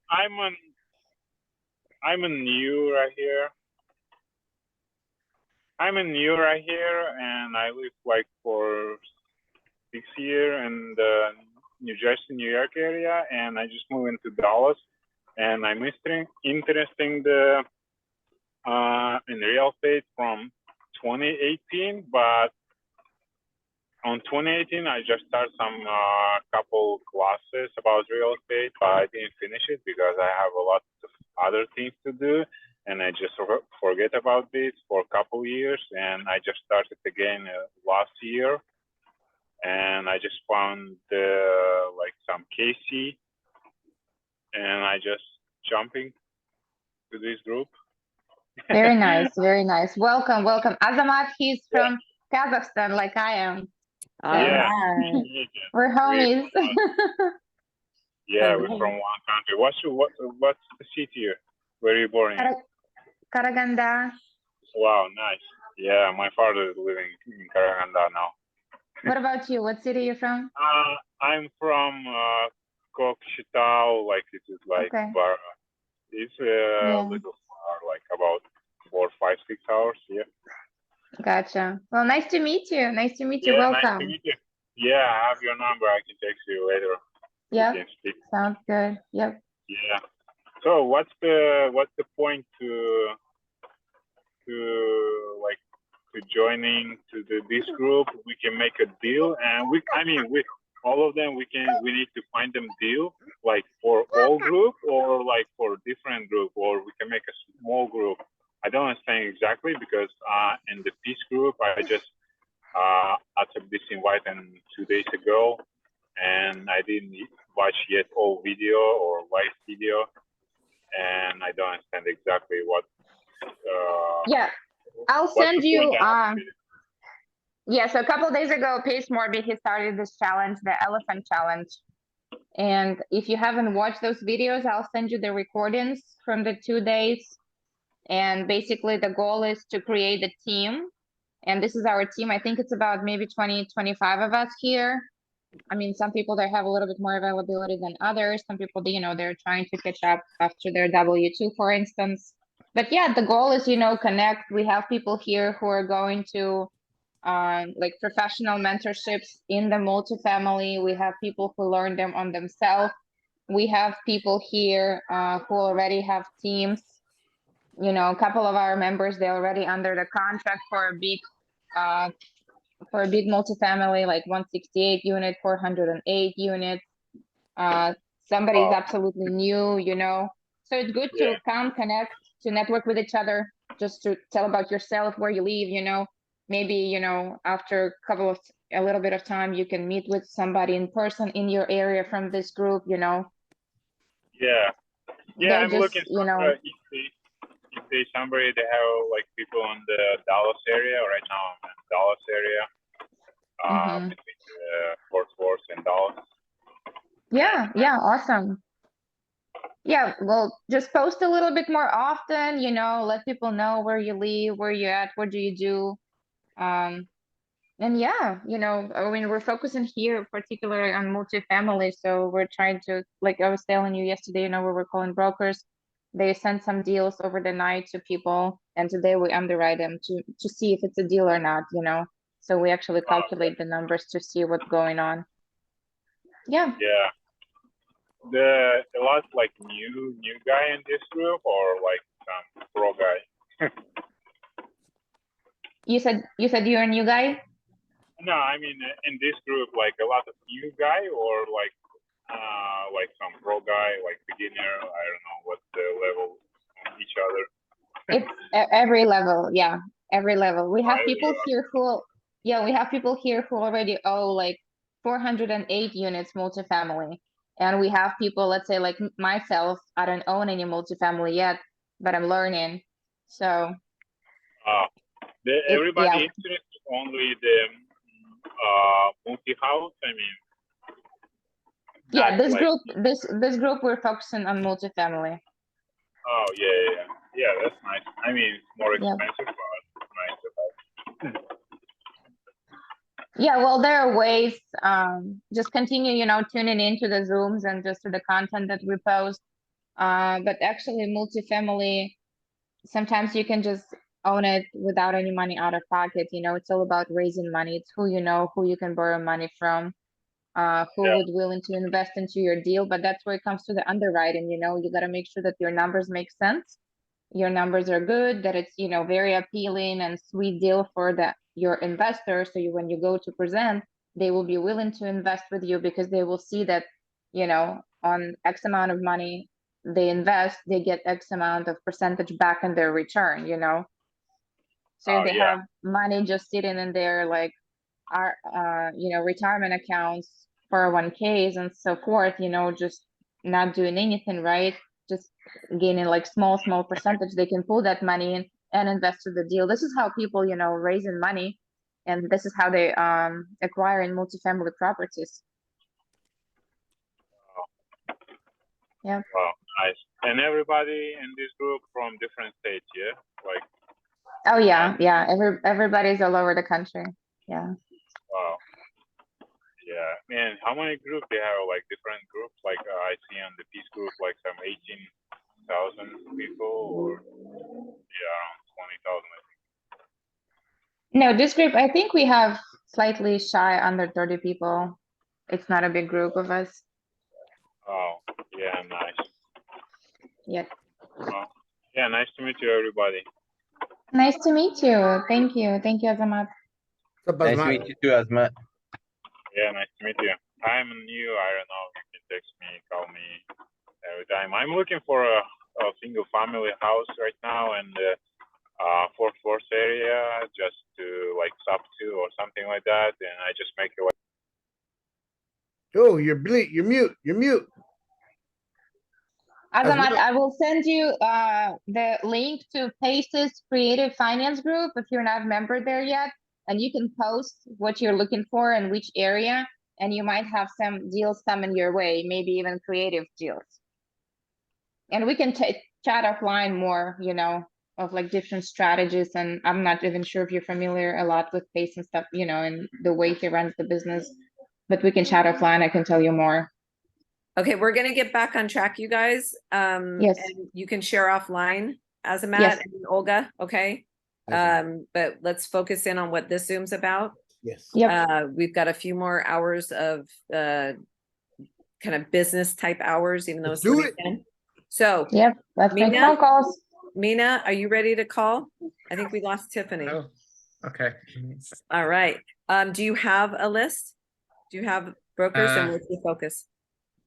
I'm an I'm a new right here. I'm a new right here, and I live like for 6 years in the New Jersey, New York area, and I just moved into Dallas, and I'm interesting the in real estate from 2018, but on 2018 I just started some couple classes about real estate, but I didn't finish it because I have a lot of other things to do, and I just forget about this for a couple years, and I just started again last year, and I just found like some Casey, and I just jumping to this group. Very nice, very nice. Welcome, welcome. Azamat, he's Yeah, from Kazakhstan, like I am. All So yeah, right. we're we homies. yeah, we're from one country. What's the city where you born in? Karaganda. Wow, nice. Yeah, my father is living in Karaganda now. What about you? What city are you from? I'm from Kokshetau, like it is like Okay. it's Yeah, a little far, like about 4, 5, 6 hours. Yeah. gotcha. Well, nice to meet you. Nice to meet you. Yeah, nice to Welcome. meet you. Yeah, I have your number. I can text you later. We Yep, can speak. sounds good. Yep. Yeah. So what's the point to joining to this group? We can make a deal, and we all of them we need to find them deal like for all group or like for different group, or we can make a small group. I don't understand exactly because in the peace group I just accepted this invite and 2 days ago, and I didn't watch yet all video or live video, and I don't understand exactly Yeah, I'll what's the send point. you yeah, so a couple of days ago, Pace Morby, he started this challenge, the Elephant Challenge. And if you haven't watched those videos, I'll send you the recordings from the 2 days. And basically the goal is to create a team. And this is our team. I think it's about maybe 20, 25 of us here. I mean, some people they have a little bit more availability than others. Some people, they're trying to catch up after their W-2, for instance. But yeah, the goal is, connect. We have people here who are going to like professional mentorships in the multifamily. We have people who learn them on themselves. We have people here who already have teams. A couple of our members, they're already under the contract uh, for a big multifamily, like 168 unit, 408 units. Somebody's Wow. absolutely new, So it's good to Yeah. come, connect, to network with each other, just to tell about yourself, where you live. Maybe, after a little bit of time, you can meet with somebody in person in your area from this group, Yeah. Yeah. They're I'm looking just, for if they somebody they have like people in the Dallas area. Right now I'm in Dallas area, mhm. between Fort Worth and Dallas. Yeah, yeah, awesome. Yeah, well, just post a little bit more often, let people know where you live, where you're at, what do you do. Um, and yeah, I mean, we're focusing here particularly on multifamily. So we're trying to, like I was telling you yesterday, we were calling brokers. They send some deals over the night to people, and today we underwrite them to see if it's a deal or not. So we actually Okay. calculate the numbers to see what's going on. Yeah. Yeah. The last like new guy in this group or like some pro guy. You said you're a new guy? No, I mean in this group like a lot of new guy or like some pro guy like beginner. I don't know what's the level on each other. It's every level, yeah, every level. We have people here who already owe like 408 units multifamily. And we have people, let's say like myself, I don't own any multifamily yet, but I'm learning. So Uh, yeah, everybody interested only the multi house. I mean, not yeah, this like group, this group, we're focusing on multifamily. oh yeah, that's nice. I mean, it's more Yeah. expensive, but it's nice. Yeah, well, there are ways. Just continue, tuning into the Zooms and just to the content that we post. But actually multifamily, sometimes you can just own it without any money out of pocket. You know, it's all about raising money. It's who you know, who you can borrow money from, who Yeah. would willing to invest into your deal. But that's where it comes to the underwriting. You know, you got to make sure that your numbers make sense. Your numbers are good, that it's, you know, very appealing and sweet deal for your investor. So when you go to present, they will be willing to invest with you because they will see that, you know, on X amount of money they invest, they get X amount of percentage back in their return, you know. So if Oh, they yeah. have money just sitting in their like you know, retirement accounts, 401ks and so forth, you know, just not doing anything, right? Just gaining like small percentage, they can pull that money in and invest in the deal. This is how people, you know, raising money, and this is how they acquire in multifamily properties. Yeah. Wow, nice. And everybody in this group from different states, yeah? Like, Oh yeah, yeah. Everybody's all over the country. Yeah. wow. Yeah, man, how many groups they have? Like different groups? Like I see on the Peace group, like some 18,000 people, or yeah, around 20,000. I think. No, this group, I think we have slightly shy under 30 people. It's not a big group of us. Oh, yeah, nice. Yeah. Well, yeah, nice to meet you, everybody. Nice to meet you. Thank you. Thank you, Azamat. Nice to meet you too, Azmat. Yeah, nice to meet you. I'm new. I don't know. You can text me, call me every time. I'm looking for a single family house right now in the Fort Worth area, just to like sub 2 or something like that, and I just make it like. Oh, you're mute, you're mute. Azamat, I will send you the link to Pace's Creative Finance Group if you're not a member there yet, and you can post what you're looking for in which area, and you might have some deals coming your way, maybe even creative deals. And we can chat offline more, you know, of like different strategies. And I'm not even sure if you're familiar a lot with Pace and stuff, you know, and the way he runs the business, but we can chat offline. I can tell you more. Okay, we're gonna get back on track, you guys. Yes. And you can share offline as a Yes. Matt and Olga, okay? But let's focus in on what this Zoom's about. Yes. Yep. We've got a few more hours of kind of business type hours, even though Let's it's the do it. weekend. So, Yep. Let's make Mina? phone calls. Mina, are you ready to call? I think we lost Tiffany. Oh, okay. All right. Do you have a list? Do you have brokers and what's your focus?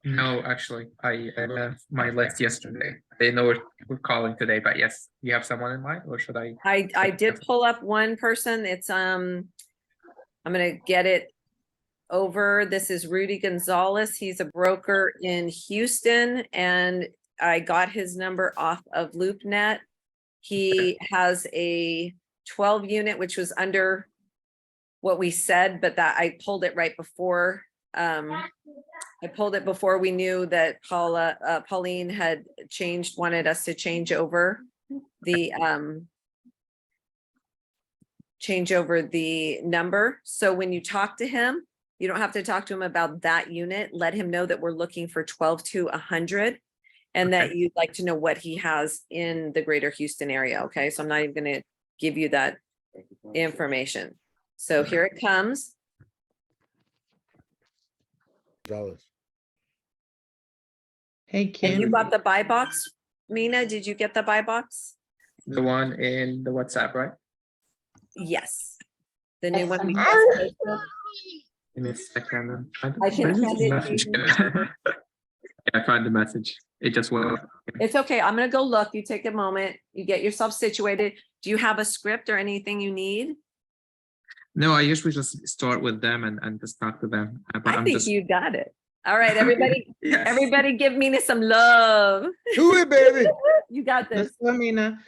No, actually, I left my list yesterday. I didn't know we're calling today, but yes, you have someone in mind, or should I? I did pull up one person. It's I'm gonna get it over. This is Rudy Gonzalez. He's a broker in Houston, and I got his number off of LoopNet. He has a 12 unit, which was under what we said, but that I pulled it right before. I pulled it before we knew that Pauline had wanted us to change over the number. So when you talk to him, you don't have to talk to him about that unit. Let him know that we're looking for 12 to 100 and that you'd like to know what he has in the greater Houston area. Okay, so I'm not even going to give you that information. So here it comes. Hey, And Kim. you got the buy box, Mina? Did you get the buy box? The one in the WhatsApp, right? Yes. The new one we Excellent. just posted. Give me a second. I can send it to you. I found the message. It just went. It's okay. I'm gonna go look. You take a moment. You get yourself situated. Do you have a script or anything you need? No, I usually just start with them and just talk to them. But I I'm think just. you got it. All right, everybody. Yes. Everybody give Mina some love. Do it, baby. You got this. Amina.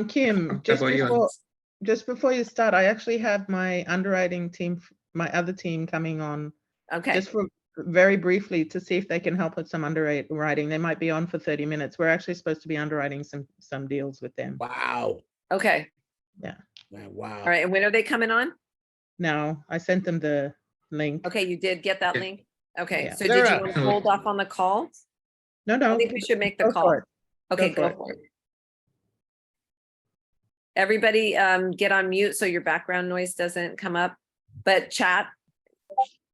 Kim, How about you? just before you start, I actually have my underwriting team, my other team coming on Okay. just for very briefly to see if they can help with some underwriting. They might be on for 30 minutes. We're actually supposed to be underwriting some deals with them. Wow. Okay. Yeah. Wow. All right. And when are they coming on? No, I sent them the link. Okay, you did get that Yeah. link. Okay. Yeah. So did you want to hold off on the call? No, I no. think we should make the Go for call. it. Okay, Go for go for it. Everybody, get on mute so your background noise doesn't come up, but chat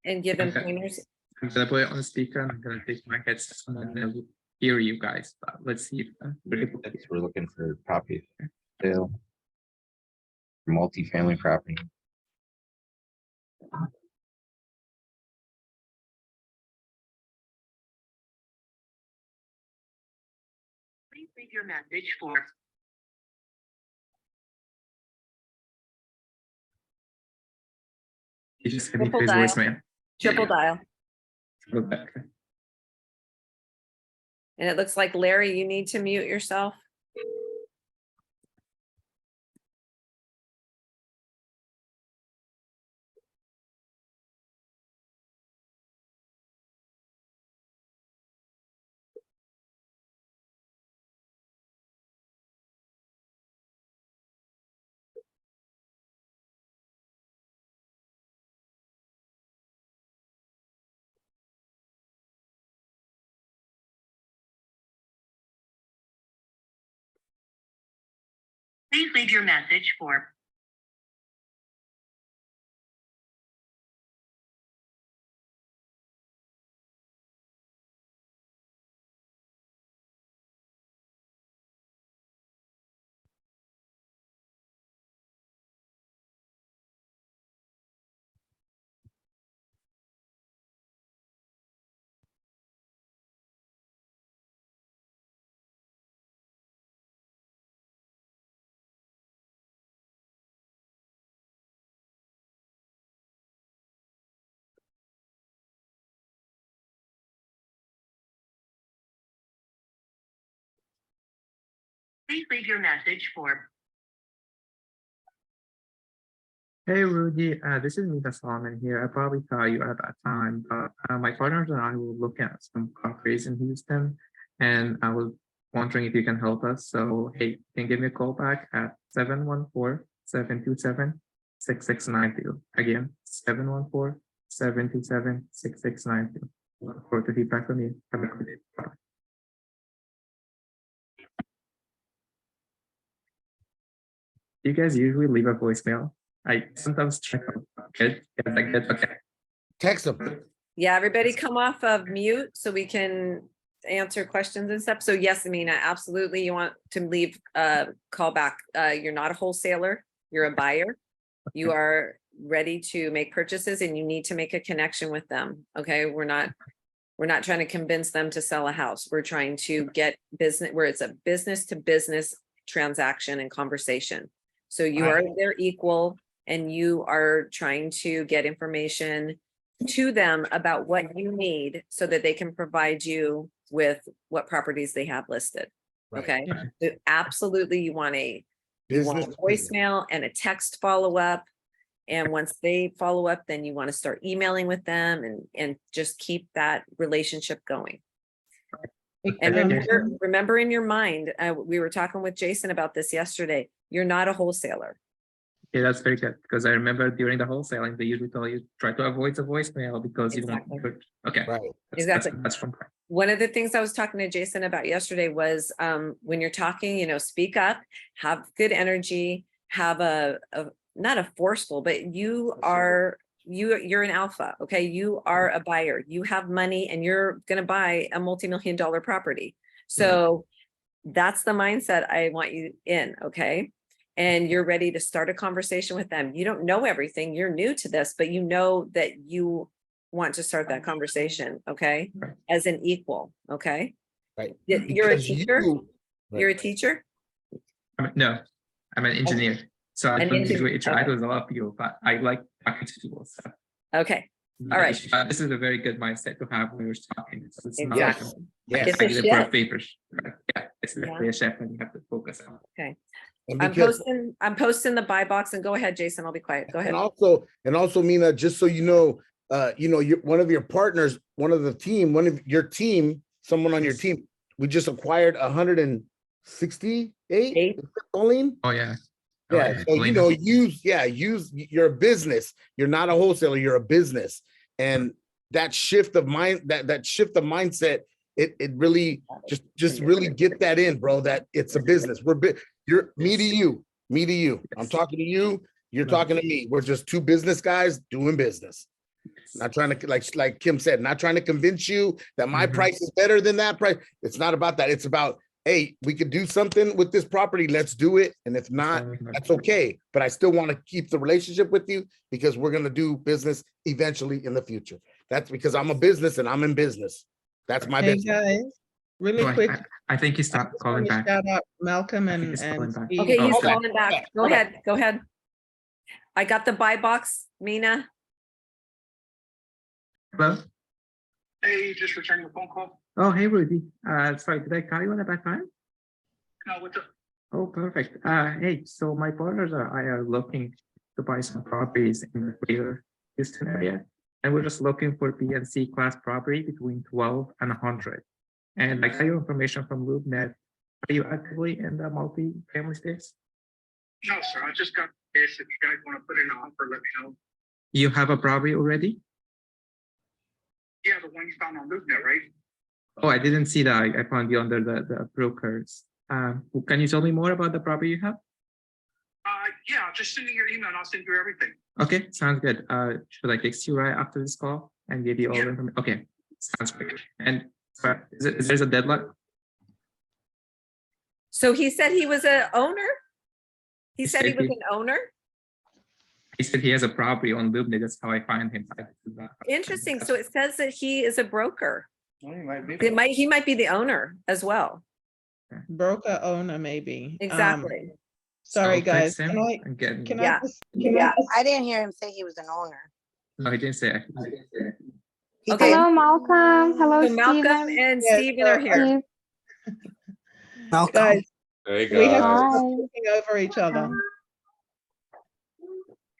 and give them Okay. pointers. I'm gonna put it on speaker and I'm gonna take my headset and then I'll hear you guys, but let's see if we're able to. We're looking for property sale. Multifamily property. Please leave your message for You just send me Triple his dial. voicemail. Triple dial. Okay. And it looks like Larry, you need to mute yourself. Please leave your message for Please leave your message for Hey Rudy, this is Mika Solomon here. I probably saw you at that time, but my partners and I will look at some properties in Houston, and I was wondering if you can help us. So hey, you can give me a call back at 714-727-6692. Again, 714-727-6692. Look forward to feedback from you. Have a good day. Bye. You guys usually leave a voicemail. I sometimes check out. Good. Yes, I get. Okay. Text them. Yeah, everybody come off of mute so we can answer questions and stuff. So yes, Amina, absolutely. You want to leave a call back. You're not a wholesaler, you're a buyer. You are ready to make purchases and you need to make a connection with them. Okay, we're not trying to convince them to sell a house. We're trying to get business where it's a business to business transaction and conversation. So you are their equal and you are trying to get information to them about what you need so that they can provide you with what properties they have listed. Right. Okay, Yeah. So absolutely you want a Business. voicemail and a text follow-up. And once they follow up, then you want to start emailing with them and just keep that relationship going. And remember in your mind, we were talking with Jason about this yesterday, you're not a wholesaler. Yeah, that's very good because I remember during the wholesaling, they usually tell you try to avoid the voicemail because Exactly. you don't. Okay. Right. Exactly. That's from. One of the things I was talking to Jason about yesterday was when you're talking, speak up, have good energy, have a not a forceful, but you're an alpha. Okay. You are a buyer, you have money and you're going to buy a multi-million-dollar property. So that's the mindset I want you in. Okay. And you're ready to start a conversation with them. You don't know everything. You're new to this, but you know that you want to start that conversation. Okay. Right. As an equal. Okay. Right. You're a Because teacher. Right. You're a teacher. No, I'm an engineer. So I An don't engineer, usually interact okay. with a lot of people, but I like talking to people. So. Okay. All right. This is a very good mindset to have when you're talking. So it's not Exactly. like Yes. It's I a did it for a shift. paper. Right? Yeah, it's definitely a chef and you have to focus on. And I'm because, posting the buy box and go ahead, Jason. I'll be quiet. Go ahead. and also, Mina, just so you know, one of your partners, one of the team, one of your team, someone on your Yes. team, we just acquired 168. Eight. Colleen? Oh yeah. Yeah, so you're a business. You're not a wholesaler, you're a business. And that shift of mind, that shift of mindset it really just really get that in, bro, that it's a business. You're me to you, me to you. I'm talking to you, you're talking to me. We're just two business guys doing business. Not trying to, like Kim said, not trying to convince you that my price is better than that price. It's not about that. It's about, hey, we could do something with this property. Let's do it. And if not, that's okay. But I still want to keep the relationship with you because we're going to do business eventually in the future. That's because I'm a business and I'm in business. That's my Hey, business. guys, really Oh, quick. I think he I stopped just calling wanna back. Shout out Malcolm I think and, he's calling and back. Steve. Okay, he's okay. calling back. Go ahead, go ahead. I got the buy box, Mina. Hello? Hey, just returning the phone call. Oh, hey, Rudy. Sorry, did I call you on a bad time? No, what's up? Oh, perfect. Hey, so my partners and I are looking to buy some properties in the greater Houston area. And we're just looking for B and C class property between 12 and 100. And I got your information from LoopNet. Are you actively in the multi-family space? No, sir, I just got this. If you guys want to put in an offer, let me know. You have a property already? Yeah, the one you found on LoopNet, right? Oh, I didn't see that. I found you under the brokers. Can you tell me more about the property you have? Yeah, just send me your email and I'll send you everything. Okay, sounds good. Should I text you right after this call and give you all the Yeah. information? Okay, sounds great. And is there a deadline? So he said he was a owner? He He said he said was he- an owner? He said he has a property on LoopNet. That's how I find him. Interesting. So it says that he is a broker. Well, you might be. He might be the owner as well. Broker owner, maybe. Exactly. Sorry, I'll guys. text him Can I, and get- can Yeah. I just, can I just- I didn't hear him say he was an owner. No, he didn't say. He Okay. did. Hello, Malcolm. Hello, So Malcolm Steven. and Yes, Steven are here. Steve. guys, Hey we have guys. to Hi. stop talking over each other.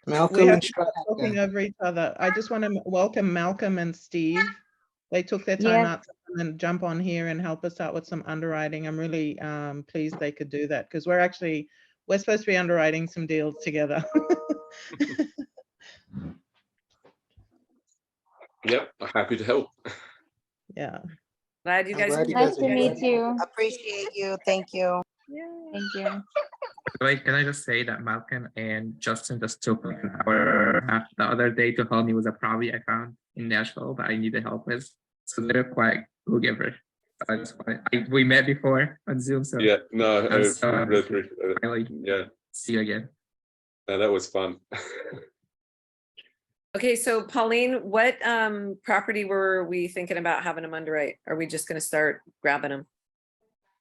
We Malcolm have and to stop talking over each other. I just want to welcome Malcolm and Steve. They took their time Yes. out to come and jump on here and help us out with some underwriting. I'm really pleased they could do that because we're supposed to be underwriting some deals together. Yep, happy to help. Yeah. Glad you guys. Nice to meet you. Appreciate you. Thank you. Thank you. Can I just say that Malcolm and Justin just took like an hour the other day to help me with a property I found in Nashville that I needed help with. So they're quite go giver. We met before on Zoom, so Yeah, no, I'm I so happy really to appreciate it. finally Yeah, see you again. no, that was fun. Okay, so Pauline, what property were we thinking about having them underwrite? Are we just gonna start grabbing them?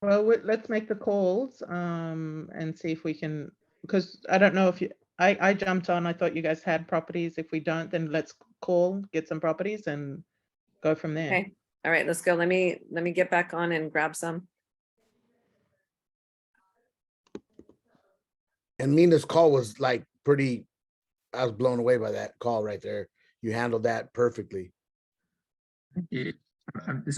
Well, let's make the calls and see if we can, because I don't know if you, I jumped on, I thought you guys had properties. If we don't, then let's call, get some properties and go from there. Okay, all right, let's go. Let me get back on and grab some. And Mina's call was like pretty, I was blown away by that call right there. You handled that perfectly. Thank you. I think this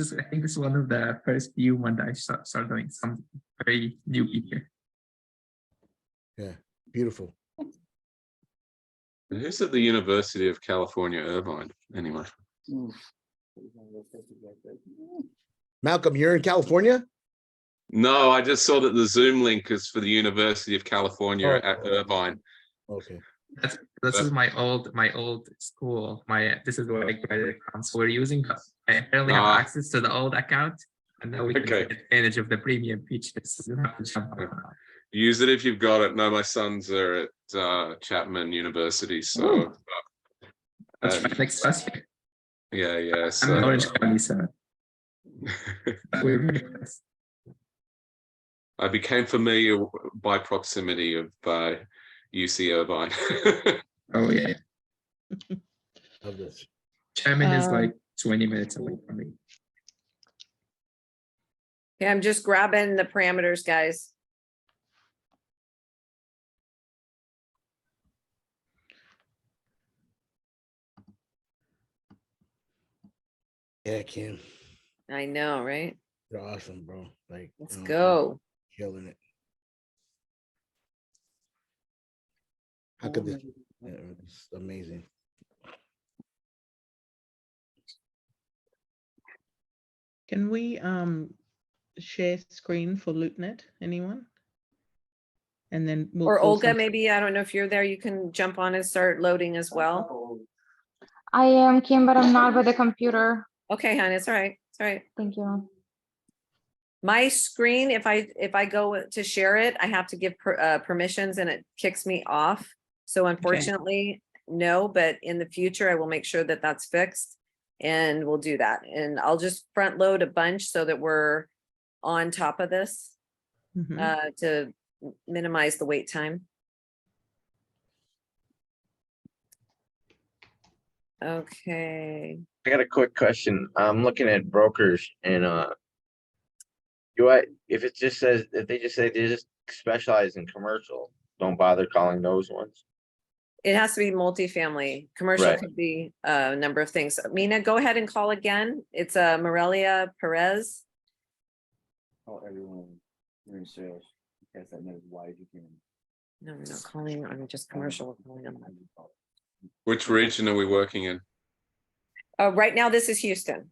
is one of the first few one that I started doing some very new feature. Yeah, beautiful. Who's at the University of California, Irvine, anyway? Malcolm, you're in California? No, I just saw that the Zoom link is for the University of California Oh. at Irvine. Okay. This is my old school. This is where I graduated from. So we're using. I apparently have access to the old account, and now we can Okay. take advantage of the premium features. So you don't have to jump on. Use it if you've got it. No, my sons are at Chapman University, so That's right next to us. yeah. I'm in So Orange County, so we're very close. I became familiar by proximity of UC Irvine. Oh yeah, Love this. Chairman is Um, like 20 minutes away from me. Okay, I'm just grabbing the parameters, guys. Yeah, Kim, I know, right? you're awesome, bro. Like, Let's you know, go. killing it. How could this? Yeah, it's amazing. Can we share screen for LoopNet? Anyone? And then we'll Or pull Olga, some- maybe, I don't know if you're there, you can jump on and start loading as well. I am Kim, but I'm not with the computer. Okay, hon, it's all right, it's all right. Thank you. My screen, if I go to share it, I have to give permissions and it kicks me off. So unfortunately, no, but in the future, I will make sure that that's fixed and we'll do that. And I'll just front load a bunch so that we're on top of this Mhm. to minimize the wait time. Okay, I got a quick question. I'm looking at brokers and, if it just says, if they just say they just specialize in commercial, don't bother calling those ones? it has to be multifamily. Commercial Right. could be a number of things. Mina, go ahead and call again. It's Morelia Perez. Call everyone you're in sales. Because that knows why you can. No, we're not calling, I'm just commercial. We're calling them. Which region are we working in? Right now, this is Houston.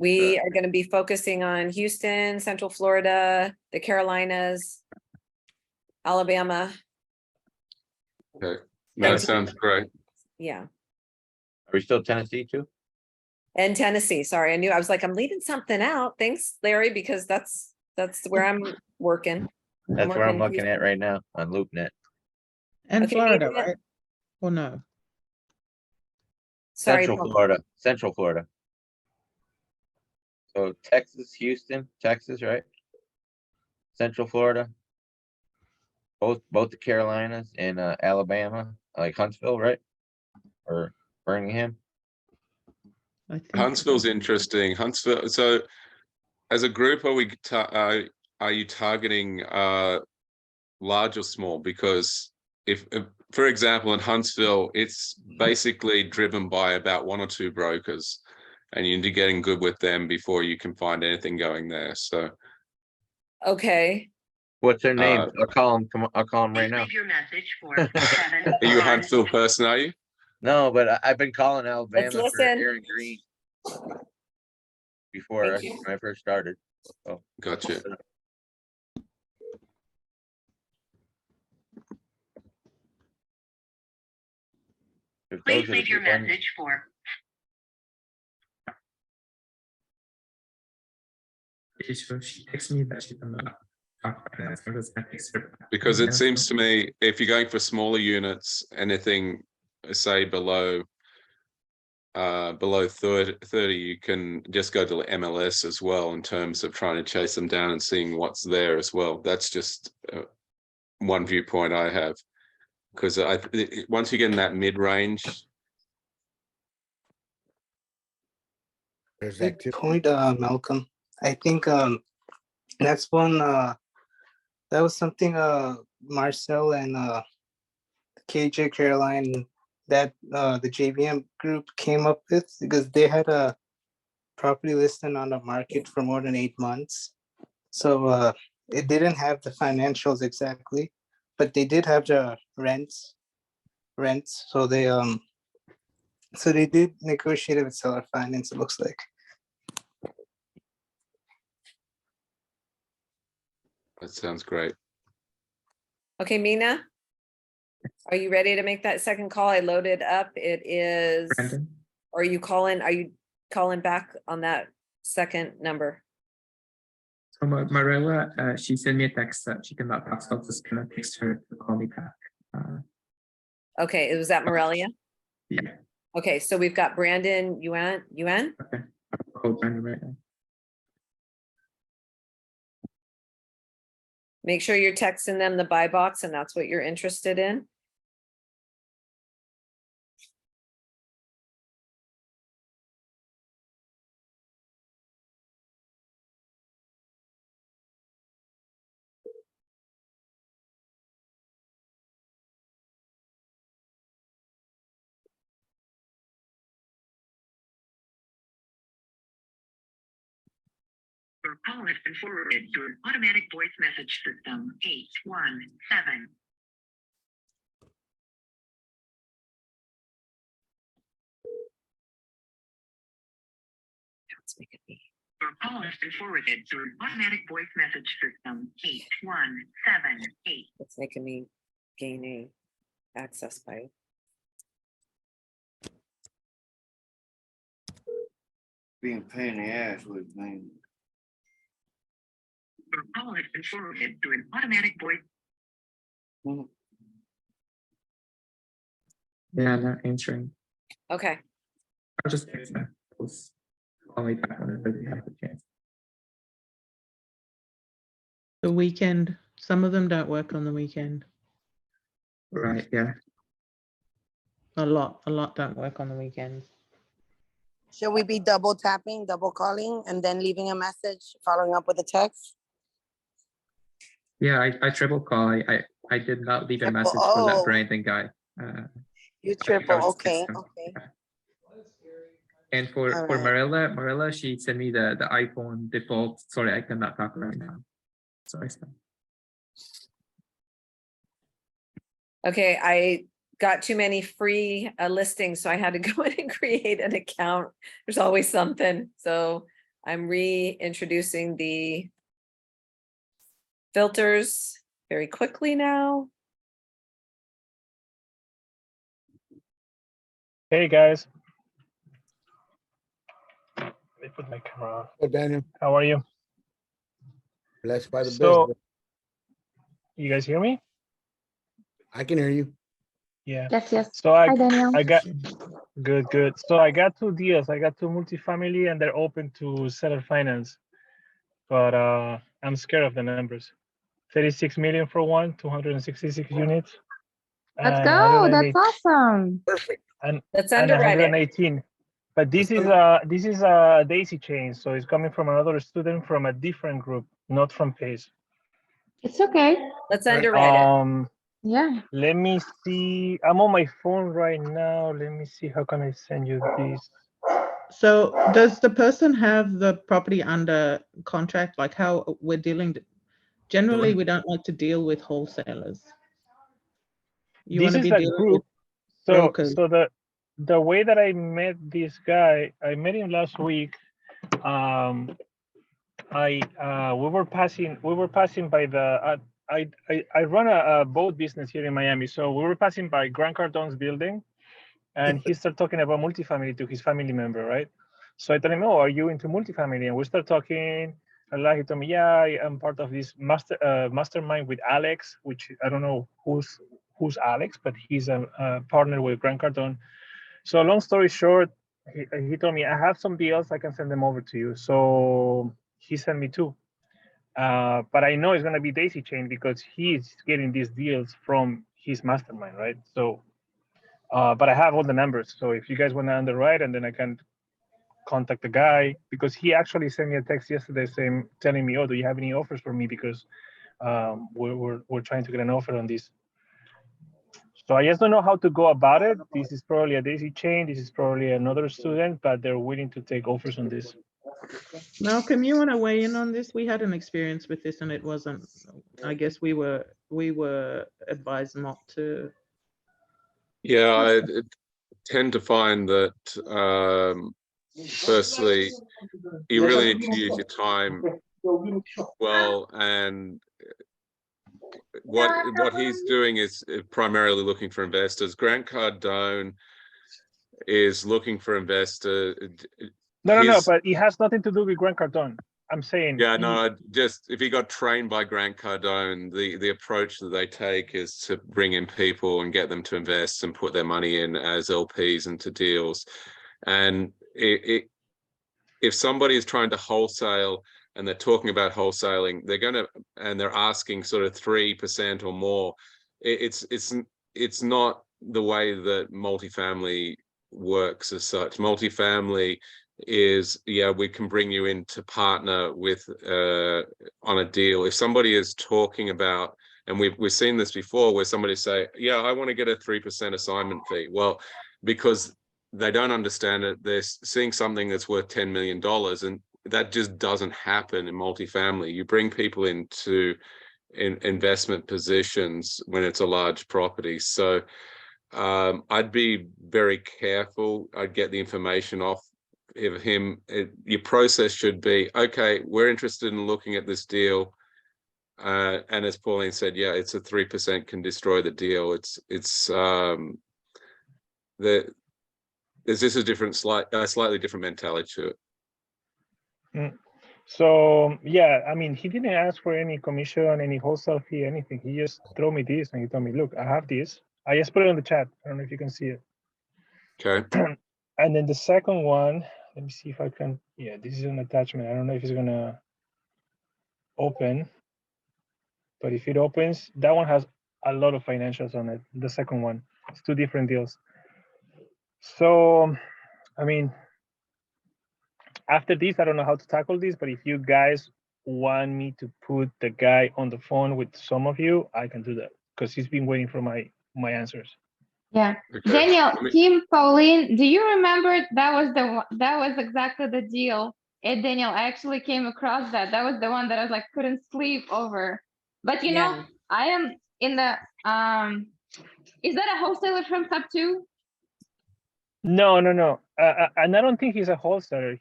We are gonna be focusing on Houston, Central Florida, the Carolinas, Alabama. Okay, that Tennessee. sounds great. Yeah, Are we still Tennessee too? and Tennessee. Sorry, I knew, I was like, I'm leaving something out. Thanks, Larry, because that's where I'm working. That's where I'm working looking at right now on LoopNet. And Okay, Florida, Mina- right? Or no? Sorry, Central Paul. Florida, Central Florida. So Texas, Houston, Texas, right? Central Florida. Both the Carolinas and Alabama, like Huntsville, right? Or Birmingham. I think Huntsville's interesting. Huntsville. So, as a group, are you targeting large or small? Because if, for example, in Huntsville, it's basically driven by about 1 or 2 brokers, and you need to get in good with them before you can find anything going there. So, Okay, What's their name? I'll call them. I'll call them right Please now. leave your message for 7. are you a Huntsville person? Are you? No, but I've been calling Alabama for listen. Aaron Green before Thank you. when I first started. Gotcha. If Please those are the leave your good ones- message for She texted me that she's gonna talk about that, so I'm just gonna text her back. Because it Yeah. seems to me, if you're going for smaller units, anything say below 30, you can just go to MLS as well in terms of trying to chase them down and seeing what's there as well. That's just one viewpoint I have, because once you get in that mid-range, There's Good activity. point, Malcolm. I think that's one that was something Marcel and KJ Caroline that the JVM group came up with, because they had a property listed on the market for more than 8 months. So it didn't have the financials exactly, but they did have the rents. So they did negotiate it with seller finance, it looks like. that sounds great. Okay, Mina, are you ready to make that second call? I loaded up. It is, Brandon, are you calling back on that second number? so Marilla, she sent me a text that she cannot talk, so I'll just gonna text her to call me back. Okay, it was that Morelia? Yeah, Okay, so we've got Brandon Yuan. okay. I'll call Brandon right now. Make sure you're texting them the buy box and that's what you're interested in. Your call has been forwarded to an automatic voice message system. 817. Let's make it me. Your call has been forwarded to an automatic voice message system. 8178. It's making me gain a access by. Being a pain in the ass with man. Your call has been forwarded to an automatic voice. Yeah, not answering. Okay, I'll just text them. Please call me back whenever you have the chance. The weekend, some of them don't work on the weekend. Right, yeah. A lot don't work on the weekends. Should we be double tapping, double calling, and then leaving a message, following up with a text? Yeah, I triple call. I did not leave a Triple, message for that oh. Brandon guy. You I think I triple, was okay, texting. okay. And for Alright. Marilla, she sent me the iPhone default. Sorry, I cannot talk right now. Sorry, Sam. okay, I got too many free listings, so I had to go in and create an account. There's always something, so I'm reintroducing the filters very quickly now. Hey guys. Let me put my camera on. Hey, Daniel, How are you? blessed by the So- business. You guys hear me? I can hear you. Yeah. Yes, yes. So Hi, Daniel. I got good. So I got 2 deals. I got 2 multifamily and they're open to seller finance. But I'm scared of the numbers. 36 million for one, 266 units. Let's and go. 108 That's awesome. Perfect. Let's and underwrite it. 118. But this is a daisy chain, so it's coming from another student from a different group, not from Pace. It's okay. Let's Right. underwrite it. Yeah. Let me see. I'm on my phone right now. Let me see. How can I send you this? So does the person have the property under contract? Like how we're dealing? Generally, we don't like to deal with wholesalers. You want This to is be a dealing group. with brokers. So the way that I met this guy, I met him last week. We were passing by the I run a boat business here in Miami, so we were passing by Grant Cardone's building, and he started talking about multifamily to his family member, right? So I told him, "Oh, are you into multifamily?" And we started talking. He told me, "Yeah, I am part of this mastermind with Alex, which I don't know who's Alex, but he's a partner with Grant Cardone." So long story short, he told me, "I have some deals, I can send them over to you." So he sent me 2. But I know it's going to be daisy chain because he's getting these deals from his mastermind, right? So, but I have all the numbers. So if you guys want to underwrite, and then I can contact the guy, because he actually sent me a text yesterday telling me, "Oh, do you have any offers for me? Because we're trying to get an offer on this." So I just don't know how to go about it. This is probably a daisy chain. This is probably another student, but they're willing to take offers on this. Malcolm, you want to weigh in on this? We had an experience with this and it wasn't, I guess we were advised not to. Yeah, I tend to find that firstly, you really need to use your time well, and what he's doing is primarily looking for investors. Grant Cardone is looking for investors. No, but it has nothing to do with Grant Cardone. I'm saying. Yeah, no, just if he got trained by Grant Cardone, the approach that they take is to bring in people and get them to invest and put their money in as LPs into deals. And if somebody is trying to wholesale and they're talking about wholesaling, they're asking sort of 3% or more. It's not the way that multifamily works as such. Multifamily is, yeah, we can bring you in to partner with on a deal. If somebody is talking about, and we've seen this before, where somebody say, "Yeah, I want to get a 3% assignment fee." Well, because they don't understand it, they're seeing something that's worth $10 million, and that just doesn't happen in multifamily. You bring people into investment positions when it's a large property. So I'd be very careful. I'd get the information off him, your process should be, okay, we're interested in looking at this deal. And as Pauline said, yeah, it's a 3% can destroy the deal. There's just a slightly different mentality to it. So yeah, I mean, he didn't ask for any commission, any wholesale fee, anything. He just threw me this and he told me, look, I have this. I just put it on the chat. I don't know if you can see it. Okay. And then the second one, let me see if I can. Yeah, this is an attachment. I don't know if it's gonna open, but if it opens, that one has a lot of financials on it. The second one, it's 2 different deals. So, I mean, after this, I don't know how to tackle this, but if you guys want me to put the guy on the phone with some of you, I can do that because he's been waiting for my answers. Yeah. Okay. Daniel, Let me- Team Pauline, do you remember that was exactly the deal? And Daniel, I actually came across that. That was the one that I was like couldn't sleep over. But you know, Yeah. I am in the is that a wholesaler from Sub 2? No. And I don't think he's a wholesaler.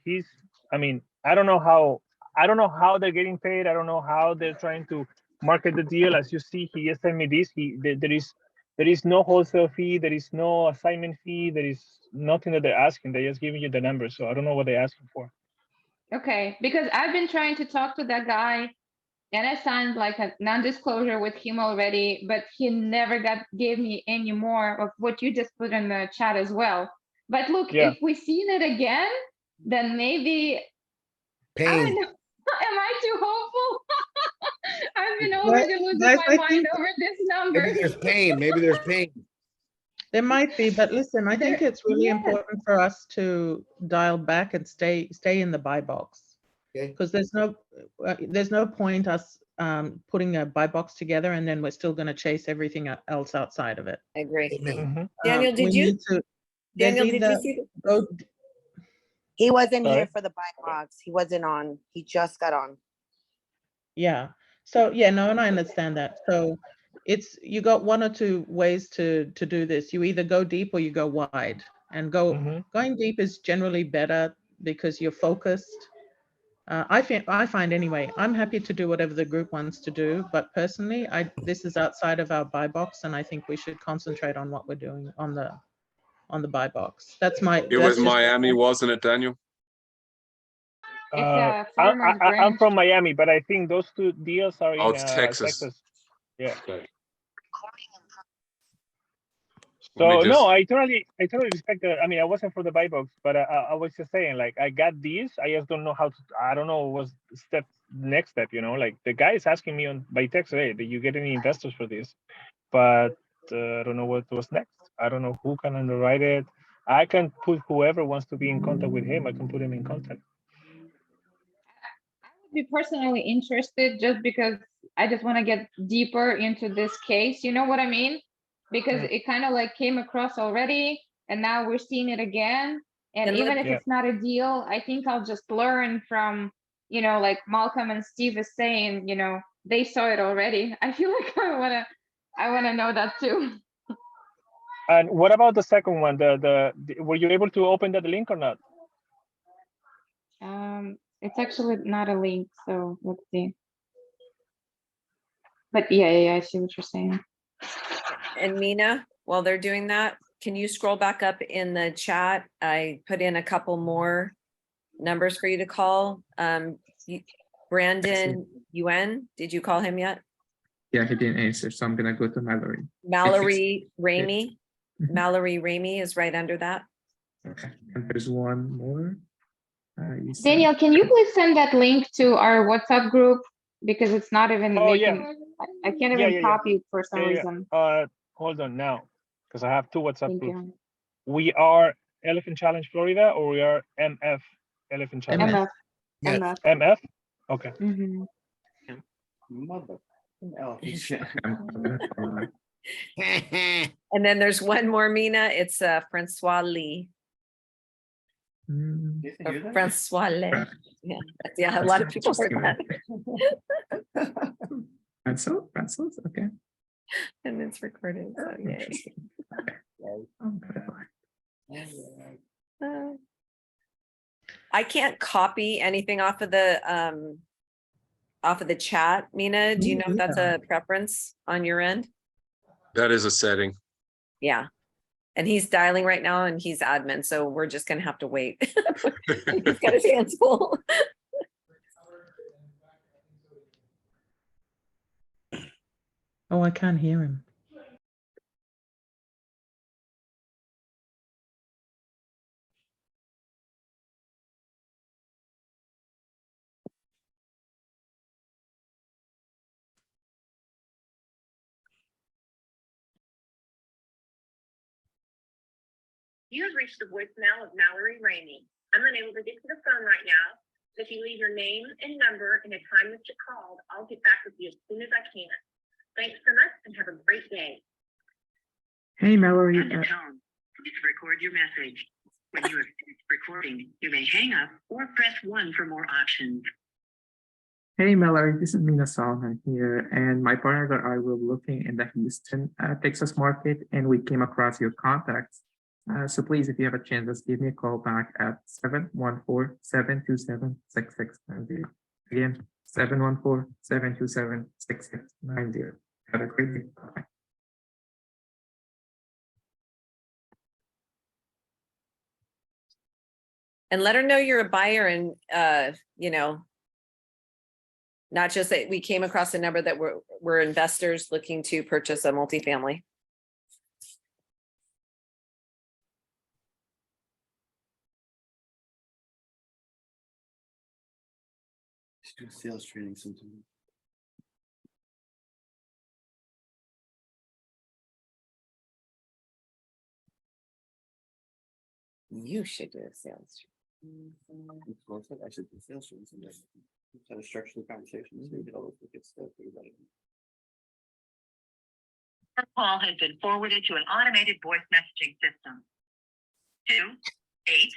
I mean, I don't know how they're getting paid. I don't know how they're trying to market the deal. As you see, he just sent me this. There is no wholesale fee. There is no assignment fee. There is nothing that they're asking. They're just giving you the numbers. So I don't know what they're asking for. Okay, because I've been trying to talk to that guy and I signed like a non-disclosure with him already, but he never gave me any more of what you just put in the chat as well. But look, Yeah. if we seen it again, then maybe I don't Pain. know. Am I too hopeful? I've been Guys- already losing guys, my I mind think- over this number. Maybe there's pain. Maybe there's pain. There might be, but listen, I think it's really yeah. important for us to dial back and stay in the buy box. Okay. Because there's no point us putting a buy box together and then we're still going to chase everything else outside of it. I agree. Amen. Mhm. Daniel, We did you, need to- there's Daniel, did you either see? go- He wasn't Sorry? here for the buy box. He wasn't on. He just got on. Yeah. So yeah, no, and I understand that. So you got 1 or 2 ways to do this. You either go deep or you go wide. And going deep is generally better because you're focused. I find anyway, I'm happy to do whatever the group wants to do, but personally, this is outside of our buy box, and I think we should concentrate on what we're doing on the buy box. That's It was Miami, wasn't it, Daniel? It's a farmer's I'm branch. from Miami, but I think those 2 deals are Oh, in it's Texas. Yeah. Okay. So Let me no, just- I totally respect that. I mean, I wasn't for the buy box, but I was just saying, like, I got these. I just don't know how to. I don't know what's next step. You know, like the guy is asking me by text, hey, did you get any investors for this? But I don't know what was next. I don't know who can underwrite it. I can put whoever wants to be in contact with him. I can put him in contact. I would be personally interested just because I just want to get deeper into this case. You know what I mean? Because Mm. it kind of like came across already and now we're seeing it again. And And even let- if it's not a deal, I think I'll just learn from, you know, like Malcolm and Steve is saying, you know, they saw it already. I feel like I wanna know that too. And what about the second one? Were you able to open that link or not? It's actually not a link, so let's see. But yeah, I see what you're saying. And Mina, while they're doing that, can you scroll back up in the chat? I put in a couple more numbers for you to call. Brandon Yuen, did you call him yet? Yeah, he didn't answer, so I'm gonna go to Mallory. Mallory Ramey. Mhm. Mallory Ramey is right under that. Okay, and there's one more. You said- Daniel, can you please send that link to our WhatsApp group? Because it's not even Oh, yeah. making, I can't even copy it for some reason. Hold on now, because I have 2 WhatsApp Thank groups. you. We are Elephant Challenge Florida, or we are MF Elephant Challenge? MF. Yes. MF. MF? Okay. Mhm. Mother. I'm gonna follow up. And then there's one more, Mina. It's Francois Lee. Mm, Or Francois Lee. Yeah, a lot of people heard that. Pencils, okay. And it's recorded, so yay. Interesting. Okay. I'm gonna find- Uh, I can't copy anything off of the chat. Mina, do you know if that's a preference on your end? That is a setting. Yeah. And he's dialing right now and he's admin, so we're just gonna have to wait. He's got his hands full. Oh, I can't hear him. You have reached the voicemail of Mallory Ramey. I'm unable to get to the phone right now. So if you leave your name and number and a time that you called, I'll get back with you as soon as I can. Thanks so much and have a great day. Hey, Mallory. At the tone, please record your message. When you have finished recording, you may hang up or press 1 for more options. Hey, Mallory, this is Mina Solomon here, and my partner and I were looking in the Houston, Texas market, and we came across your contacts. So please, if you have a chance, just give me a call back at 714-727-6690. Again, 714-727-6690. Have a great day. Bye. And let her know you're a buyer and, you know, not just that we came across a number that we're investors looking to purchase a multifamily. Do sales training sometime. You should do a sales. I should do sales training sometime. Try to structure the conversation. So you get all the good stuff. Everybody. Your call has been forwarded to an automated voice messaging system. 28.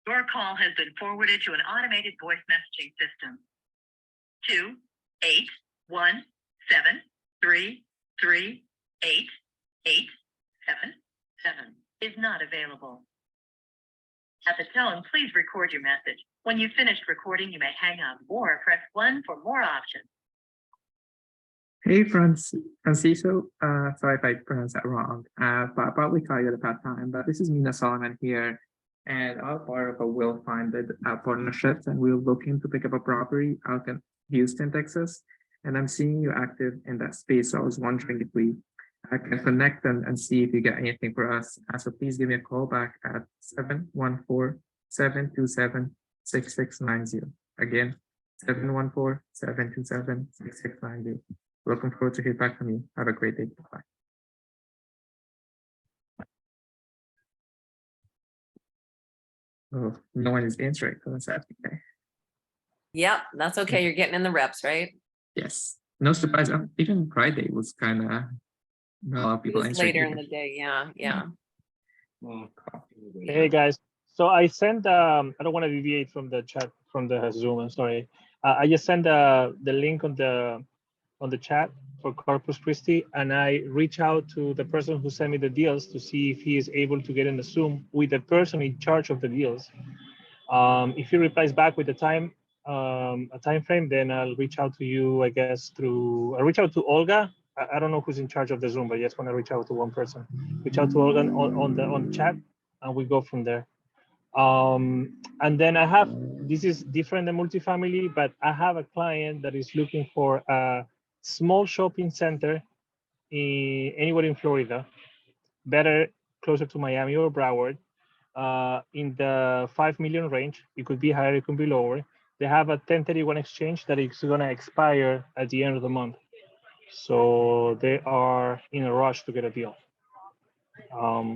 Your call has been forwarded to an automated voice messaging system. 28173388877 is not available. At the tone, please record your message. When you've finished recording, you may hang up or press 1 for more options. Hey, Francisco. Sorry if I pronounced that wrong. But probably call you at a bad time. But this is Mina Solomon here, and I'm part of a well-funded partnerships, and we're looking to pick up a property out in Houston, Texas. And I'm seeing you active in that space, so I was wondering if we can connect and see if you get anything for us. So please give me a call back at 714-727-6690. Again, 714-727-6690. Looking forward to hear back from you. Have a great day. Bye. Oh, no one is answering. So that's okay. Yep, that's okay. You're getting in the reps, right? Yes. No surprise. Even Friday was kind of a lot of It people was answering. later in the day. Yeah. Hey guys, so I sent I don't want to deviate from the chat from the Zoom. I'm sorry. I just sent the link on the chat for Corpus Christi, and I reach out to the person who sent me the deals to see if he is able to get in the Zoom with the person in charge of the deals. If he replies back with a time frame, then I'll reach out to you, I guess, I'll reach out to Olga. I don't know who's in charge of the Zoom, but I just want to reach out to one person. Reach out to Olga on the chat, and we go from there. And then this is different than multifamily, but I have a client that is looking for a small shopping center anywhere in Florida, better closer to Miami or Broward, in the 5 million range. It could be higher, it could be lower. They have a 1031 exchange that is going to expire at the end of the month. So they are in a rush to get a deal.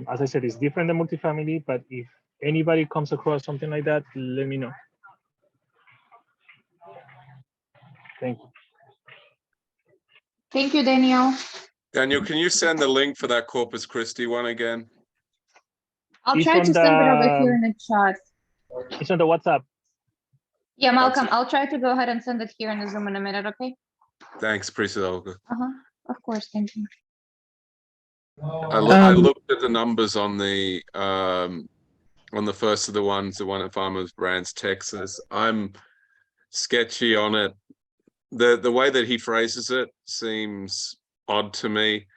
As I said, it's different than multifamily, but if anybody comes across something like that, let me know. Thank you. Thank you, Daniel. Daniel, can you send the link for that Corpus Christi one again? I'll It's try on to send it over the, here in the chat. It's on the WhatsApp. Yeah, Malcolm, WhatsApp. I'll try to go ahead and send it here in the Zoom in a minute, okay? Thanks, Priscilla. Of course, thank you. I looked at the numbers on the first of the ones, the one at Farmers Branch, Texas. I'm sketchy on it. The way that he phrases it seems odd to me.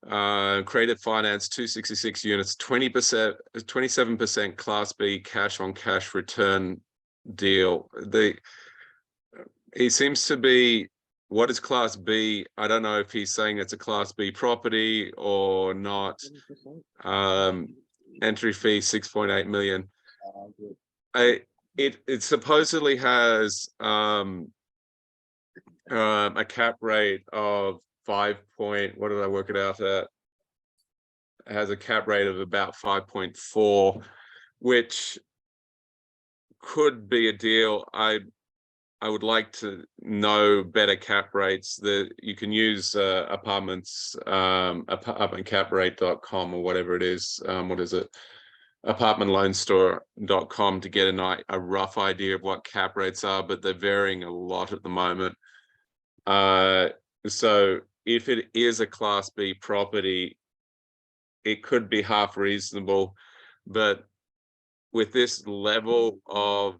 Creative Finance, 266 units, 20%, 27% Class B cash on cash return deal. He seems to be, what is Class B? I don't know if he's saying it's a Class B property or not. Entry fee 6.8 million. It supposedly has a cap rate of 5 point, what did I work it out at? It has a cap rate of about 5.4, which could be a deal. I would like to know better cap rates. That you can use apartmentcaprate.com or whatever it is. What is it? Apartmentloanstore.com to get a rough idea of what cap rates are, but they're varying a lot at the moment. So if it is a Class B property, it could be half reasonable, but with this level of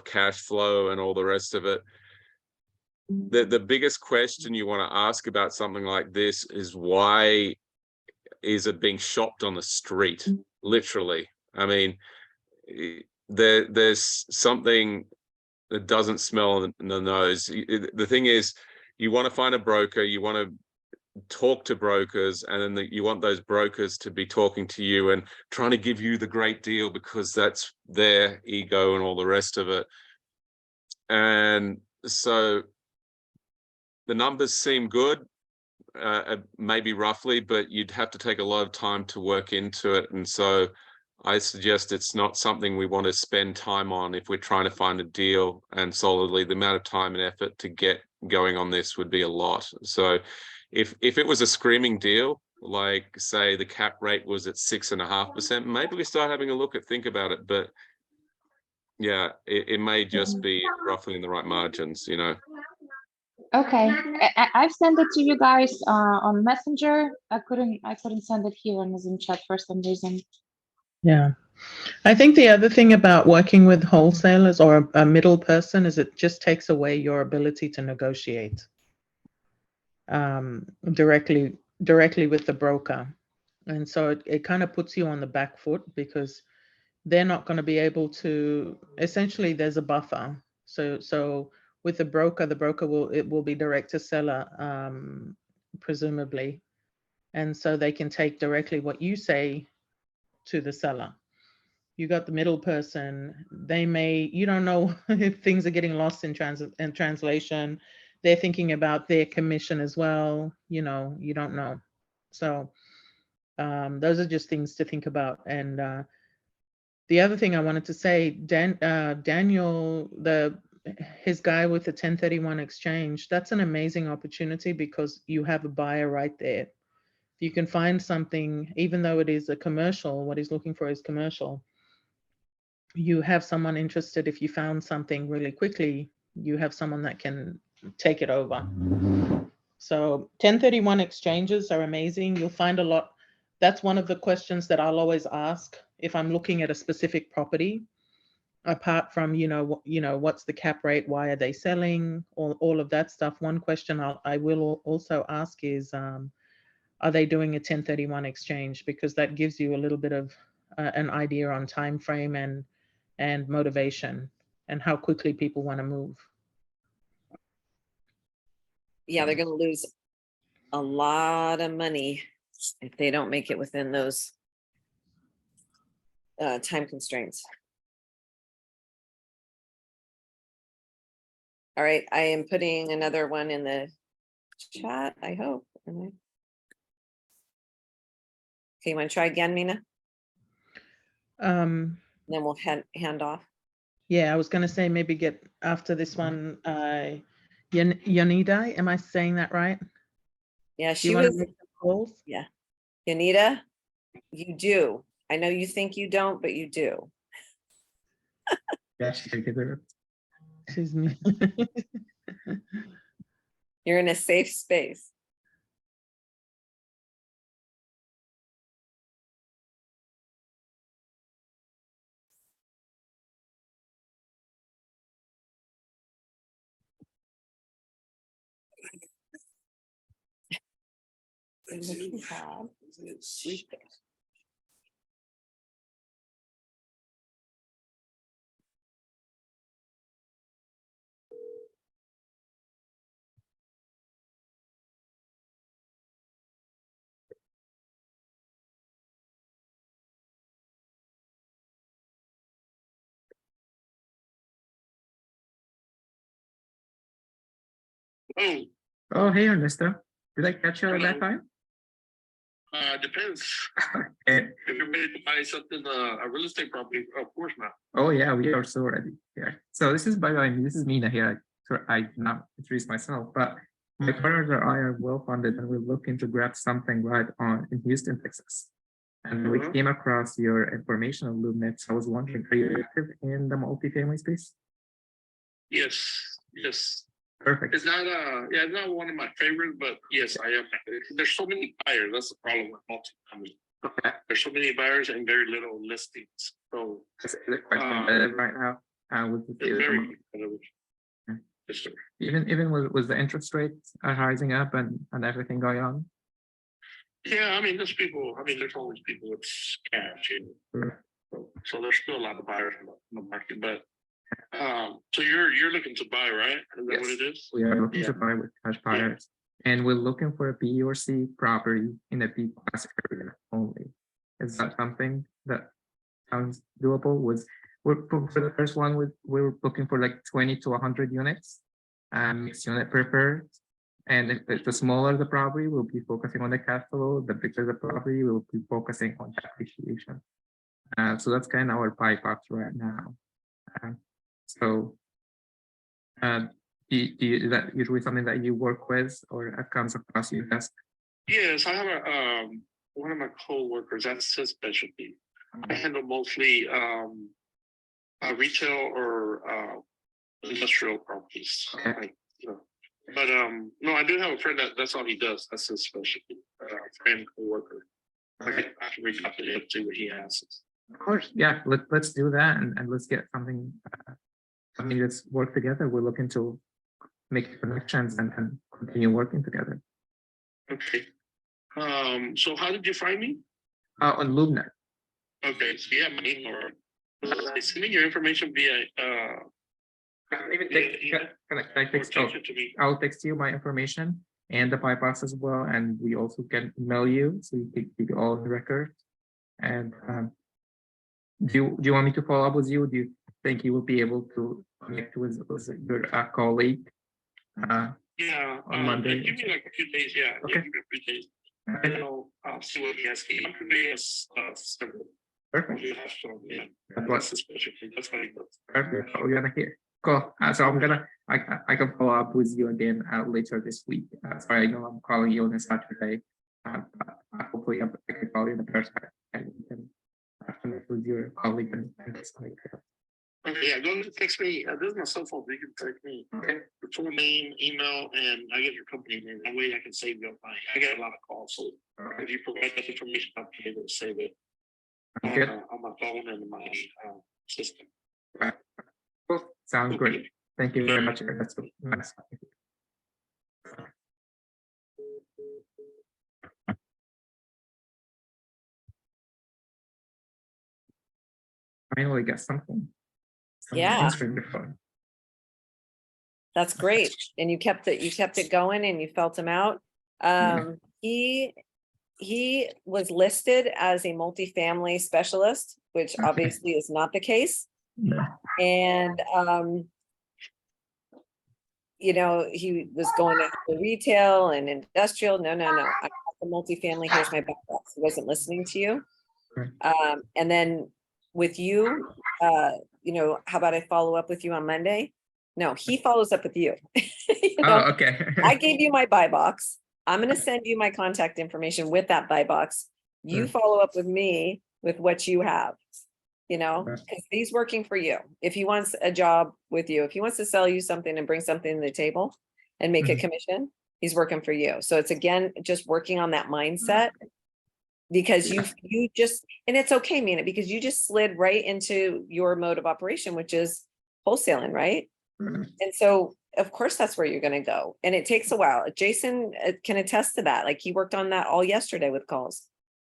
cash flow and all the rest of it, the biggest question you want to ask about something like this is, why is it being shopped on the street? Literally. I mean, there's something that doesn't smell in the nose. The thing is, you want to find a broker, you want to talk to brokers, and then you want those brokers to be talking to you and trying to give you the great deal because that's their ego and all the rest of it. And so the numbers seem good, maybe roughly, but you'd have to take a lot of time to work into it. And so I suggest it's not something we want to spend time on if we're trying to find a deal, and solidly the amount of time and effort to get going on this would be a lot. So if it was a screaming deal, like say the cap rate was at 6.5%, maybe we start having a look at, think about it. But yeah, it may just be roughly in the right margins, you know. Okay, I've sent it to you guys on Messenger. I couldn't send it here in the Zoom chat for some reason. Yeah. I think the other thing about working with wholesalers or a middle person is it just takes away your ability to negotiate directly with the broker. And so it kind of puts you on the back foot because they're not going to be able to, essentially there's a buffer. So with the broker will be direct to seller, presumably. And so they can take directly what you say to the seller. You got the middle person. You don't know if things are getting lost in translation. They're thinking about their commission as well. You know, you don't know. So those are just things to think about. And the other thing I wanted to say, Daniel, his guy with the 1031 exchange, that's an amazing opportunity because you have a buyer right there. If you can find something, even though it is a commercial, what he's looking for is commercial, you have someone interested. If you found something really quickly, you have someone that can take it over. So 1031 exchanges are amazing. You'll find a lot. That's one of the questions that I'll always ask if I'm looking at a specific property, apart from, what's the cap rate? Why are they selling? All of that stuff. One question I will also ask is, are they doing a 1031 exchange? Because that gives you a little bit of an idea on time frame and motivation and how quickly people want to move. Yeah, they're going to lose a lot of money if they don't make it within those time constraints. All right, I am putting another one in the chat, I hope. Okay, you want to try again, Mina? Then we'll hand off. Yeah, I was gonna say maybe get after this one, Yonida, am I saying that right? Yeah, Do she you want to was, make the calls? yeah. Yanita, you do. I know you think you don't, but you do. Yeah, she can give it. She's me. You're in a safe space. Oh, Oh, hey, Ernesto. Did I catch you at that time? depends. Eh, If you're ready to buy something, a real estate property, of course not. Oh yeah, we are so ready. Yeah. So this is by the way, this is Mina here. So I did not introduce myself, but my partners and I are well funded and we're looking to grab something right on in Houston, Texas. And we came across your information on LoopNet. So I was wondering, are you active in the multifamily space? Yes, yes. Perfect. It's not, yeah, it's not one of my favorites, but yes, I am. There's so many buyers. That's the problem with multifamily. Okay. There's so many buyers and very little listings. So Is it quite competitive right now? With the it's very market? competitive. Yeah. Yes, sir. Even with the interest rates rising up and everything going on. Yeah, I mean, there's always people with cash, you know. So there's still a lot of buyers in the market, but so you're looking to buy, right? Is that what it is? We are looking Yeah. to buy with cash buyers, and we're looking for a B or C property in a B class area only. Is that something that sounds doable? For the first one, we're looking for like 20 to 100 units, mixed unit preferred. And if the smaller the property, we'll be focusing on the cash flow. The bigger the property, we'll be focusing on appreciation. So that's kind of our pie box right now. Is that usually something that you work with or comes across your desk? Yes, I have one of my coworkers, that's his specialty. I handle mostly retail or industrial properties. Okay. Like, you know. But no, I do have a friend that's all he does. That's his specialty. Friend, coworker. I can reach out to him, see what he has. Of course, yeah. Let's do that and let's get something that's work together. We're looking to make connections and continue working together. Okay. So how did you find me? On LoopNet. Okay, so you have my email. Send me your information via Can I text? text it to me. I'll text you my information and the bypass as well, and we also can email you so you can keep it all on the record. And do you want me to follow up with you? Do you think you will be able to connect with your colleague? Yeah, on Monday. give me like a few days. Yeah, Okay. give me a few days. And I'll see what he has. Today is several. Perfect. You have some, yeah. That's what- That's especially. That's what he does. Perfect. Oh, you're gonna hear. Cool. So I can follow up with you again later this week. Sorry, I know I'm calling you on a Saturday. Hopefully I can call you in the person and we can connect with your colleague and like that. Okay, yeah, go ahead and text me. This is my cell phone. You can text me. Okay. Your full name, email, and I get your company name. That way I can save you on my. I get a lot of calls, so if you provide that information, I'll be able to save it Okay. on my phone and my system. Cool. Sounds great. Thank you very much. That's nice. Finally got something. Yeah. Answering the phone. That's great. And you kept it going and you felt him out. He was listed as a multifamily specialist, which Okay. obviously is not the case. Yeah. And you know, he was going after retail and industrial. No. I the multifamily, here's my backup. He wasn't listening to you. Right. And then with you, you know, how about I follow up with you on Monday? No, he follows up with you. You know, Oh, okay. I gave you my buy box. I'm gonna send you my contact information with that buy box. You Right. follow up with me with what you have. You know, Right. because he's working for you. If he wants a job with you, if he wants to sell you something and bring something to the table and make a Mhm. commission, he's working for you. So it's again, just working on that mindset. Because you just, and it's okay, Mina, because you just slid right into your mode of operation, which is wholesaling, right? Right. And so, of course, that's where you're gonna go. And it takes a while. Jason can attest to that. Like he worked on that all yesterday with calls.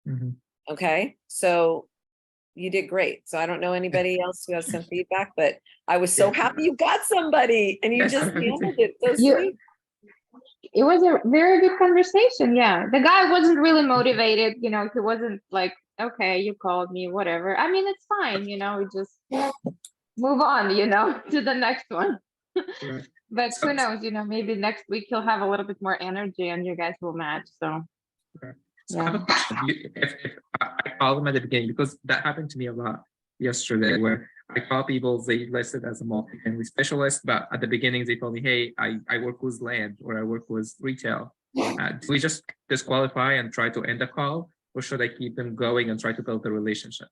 Mhm. Okay, so you did great. So I don't know anybody else who has some feedback, but I was so Yeah. happy you got somebody and you Yes, just me too. handled it so You- sweet. It was a very good conversation. Yeah. The guy wasn't really motivated. You know, he wasn't like, okay, you called me, whatever. I mean, it's fine. You know, we just move on, you know, to the next one. Right. But So- who knows, you know, maybe next week he'll have a little bit more energy and you guys will match. So, So I have a Yeah. question. If I call them at the beginning, because that happened to me a lot yesterday, where I call people, they listed as a multifamily specialist, but at the beginning they told me, hey, I work with land or I work with retail. Do we just disqualify and try to end the call, or should I keep them going and try to build the relationship?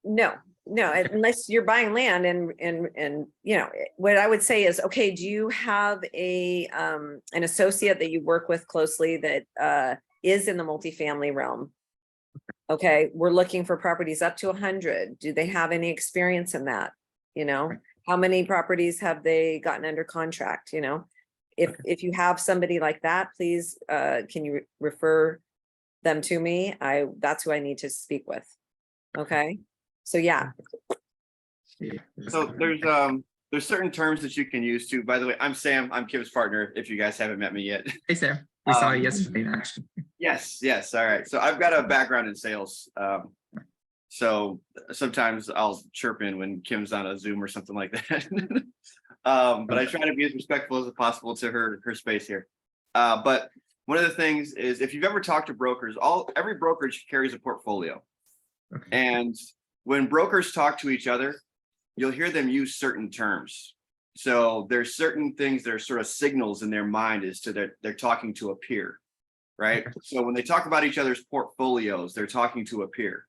No, unless you're buying land and, you know, what I would say is, okay, do you have an associate that you work with closely that is in the multifamily realm? Okay, we're looking for properties up to 100. Do they have any experience in that? You know, how many properties have they gotten under contract? You know, if you have somebody like that, please, can you refer them to me? That's who I need to speak with. Okay, so yeah. Yeah. So there's certain terms that you can use too. By the way, I'm Sam. I'm Kim's partner. If you guys haven't met me yet. Hey, Sam, we saw you Um, yesterday, actually. Yes. All right. So I've got a background in sales. So sometimes I'll chirp in when Kim's on a Zoom or something like that. But I try to be as respectful as possible to her space here. But one of the things is, if you've ever talked to brokers, every brokerage carries a portfolio. Okay. And when brokers talk to each other, you'll hear them use certain terms. So there's certain things that are sort of signals in their mind as to that they're talking to a peer, right? So when they talk about each other's portfolios, they're talking to a peer.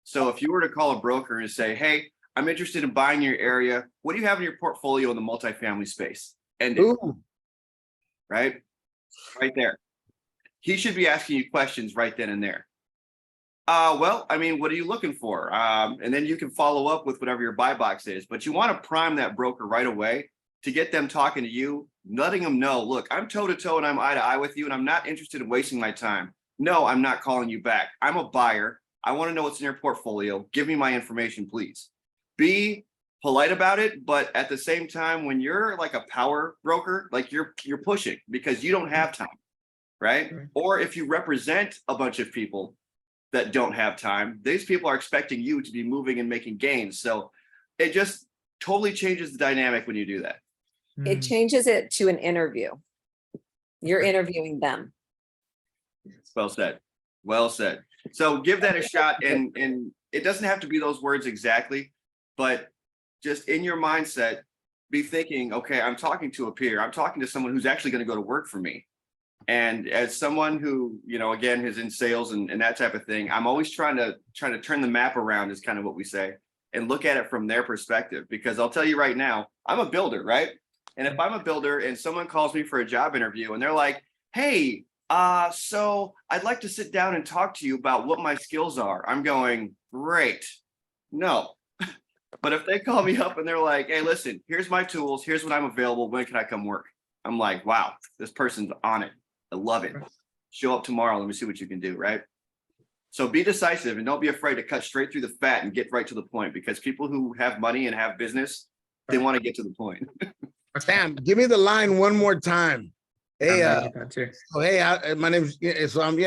So if you were to call a broker and say, hey, I'm interested in buying your area, what do you have in your portfolio in the multifamily space? And Ooh, right there. He should be asking you questions right then and there. Well, I mean, what are you looking for? And then you can follow up with whatever your buy box is, but you want to prime that broker right away to get them talking to you, letting them know, look, I'm toe to toe and I'm eye to eye with you, and I'm not interested in wasting my time. No, I'm not calling you back. I'm a buyer. I want to know what's in your portfolio. Give me my information, please. Be polite about it, but at the same time, when you're like a power broker, like you're pushing because you don't have time, right? Right. Or if you represent a bunch of people that don't have time, these people are expecting you to be moving and making gains. So it just totally changes the dynamic when you do that. It changes it to an interview. You're interviewing them. Well said. Well said. So give that a shot, and it doesn't have to be those words exactly, but just in your mindset, be thinking, okay, I'm talking to a peer. I'm talking to someone who's actually going to go to work for me. And as someone who, you know, again, is in sales and that type of thing, I'm always trying to turn the map around, is kind of what we say, and look at it from their perspective. Because I'll tell you right now, I'm a builder, right? And if I'm a builder and someone calls me for a job interview and they're like, hey, so I'd like to sit down and talk to you about what my skills are. I'm going, great. No. But if they call me up and they're like, hey, listen, here's my tools. Here's when I'm available. When can I come work? I'm like, wow, this person's on it. I love it. Show up tomorrow. Let me see what you can do, right? So be decisive and don't be afraid to cut straight through the fat and get right to the point, because people who have money and have business, they want to get to the point. Sam, give me the line one more time. Hey, my name's, so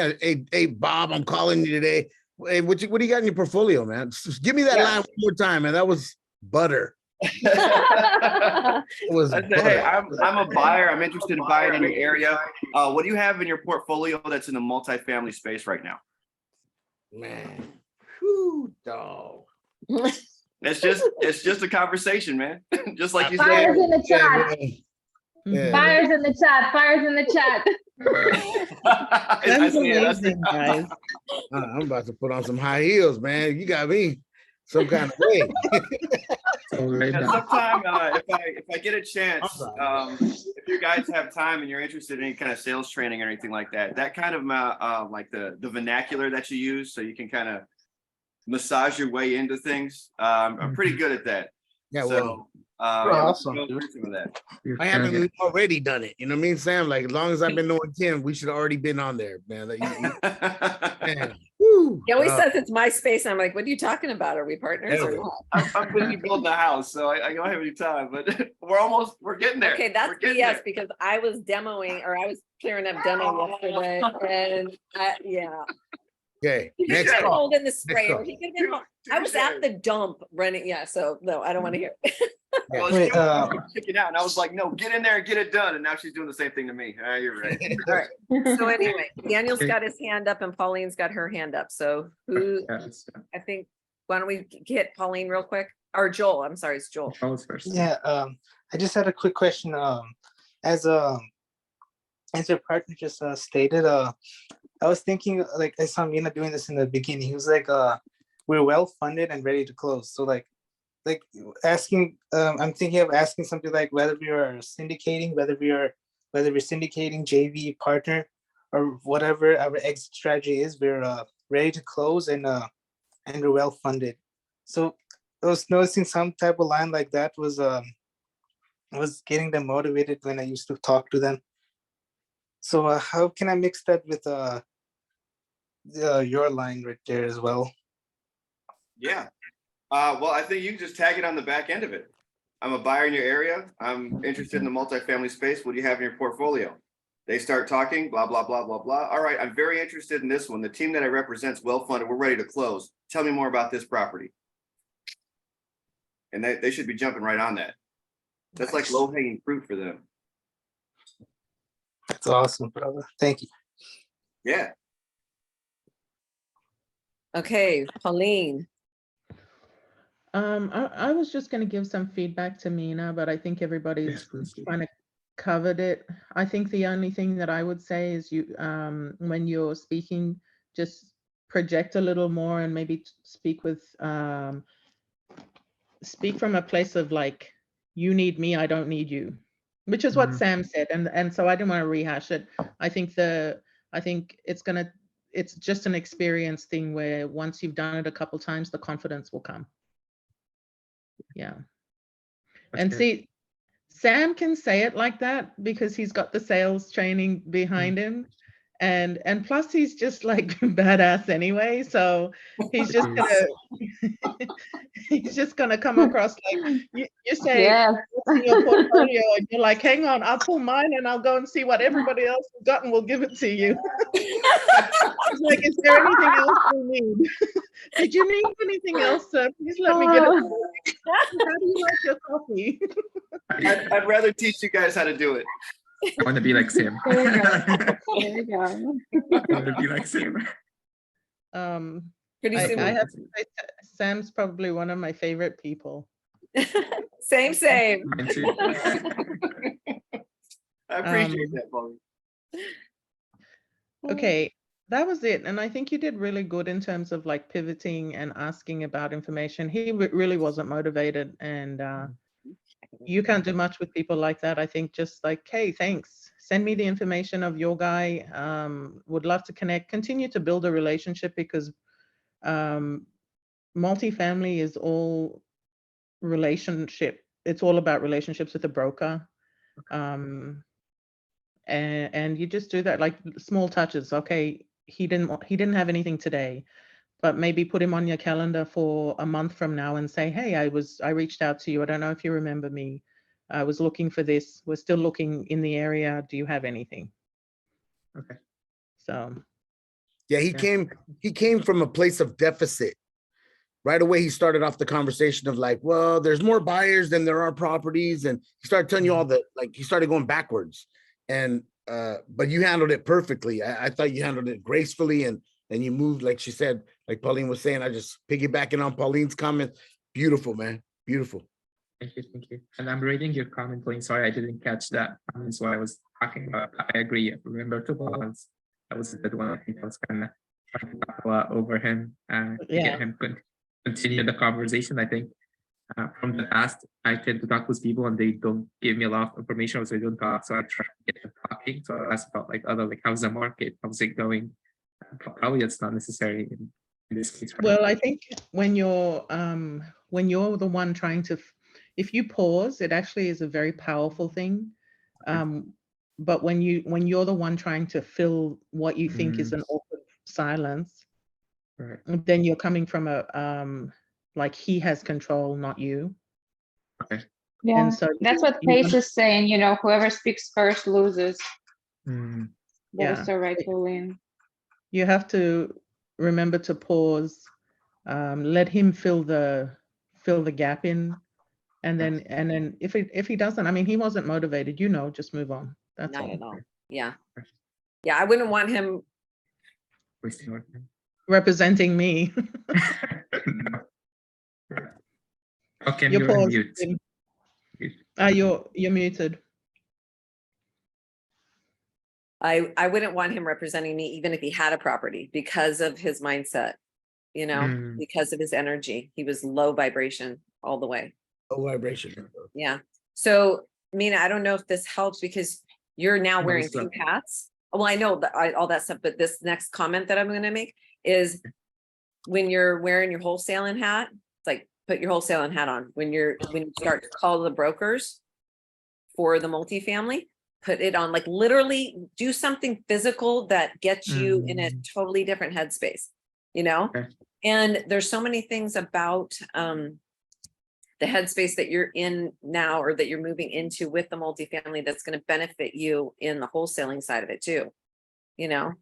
hey, Bob, I'm calling you today. Hey, what do you got in your portfolio, man? Just give me that line one more time, man. That was butter. I was said, hey, I'm a buyer. I'm interested in buying in your area. What do you have in your portfolio that's in the multifamily space right now? man. Whew, dog. It's just a conveison, man. Just like you said. Fires in the Yeah, chat. man. Yeah. Fires in the chat. Fires in the chat. I That's see it. I see amazing, guys. I'm about to put on some high heels, man. You got me some kind of way. So right Yeah, now, sometime if I get a chance, sorry. if you guys have time and you're interested in any kind of sales training or anything like that, that kind of like the vernacular that you use, so you can kind of massage your way into things. I'm pretty good at that. Yeah, well, So awesome, go dude. through some of that. you're I gonna haven't get- already done it. You know what I mean, Sam? Like, as long as I've been knowing Tim, we should already been on there, man. Like, man. Woo, He always dog. says it's my space. And I'm like, what are you talking about? Are we partners or Yeah. what? I'm busy building a house, so I don't have any time, but we're getting there. Okay, that's We're getting BS there. because I was demoing or I was clearing up demo yesterday and yeah. Okay, He could next have been call. holding the sprayer. call. He could have been, I was at the dump running. Yeah, so no, I don't want to hear it. Well, Wait, she was kicking out, and I was like, no, get in there and get it done. And now she's doing the same thing to me. You're right. All right. So anyway, Daniel's got his hand up and Pauline's got her hand up. So who, Yes, I think, why don't we get Pauline real quick? Or Joel, I'm sorry, it's Joel. Charles first. Yeah, I just had a quick question. As your partner just stated, I was thinking, like, I saw Mina doing this in the beginning. He was like, we're well funded and ready to close. So like asking, I'm thinking of asking something like whether we are syndicating, whether we're syndicating JV partner or whatever our exit strategy is, we're ready to close and we're well funded. So I was noticing some type of line like that was getting them motivated when I used to talk to them. So how can I mix that with your line right there as well? Yeah. Well, I think you can just tag it on the back end of it. I'm a buyer in your area. I'm interested in the multifamily space. What do you have in your portfolio? They start talking, blah, blah, blah, blah, blah. All right, I'm very interested in this one. The team that I represent is well funded. We're ready to close. Tell me more about this property. And they should be jumping right on that. That's like low hanging fruit for them. That's awesome, brother. Thank you. Yeah. Okay, Pauline. I was just gonna give some feedback to Mina, but I think everybody's Yes, please do. kind of covered it. I think the only thing that I would say is you, when you're speaking, just project a little more and maybe speak with, speak from a place of like, you need me, I don't need you, which is what Mhm. Sam said. And so I didn't want to rehash it. I think it's just an experience thing where once you've done it a couple times, the confidence will come. Yeah. And Okay. see, Sam can say it like that because he's got the sales training behind him. And plus he's just like badass anyway. So he's just gonna come across like you say Yes. in your portfolio and you're like, hang on, I'll pull mine and I'll go and see what everybody else has got and we'll give it to you. It's like, is there anything else we need? Did you need anything else, sir? Please let me get it. How do you like your coffee? I'd rather teach you guys how to do it. I want to be like Sam. There you go. I There you go. want to be like Sam. Pretty I soon. have to say, Sam's probably one of my favorite people. Same. Mine too. I appreciate that, Pauline. Okay, that was it. And I think you did really good in terms of like pivoting and asking about information. He really wasn't motivated, and you can't do much with people like that. I think just like, hey, thanks. Send me the information of your guy. Would love to connect, continue to build a relationship because multifamily is all relationship. It's all about relationships with a broker. And you just do that, like small touches. Okay, he didn't have anything today, but maybe put him on your calendar for a month from now and say, hey, I reached out to you. I don't know if you remember me. I was looking for this. We're still looking in the area. Do you have anything? Okay. So Yeah, he came from a place of deficit. right away, he started off the conversation of like, well, there's more buyers than there are properties. And he started telling you all the, like, he started going backwards. And, but you handled it perfectly. I thought you handled it gracefully and you moved, like she said, like Pauline was saying, I just piggybacking on Pauline's comment. Beautiful, man. Beautiful. Thank you, thank you. And I'm reading your comment, Pauline. Sorry, I didn't catch that. That's what I was talking about. I agree. Remember to balance. That was a good one. I think I was kind of trying to talk a lot over him and to Yeah. get him continue the conversation. I think from the past, I tend to talk with people and they don't give me a lot of information, so they don't talk. So I try to get them talking. So I asked about like other, like how's the market, how's it going? Probably it's not necessary in this case. Right? Well, I think when you're the one trying to, if you pause, it actually is a very powerful thing. But when you're the one trying to fill what you think is an awkward silence, right. then you're coming from a like he has control, not you. Okay. Yeah, And so that's what you Pace want- is saying, you know, whoever speaks first loses. Mm, That Yeah. is so right, Pauline. You have to remember to pause, let him fill the gap in, and then if he doesn't, I mean, he wasn't motivated, you know, just move on. That's Not all. at all. Yeah. Yeah, I wouldn't want him. wasting our time. Representing me. No. Okay, You're you're on paused. mute. Kim. Mute. You're muted. I wouldn't want him representing me even if he had a property because of his mindset, you know, Mm. because of his energy. He was low vibration all the way. Low vibration. Yeah. So, Mina, I don't know if this helps because you're now No, wearing it's two not. hats. Well, I know that all that stuff, but this next comment that I'm going to make is when you're wearing your wholesaling hat, it's like put your wholesaling hat on. When you start to call the brokers for the multifamily, put it on, like literally do something physical that gets you in a totally different headspace, you know? Okay. And there's so many things about the headspace that you're in now or that you're moving into with the multifamily that's going to benefit you in the wholesaling side of it too, you know?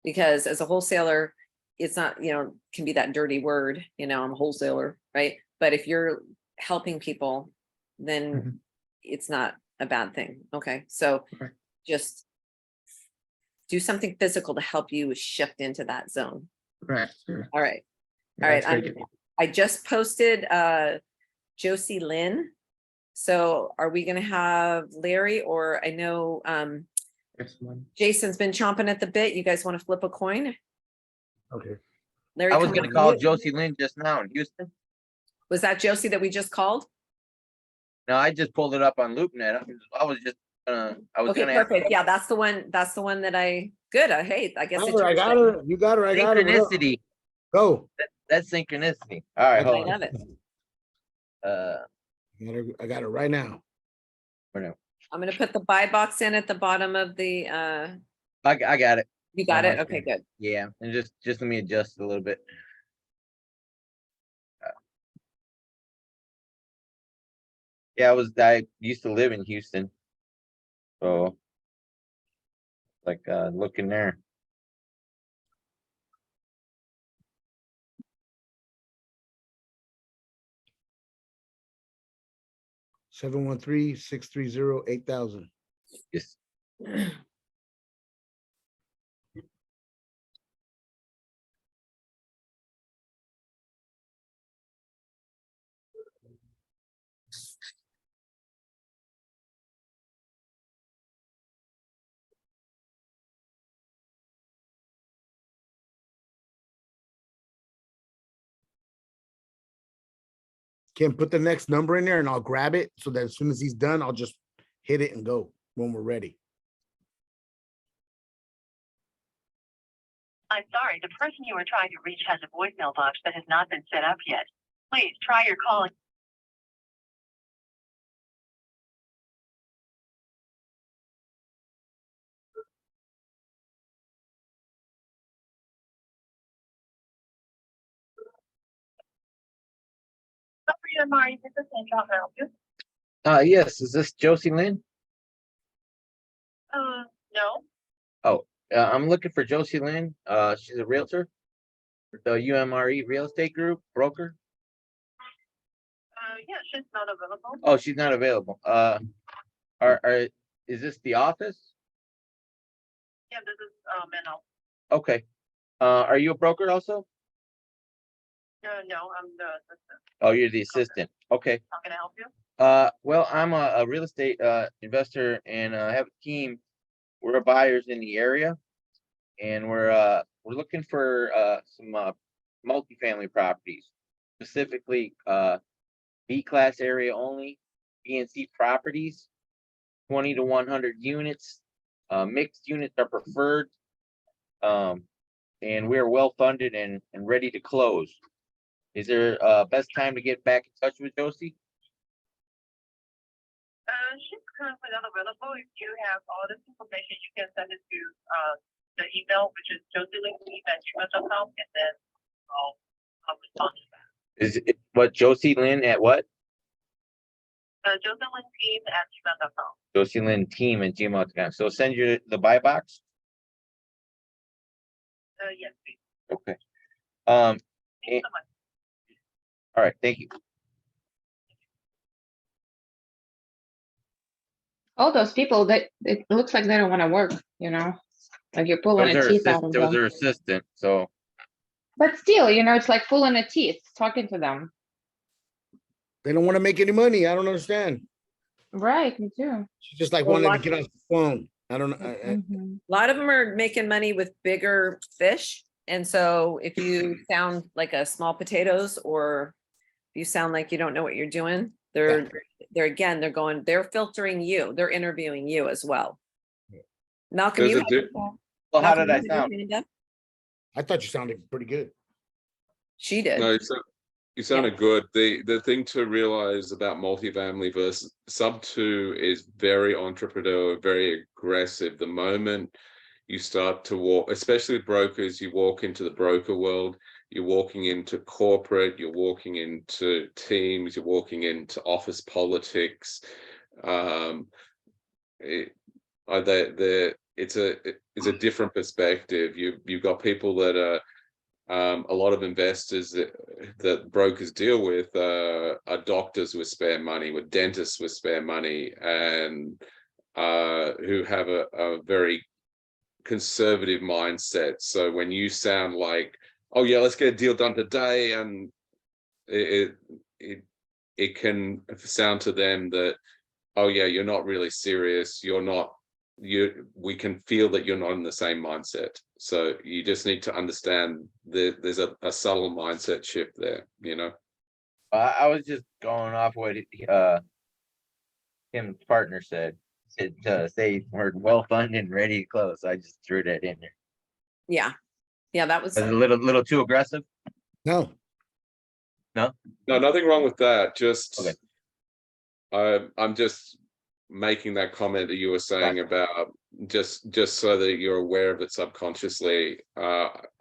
Because as a wholesaler, it's not, you know, can be that dirty word, you know, I'm a wholesaler, right? But if you're helping people, then Mhm. it's not a bad thing. Okay. So Okay. just do something physical to help you shift into that zone. Right. Sure. All right. Yeah, All right. that's very good. I just posted Josie Lynn. So are we gonna have Larry or I know There's one. Jason's been chomping at the bit. You guys want to flip a coin? Okay. Larry, I was come gonna on. call Josie Lynn just now in Houston. Was that Josie that we just called? No, I just pulled it up on LoopNet. I was just I was Okay, gonna ask. perfect. Yeah, that's the one. That's the one that I good. I hate. I guess Got it's her, I yours, got but her. You got her. I got her. What up? Synchronicity. Go. That's synchronicity. All right, I hold on. love it. I got her right now. I'm gonna put the buy box in at the bottom of the. I got it. You got on it. my Okay, screen. good. Yeah, and just let me adjust a little bit. Yeah, I used to live in Houston. So like looking there. Seven 713-630-8000. Yes. Kim, put the next number in there and I'll grab it so that as soon as he's done, I'll just hit it and go when we're ready. I'm sorry, the person you are trying to reach has a voicemail box that has not been set up yet. Please try your call. Mari, this is Sandra. How can I help you? Yes, is this Josie Lynn? No. I'm looking for Josie Lynn. She's a realtor. The UMRE Real Estate Group broker? Yeah, she's not available. Oh, she's not available. Is this the office? Yeah, this is, Mano. Okay. Are you a broker also? No, I'm the assistant. Oh, you're the assistant. Okay. How can I help you? Well, I'm a real estate investor and I have a team. We're buyers in the area. And we're looking for some multifamily properties, specifically B-class area only, B and C properties, 20 to 100 units. Mixed units are preferred. And we're well funded and ready to close. Is there best time to get back in touch with Josie? She's currently not available. If you have all this information, you can send it to the email, which is josieLynn@gmail.com, and then I'll respond to that. Is it what Josie Lynn at what? josieLynnTeam@gmail.com. Josie Lynn team at gmail.com. So send you the buy box? Yes, please. Okay. Thank you so much. All right, thank you. All those people that it looks like they don't want to work, you know, like you're pulling Those a are teeth out of those them. are assistant, so But still, you know, it's like pulling a teeth, talking to them. They don't want to make any money. I don't understand. Right, me too. She just like Well, wanted to lots- get off the phone. I don't know. Mhm. A lot of them are making money with bigger fish. And so if you sound like a small potatoes or you sound like you don't know what you're doing, they're filtering you, they're interviewing you as well. Malcolm, There's you a have di- well, how Malcolm, did I you have sound? your hand up? I thought you sounded pretty good. She did. No, you sounded good. The thing to realize about multifamily versus sub 2 is very entrepreneur, very aggressive. The moment you start to walk, especially with brokers, you walk into the broker world, you're walking into corporate, you're walking into teams, you're walking into office politics. It's a different perspective. You've got people that are a lot of investors that brokers deal with are doctors with spare money, with dentists with spare money, and who have a very conservative mindset. So when you sound like, oh yeah, let's get a deal done today, and it can sound to them that, oh yeah, you're not really serious, we can feel that you're not in the same mindset. So you just need to understand that there's a subtle mindset shift there, you know. I was just going off what Tim's partner said. Say we're well funded and ready to close. I just threw that in there. Yeah. Yeah, that was, Was it a little too aggressive? No, No, nothing wrong with that. Just Okay. I'm just making that comment that you were saying about just so that you're aware of it subconsciously.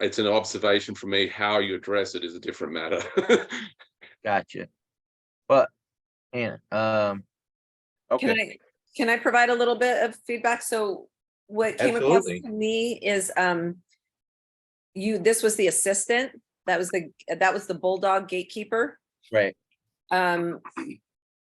It's an observation for me. How you address it is a different matter. Gotcha. But yeah, okay. Can I provide a little bit of feedback? So what came across Absolutely. to me is, this was the assistant, that was the bulldog gatekeeper. Right.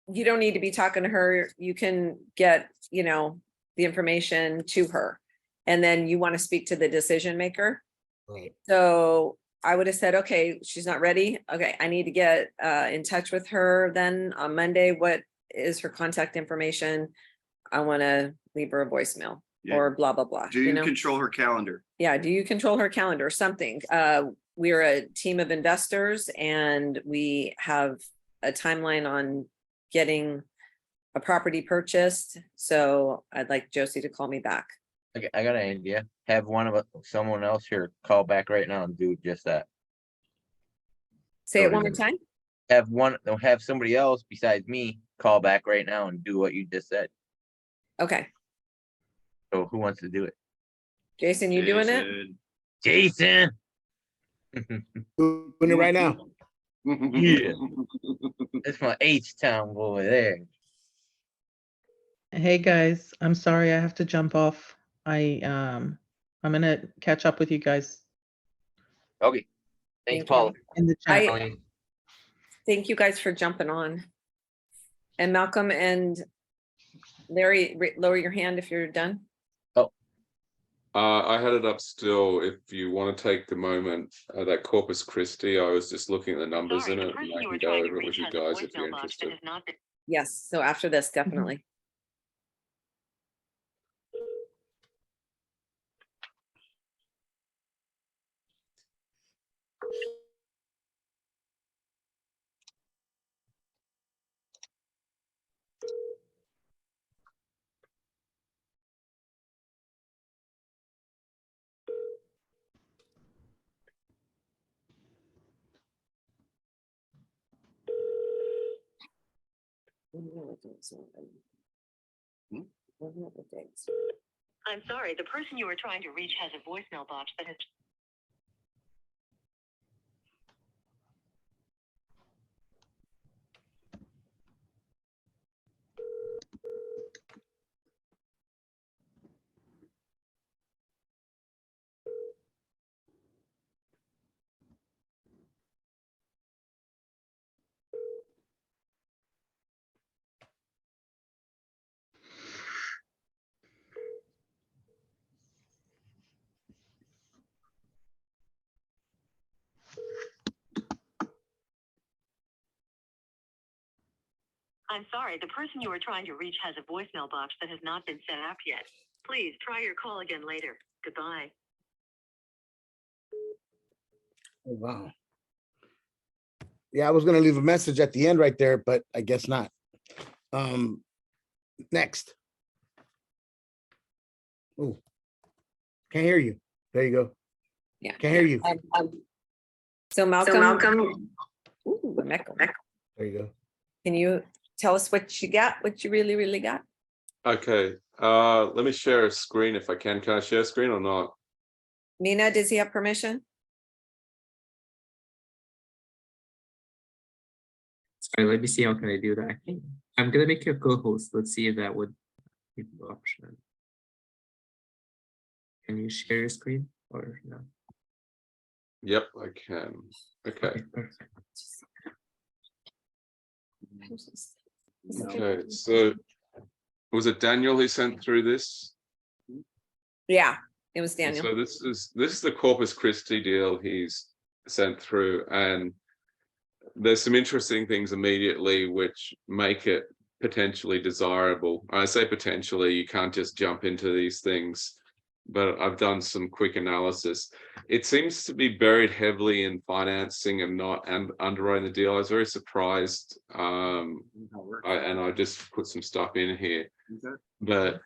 You don't need to be talking to her. You can get, the information to her. And then you want to speak to the decision maker. right. So I would have said, okay, she's not ready. Okay, I need to get in touch with her then on Monday. What is her contact information? I want to leave her a voicemail Yeah. or blah, blah, blah. Do you know? control her calendar? Yeah, do you control her calendar? Something. We're a team of investors and we have a timeline on getting a property purchased. So I'd like Josie to call me back. Okay, I got an idea. Have someone else here call back right now and do just that. Say it one more time. Have somebody else besides me call back right now and do what you just said. Okay. So who wants to do it? Jason, you doing it? Jason. Doing it right now. Yeah. That's my H-Town boy there. Hey, guys, I'm sorry, I have to jump off. I'm gonna catch up with you guys. Okay. Thanks, Paul. In the chat. Thank you guys for jumping on. And Malcolm and Larry, lower your hand if you're done. I had it up still. If you want to take the moment, that Corpus Christi, I was just looking at the numbers in it, and I can go over it with you guys if you're interested. Yes, so after this, definitely. I'm sorry, the person you are trying to reach has a voicemail box that has. I'm sorry, the person you are trying to reach has a voicemail box that has not been set up yet. Please try your call again later. Goodbye. Oh, wow. Yeah, I was gonna leave a message at the end right there, but I guess not. Next. Oh, can't hear you. There you go. Yeah. Can't hear you. So Malcolm. Ooh, Malcolm. There you go. Can you tell us what you got, what you really got? Okay, let me share a screen if I can. Can I share a screen or not? Nina, does he have permission? Sorry, let me see how can I do that. I'm gonna make you a co-host. Let's see if that would be the option. Can you share your screen or no? Yep, I can. Okay. Perfect. Okay, so was it Daniel who sent through this? Yeah, it was Daniel. So this is the Corpus Christi deal he's sent through, and there's some interesting things immediately which make it potentially desirable. I say potentially, you can't just jump into these things, but I've done some quick analysis. It seems to be buried heavily in financing and not underwriting the deal. I was very surprised, and I just put some stuff in here. But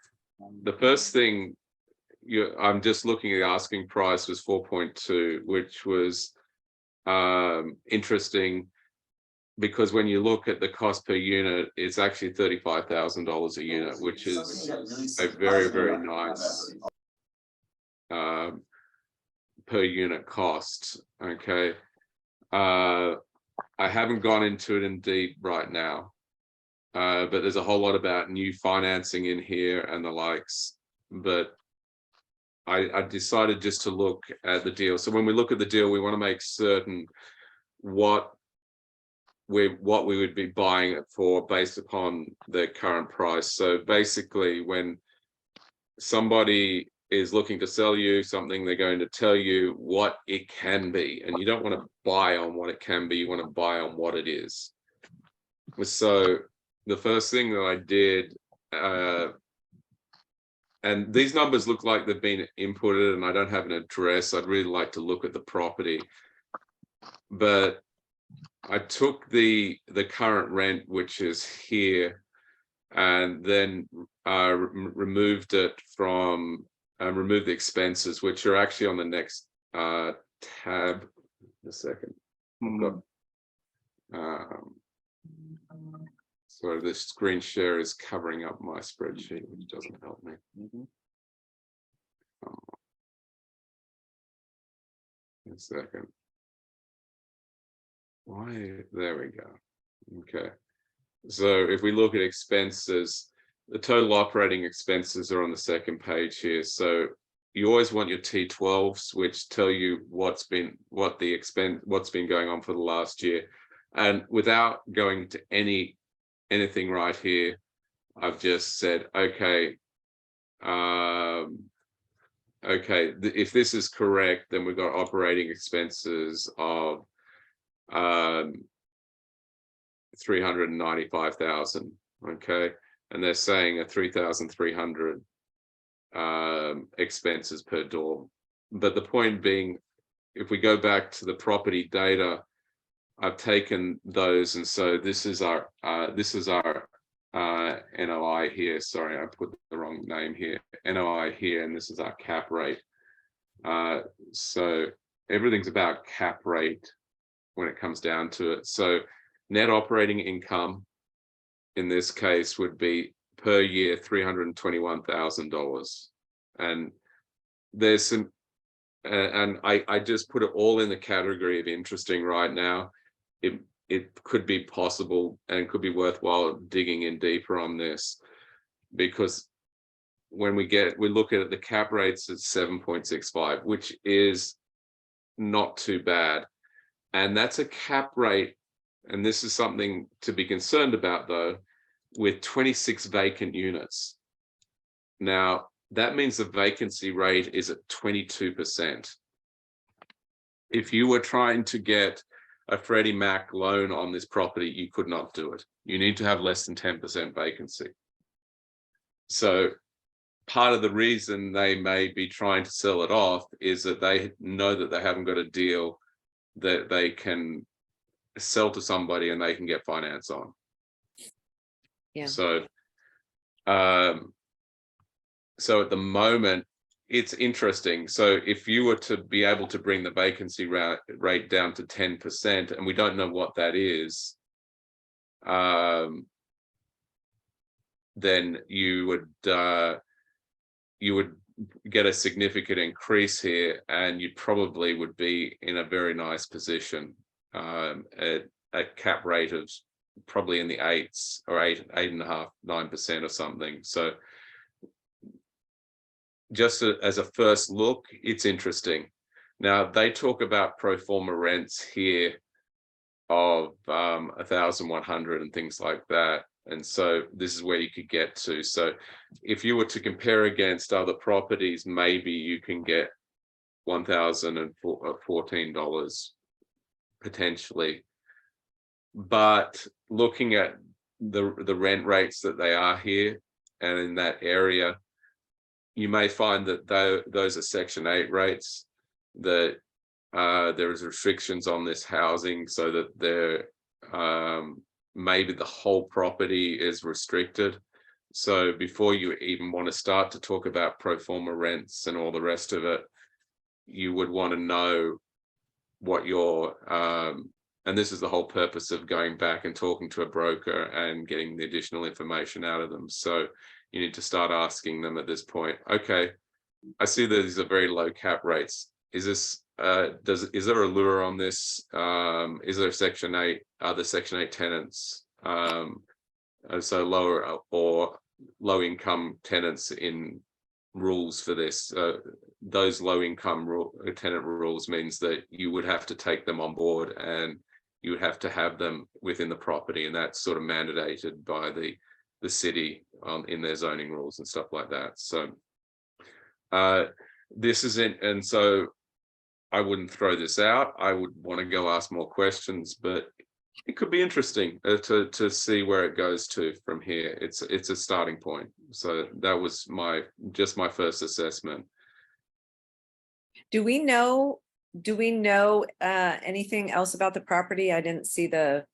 the first thing, I'm just looking at the asking price was 4.2, which was interesting because when you look at the cost per unit, it's actually $35,000 a unit, which is a very, very nice per unit cost. Okay, I haven't gone into it in deep right now, but there's a whole lot about new financing in here and the likes, but I decided just to look at the deal. So when we look at the deal, we want to make certain what we would be buying it for based upon the current price. So basically, when somebody is looking to sell you something, they're going to tell you what it can be, and you don't want to buy on what it can be, you want to buy on what it is. So the first thing that I did, and these numbers look like they've been inputted and I don't have an address. I'd really like to look at the property, but I took the current rent, which is here, and then removed it from remove the expenses, which are actually on the next tab. A second. I've got, so the screen share is covering up my spreadsheet, which doesn't help me. A second. Why? There we go. Okay. So if we look at expenses, the total operating expenses are on the second page here. So you always want your T12s, which tell you what's been going on for the last year. And without going to anything right here, I've just said, okay, if this is correct, then we've got operating expenses of 395,000. Okay, and they're saying a 3,300 expenses per door. But the point being, if we go back to the property data, I've taken those, and so this is our NOI here. Sorry, I put the wrong name here. NOI here, and this is our cap rate. So everything's about cap rate when it comes down to it. So net operating income in this case would be per year $321,000, and there's some, and I just put it all in the category of interesting right now. It could be possible and could be worthwhile digging in deeper on this, because when we look at it, the cap rates at 7.65, which is not too bad, and that's a cap rate. And this is something to be concerned about, though, with 26 vacant units. Now, that means the vacancy rate is at 22%. If you were trying to get a Freddie Mac loan on this property, you could not do it. You need to have less than 10% vacancy. So part of the reason they may be trying to sell it off is that they know that they haven't got a deal that they can sell to somebody and they can get finance on. Yeah. So so at the moment, it's interesting. So if you were to be able to bring the vacancy rate down to 10%, and we don't know what that is, then you would get a significant increase here, and you probably would be in a very nice position at a cap rate of probably in the 8s or 8.5%, 9% or something. So just as a first look, it's interesting. Now they talk about pro forma rents here of 1,100 and things like that. And so this is where you could get to. So if you were to compare against other properties, maybe you can get $1,014 potentially. But looking at the rent rates that they are here and in that area, you may find that those are Section 8 rates, that there is restrictions on this housing, so that there maybe the whole property is restricted. So before you even want to start to talk about pro forma rents and all the rest of it, you would want to know what your and this is the whole purpose of going back and talking to a broker and getting the additional information out of them. So you need to start asking them at this point, okay, I see that these are very low cap rates. Is this is there a lure on this? Is there Section 8, other Section 8 tenants? So lower or low income tenants in rules for this. Those low income tenant rules means that you would have to take them on board, and you would have to have them within the property, and that's sort of mandated by the city in their zoning rules and stuff like that. So this isn't, and so I wouldn't throw this out. I would want to go ask more questions, but it could be interesting to see where it goes to from here. It's a starting point. So that was my first assessment. Do we know anything else about the property? I didn't see the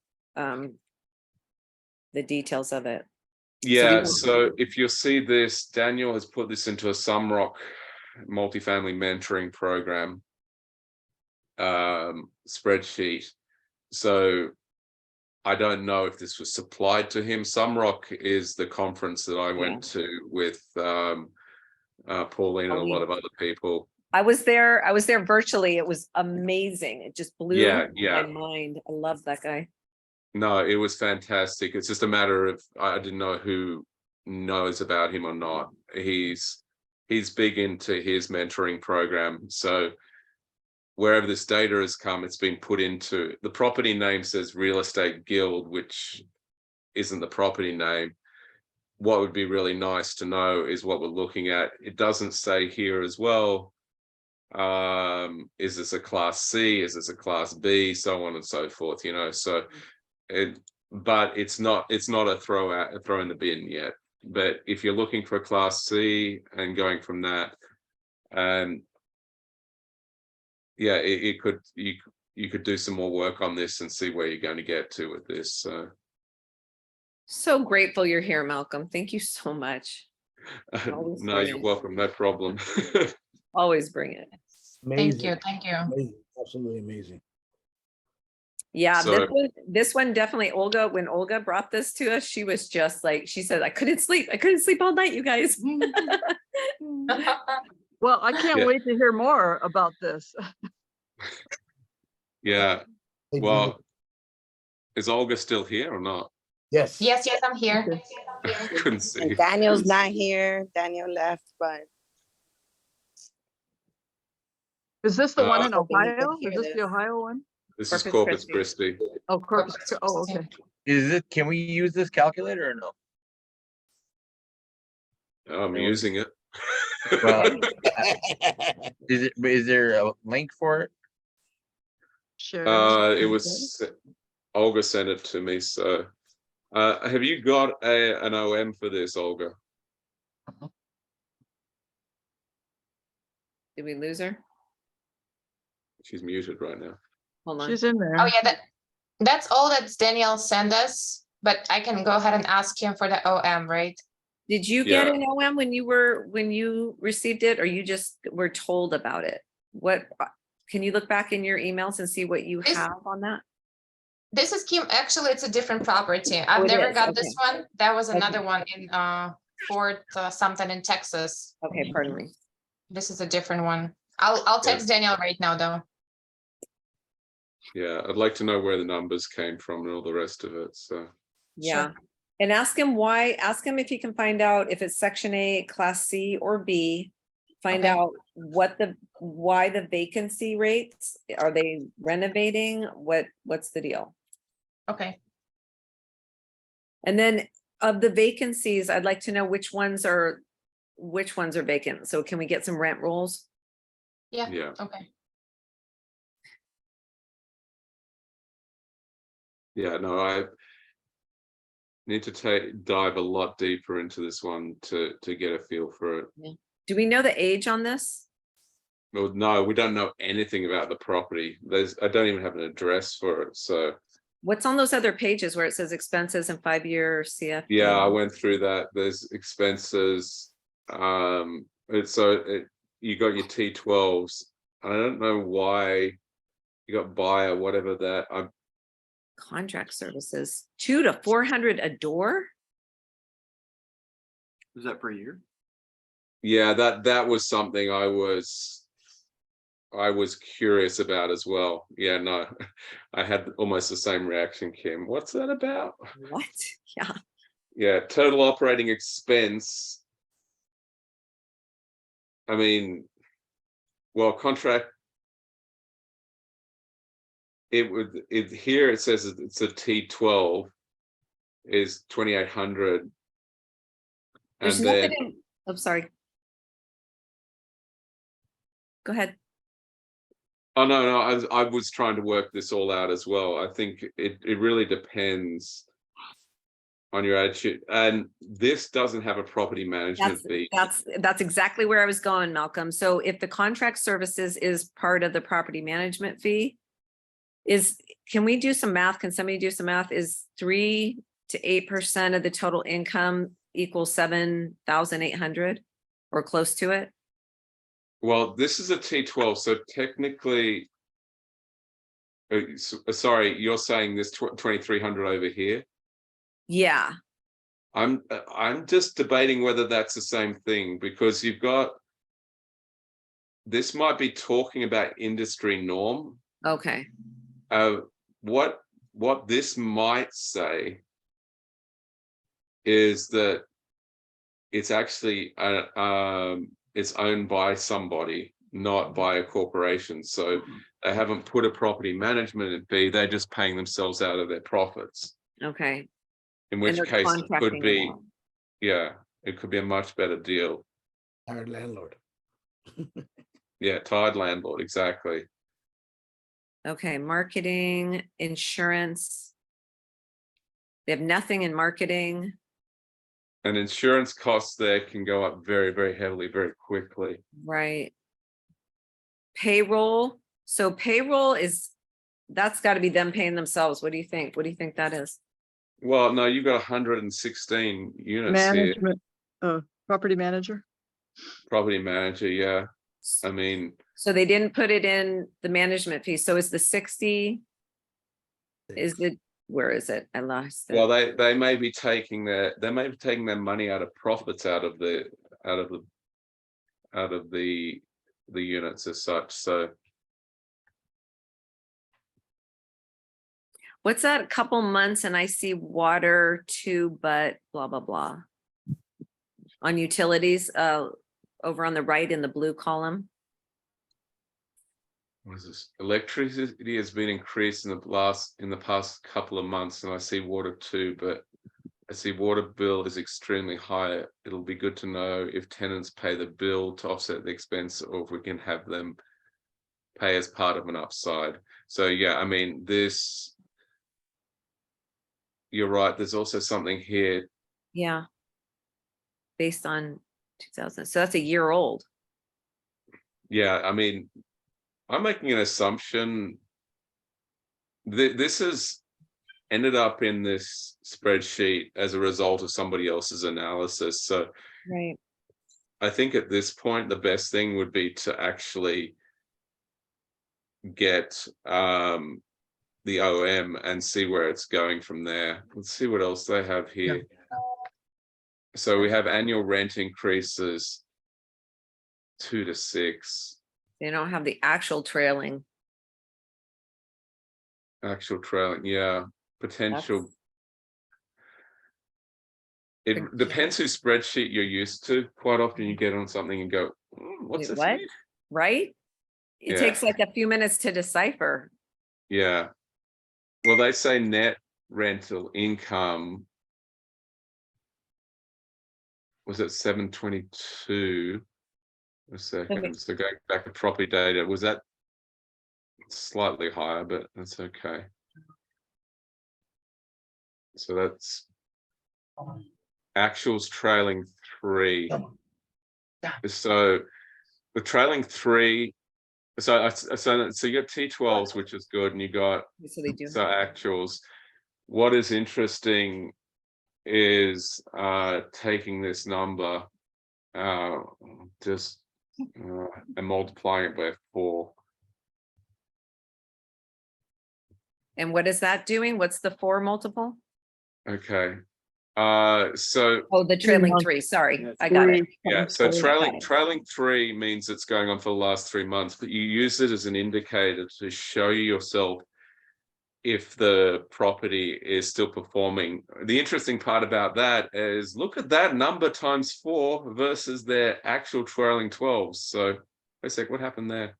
details of it. Yeah, so if you'll see this, Daniel has put this into a Sumrock multifamily mentoring program spreadsheet. So I don't know if this was supplied to him. Sumrock is the conference that I went to with Pauline and a lot of other people. I was there virtually. It was amazing. It just blew my mind. I love that guy. No, it was fantastic. It's just a matter of, I didn't know who knows about him or not. He's he's big into his mentoring program. So wherever this data has come, it's been put into the property name says Real Estate Guild, which isn't the property name. What would be really nice to know is what we're looking at. It doesn't say here as well. Is this a class C? Is this a class B? So on and so forth, you know, so but it's not a throw in the bin yet. But if you're looking for a class C and going from that, yeah, you could do some more work on this and see where you're going to get to with this. So grateful you're here, Malcolm. Thank you so much. No, you're welcome. No problem. Always bring it. Thank you. Thank you. Amazing. Absolutely amazing. Yeah, So- this one definitely, Olga, when Olga brought this to us, she was just like, she said, I couldn't sleep all night, you guys. Well, I can't Yeah. wait to hear more about this. Yeah. Well, is Olga still here or not? Yes. Yes, I'm here. I couldn't see. And Daniel's not here. Daniel left, but Is this the one Uh, in hoping you Ohio? can hear Is this the this. Ohio one? This is Corpus Corpus Christi. Christi. Oh, Corpus. Oh, okay. Is it, can we use this calculator or no? I'm using it. Well, is there a link for it? Sure. It was Olga sent it to me. So, have you got an OM for this, Olga? Did we lose her? She's muted right now. Hold on. She's in there. Oh yeah, that's all that Daniel sent us, but I can go ahead and ask him for the OM, right? Did you get Yeah. an OM when you received it, or you just were told about it? What, can you look back in your emails and see what you This- have on that? This is Kim. Actually, it's a different property. I've Oh, it never is, got okay. this one. That was Okay. another one in Fort something in Texas. Okay, pardon me. This is a different one. I'll text Daniel right now though. Yeah, I'd like to know where the numbers came from and all the rest of it. So, Yeah. And ask him if he can find out if it's section A, class C or B. Find Okay. out why the vacancy rates, are they renovating? What's the deal? Okay. And then of the vacancies, I'd like to know which ones are vacant. So can we get some rent rolls? Yeah. yeah, Okay. yeah. No, I need to dive a lot deeper into this one to get a feel for it. Do we know the age on this? Well, no, we don't know anything about the property. I don't even have an address for it. So, What's on those other pages where it says expenses and 5-year CF? yeah, I went through that. There's expenses. You got your T12s. I don't know why you got buyer, whatever that. Contract services, $200 to $400 a door? Is that per year? Yeah, that was something I was curious about as well. Yeah, no, I had almost the same reaction, Kim. What's that about? What? Yeah. Yeah, total operating expense. I mean, well, contract. Here it says it's a T12 is 2,800. There's And nothing then, in, I'm sorry. Go ahead. oh no, I was trying to work this all out as well. I think it really depends on your attitude. And this doesn't have a property management fee. That's exactly where I was going, Malcolm. So if the contract services is part of the property management fee, can we do some math? Can somebody do some math? Is 3 to 8% of the total income equals 7,800 or close to it? Well, this is a T12, so technically, sorry, you're saying this 2,300 over here? Yeah. I'm just debating whether that's the same thing, because you've got, this might be talking about industry norm. Okay. What this might say is that it's actually it's owned by somebody, not by a corporation. So they haven't put a property management fee, they're just paying themselves out of their profits. Okay. In And which they're case it contracting could it be, out. yeah, it could be a much better deal. Our landlord. Yeah, tied landlord, exactly. Okay, marketing, insurance. They have nothing in marketing, And insurance costs there can go up very, very heavily, very quickly. right? Payroll, so payroll that's gotta be them paying themselves. What do you think? What do you think that is? Well, no, you've got 116 units here. Management, property manager. Property manager, yeah. I mean, So they didn't put it in the management fee, so is the 60? Is it, where is it? I lost it. well, they may be taking their money out of profits out of the units as such. So What's that, a couple months and I see water too, but blah, blah, blah. On utilities, over on the right in the blue column. what is this? Electricity has been increased in the past couple of months, and I see water too, but I see water bill is extremely high. It'll be good to know if tenants pay the bill to offset the expense, or if we can have them pay as part of an upside. So yeah, I mean, you're right, there's also something here. Yeah. Based on 2000, so that's a year old. Yeah, I mean, I'm making an assumption that this has ended up in this spreadsheet as a result of somebody else's analysis. So Right. I think at this point, the best thing would be to actually get the OM and see where it's going from there. Let's see what else they have here. So we have annual rent increases 2 to 6. They don't have the actual trailing. Actual trailing, yeah, potential. It depends whose spreadsheet you're used to. Quite often you get on something and go, what's Wait, this what? mean?" Right? It Yeah. takes like a few minutes to decipher. Yeah. Well, they say net rental income was at 722. A second. So going back to property data, was that slightly higher, but that's okay. So that's actuals trailing 3. So the trailing 3. So you got T12s, which is good, and you got So they do. so actuals. What is interesting is taking this number and multiplying it by 4. And what is that doing? What's the 4 multiple? Okay. So Oh, the trailing 3, sorry, I got it. yeah, so Got it. trailing 3 means it's going on for the last 3 months, but you use it as an indicator to show yourself if the property is still performing. The interesting part about that is look at that number times 4 versus their actual trailing 12s. So I say, what happened there?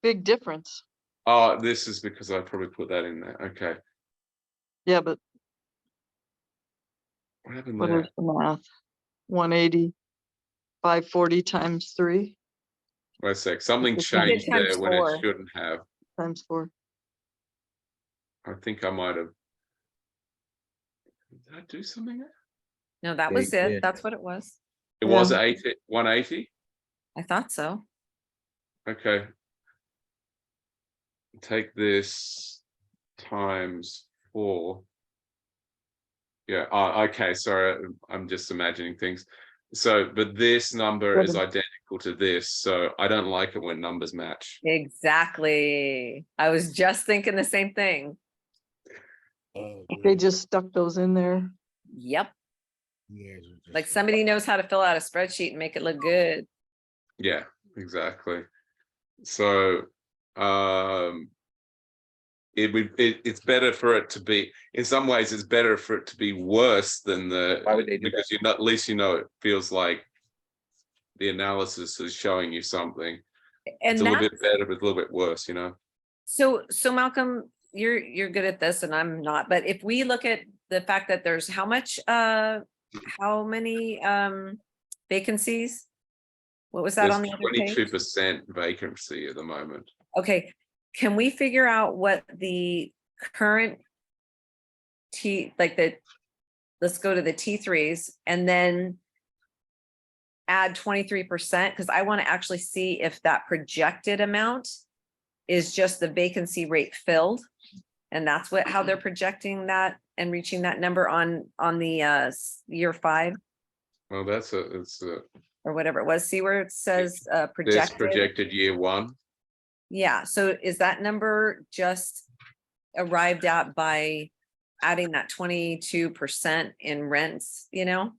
Big difference. Oh, this is because I probably put that in there. Okay. Yeah, but What happened what there? is the math? 180, 540 times 3 Wait a sec. Something It's changed times there when 4. it shouldn't have. times 4. I think I might have. Did I do something there? No, that Yeah, was you it. did. That's what it was. It Yeah. was 180. I thought so. Okay. Take this times 4. Yeah. Okay. Sorry, I'm just imagining things. So, but this number is identical to this, so I don't like it when numbers match. Exactly. I was just thinking the same thing. They just stuck those in there. Yep. Like somebody knows how to fill out a spreadsheet and make it look good. Yeah, exactly. So, it's better for it to be, in some ways it's better for it to be worse than Why would they do because at least it feels like the analysis is showing you something. And It's a little that's, bit better, but a little bit worse, you know? so Malcolm, you're good at this and I'm not, but if we look at the fact that there's how many vacancies? What was that There's on the other page? 22% vacancy at the moment. Okay, can we figure out what the current let's go to the T3s and then add 23%, because I want to actually see if that projected amount is just the vacancy rate filled. And that's how they're projecting that and reaching that number on the year 5 Well, it's a or whatever it was. See where it says this projected year 1. Yeah, so is that number just arrived at by adding that 22% in rents, you know?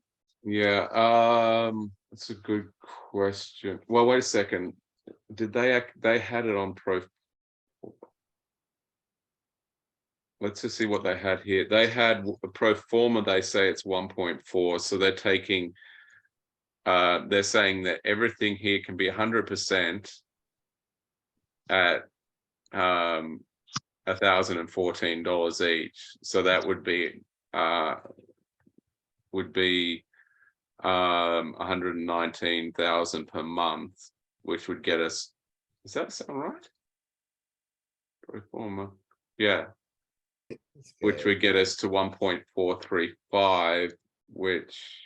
Yeah, that's a good question. Well, wait a second. Did they had it on pro? Let's just see what they had here. They had a pro forma, they say it's 1.4. So they're taking, they're saying that everything here can be 100% at $1,014 each. So that would be 119,000 per month, which would get us, does that sound right? Pro forma, yeah. Which would get us to 1.435, which,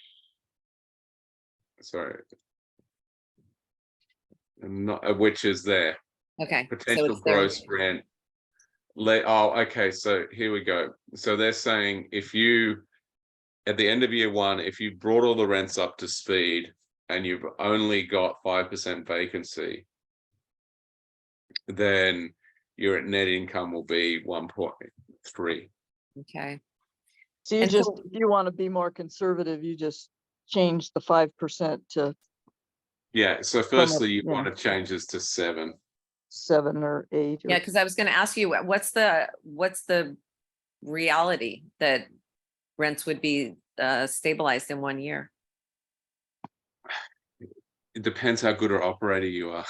sorry, not, which is there. Okay. Potential gross rent. Oh, okay. So here we go. So they're saying if you, at the end of year 1, if you brought all the rents up to speed and you've only got 5% vacancy, then your net income will be 1.3. Okay. So you just, if you want to be more conservative, you just change the 5% to Yeah. So firstly, you want to change this to 7. 7 or 8. Yeah, because I was going to ask you, what's the reality that rents would be stabilized in 1 year? It depends how good an operator you are.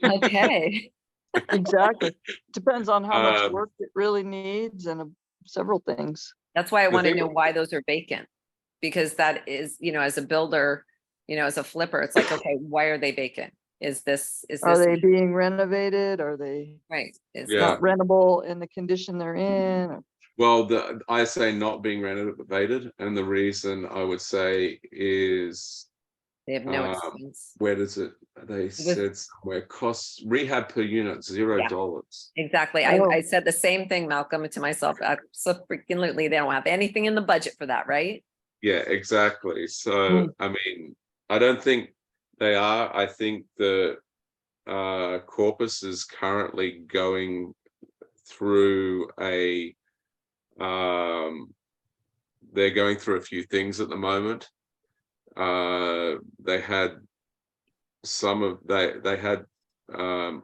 Okay. Exactly. Depends on how much work it really needs and several things. That's why I want to know why those are vacant, because that is, you know, as a builder, you know, as a flipper, it's like, okay, why are they vacant? Is this Are they being renovated? Are they right? It's not rentable in the condition they're in? Or... Well, I say not being renovated, and the reason I would say is they have no expense. Where does it? They said somewhere costs rehab per unit $0. Exactly. I said the same thing, Malcolm, to myself. Absolutely, they don't have anything in the budget for that, right? Yeah, exactly. So I mean, I don't think they are. I think the Corpus is currently going through a they're going through a few things at the moment. They had they had the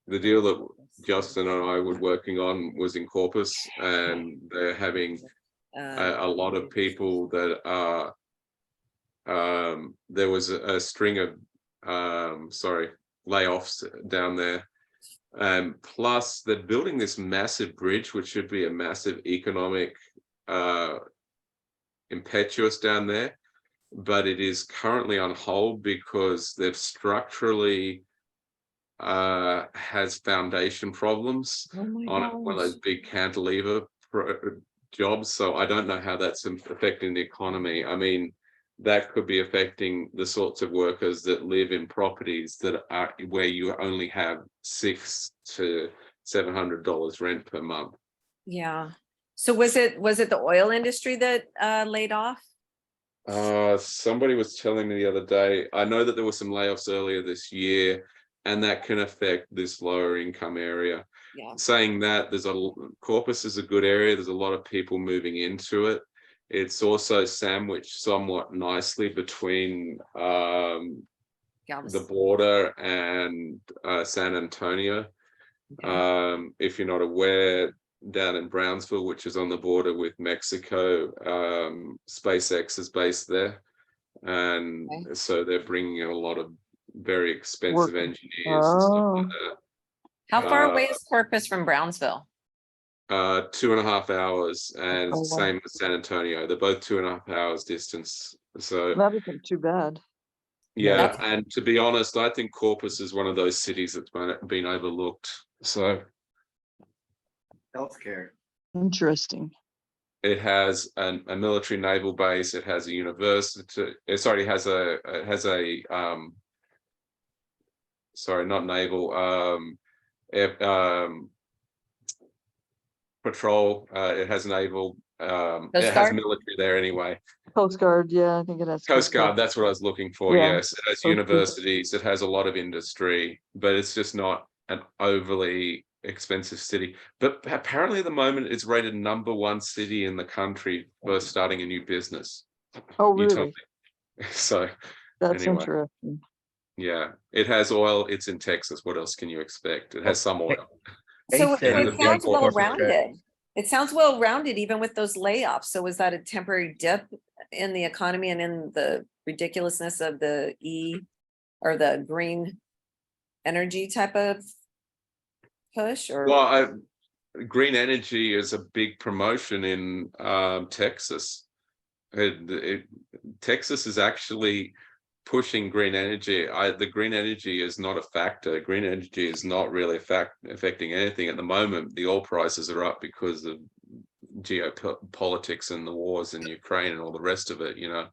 deal that Justin and I were working on was in Corpus, and they're having a lot of people that are there was a string of layoffs down there. Plus they're building this massive bridge, which should be a massive economic impetus down there, but it is currently on hold because they've structurally has foundation problems on one of those big cantilever jobs. So I don't know how that's affecting the economy. I mean, that could be affecting the sorts of workers that live in properties that are where you only have $600 to $700 rent per month. Yeah. So was it the oil industry that laid off? Somebody was telling me the other day. I know that there were some layoffs earlier this year, and that can affect this lower income area. Yeah. Saying that, Corpus is a good area. There's a lot of people moving into it. It's also sandwiched somewhat nicely between the border and San Antonio. Okay. If you're not aware, down in Brownsville, which is on the border with Mexico, SpaceX is based there. And Okay. so they're bringing in a lot of very expensive Work- engineers and stuff like Oh. that. How far Uh, away is Corpus from Brownsville? 2.5 hours, and Oh, it's the wow. same as San Antonio. They're both 2.5 hours distance. So That isn't too bad. yeah, That's- and to be honest, I think Corpus is one of those cities that's been overlooked. So Healthcare. Interesting. it has a military naval base. It has a university. Sorry, it has a sorry, not naval. Patrol. It has naval. Coast It has Guard? military there anyway. Coast Guard, yeah, I think it has. Coast Guard, that's what I was looking for. Yeah, Yes, it has Coast Guard. universities. It has a lot of industry, but it's just not an overly expensive city. But apparently, at the moment, it's rated #1 city in the country for starting a new business. Oh, You told really? me. So That's anyway. interesting. Yeah, it has oil. It's in Texas. What else can you expect? It has some oil. So said he it was sounds one well corporate rounded. It sounds well rounded, even with those layoffs. So was that a temporary dip in the economy and in the ridiculousness of the or the green energy type of push? Or Well, green energy is a big promotion in Texas. Texas is actually pushing green energy. The green energy is not a factor. Green energy is not really affecting anything at the moment. The oil prices are up because of geopolitics and the wars in Ukraine and all the rest of it, you know.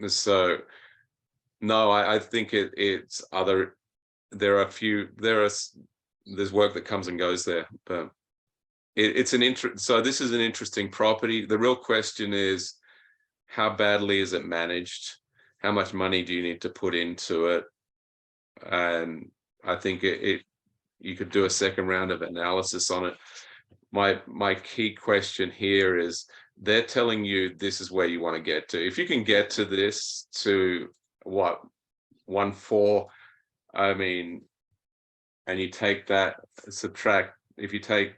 So no, I think it's other. There's work that comes and goes there, but it's an so this is an interesting property. The real question is, how badly is it managed? How much money do you need to put into it? And I think you could do a second round of analysis on it. My key question here is, they're telling you this is where you want to get to. If you can get to this, to what, 1.4, I mean, and you take that, subtract, if you take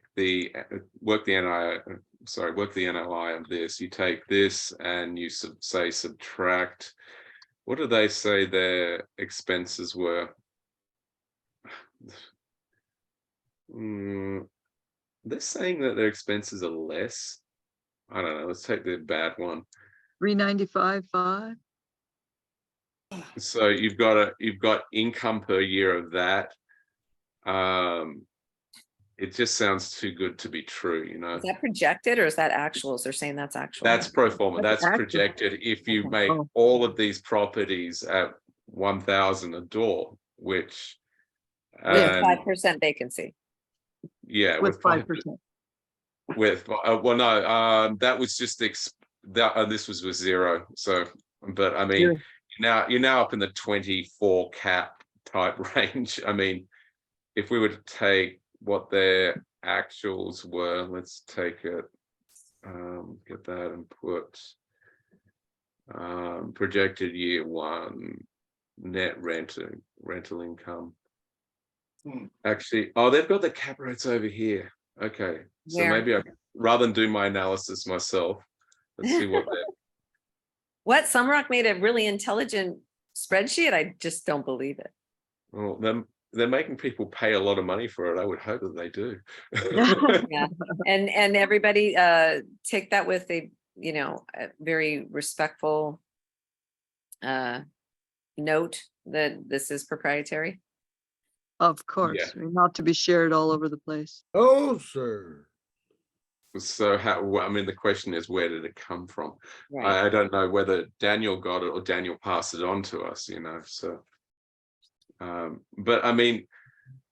work the NOI of this, you take this and you say subtract, what do they say their expenses were? They're saying that their expenses are less. I don't know, let's take the bad one. 395.5. So you've got income per year of that. It just sounds too good to be true, you know. is that projected or is that actuals? They're saying that's actual. That's pro forma. That's That's actual. projected. If you Okay. make Oh. all of these properties at 1,000 a door, which With and 5% vacancy. yeah, With 5%. well, no, that was just this was with 0. So, but I mean, you're now up in the 24 cap type range. I mean, if we were to take what their actuals were, let's take it, get that and put projected year 1 net rental income. Actually, oh, they've got the cap rates over here. Okay, so Where? maybe rather than do my analysis myself, let's see what they're. What? Sunrock made a really intelligent spreadsheet? I just don't believe it. Well, they're making people pay a lot of money for it. I would hope that they do. Yeah. And everybody take that with a very respectful note that this is proprietary. Of course, not to be shared all over the place. Oh, sir. So I mean, the question is, where did it come from? Right. I don't know whether Daniel got it or Daniel passed it on to us, you know, so. But I mean,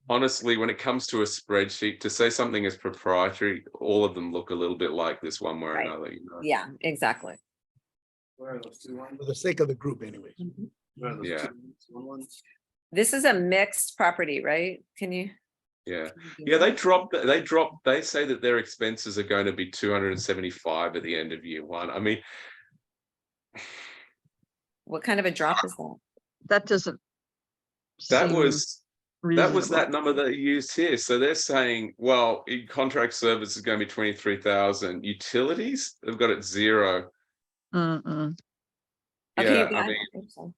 honestly, when it comes to a spreadsheet, to say something is proprietary, all of them look a little bit like this one way or Right. another, you know. Yeah, exactly. Where are those two ones? For the sake of the group anyways. Where are those Yeah. two ones? This is a mixed property, right? Can you? Yeah. Yeah, they say that their expenses are going to be 275 at the end of year 1. I mean, What kind of a drop is that? That doesn't. that seem was reasonable. that number that you used here. So they're saying, well, in contract service is going to be 23,000. Utilities, they've got it 0. Mm-mm. Maybe, I I mean, don't think so.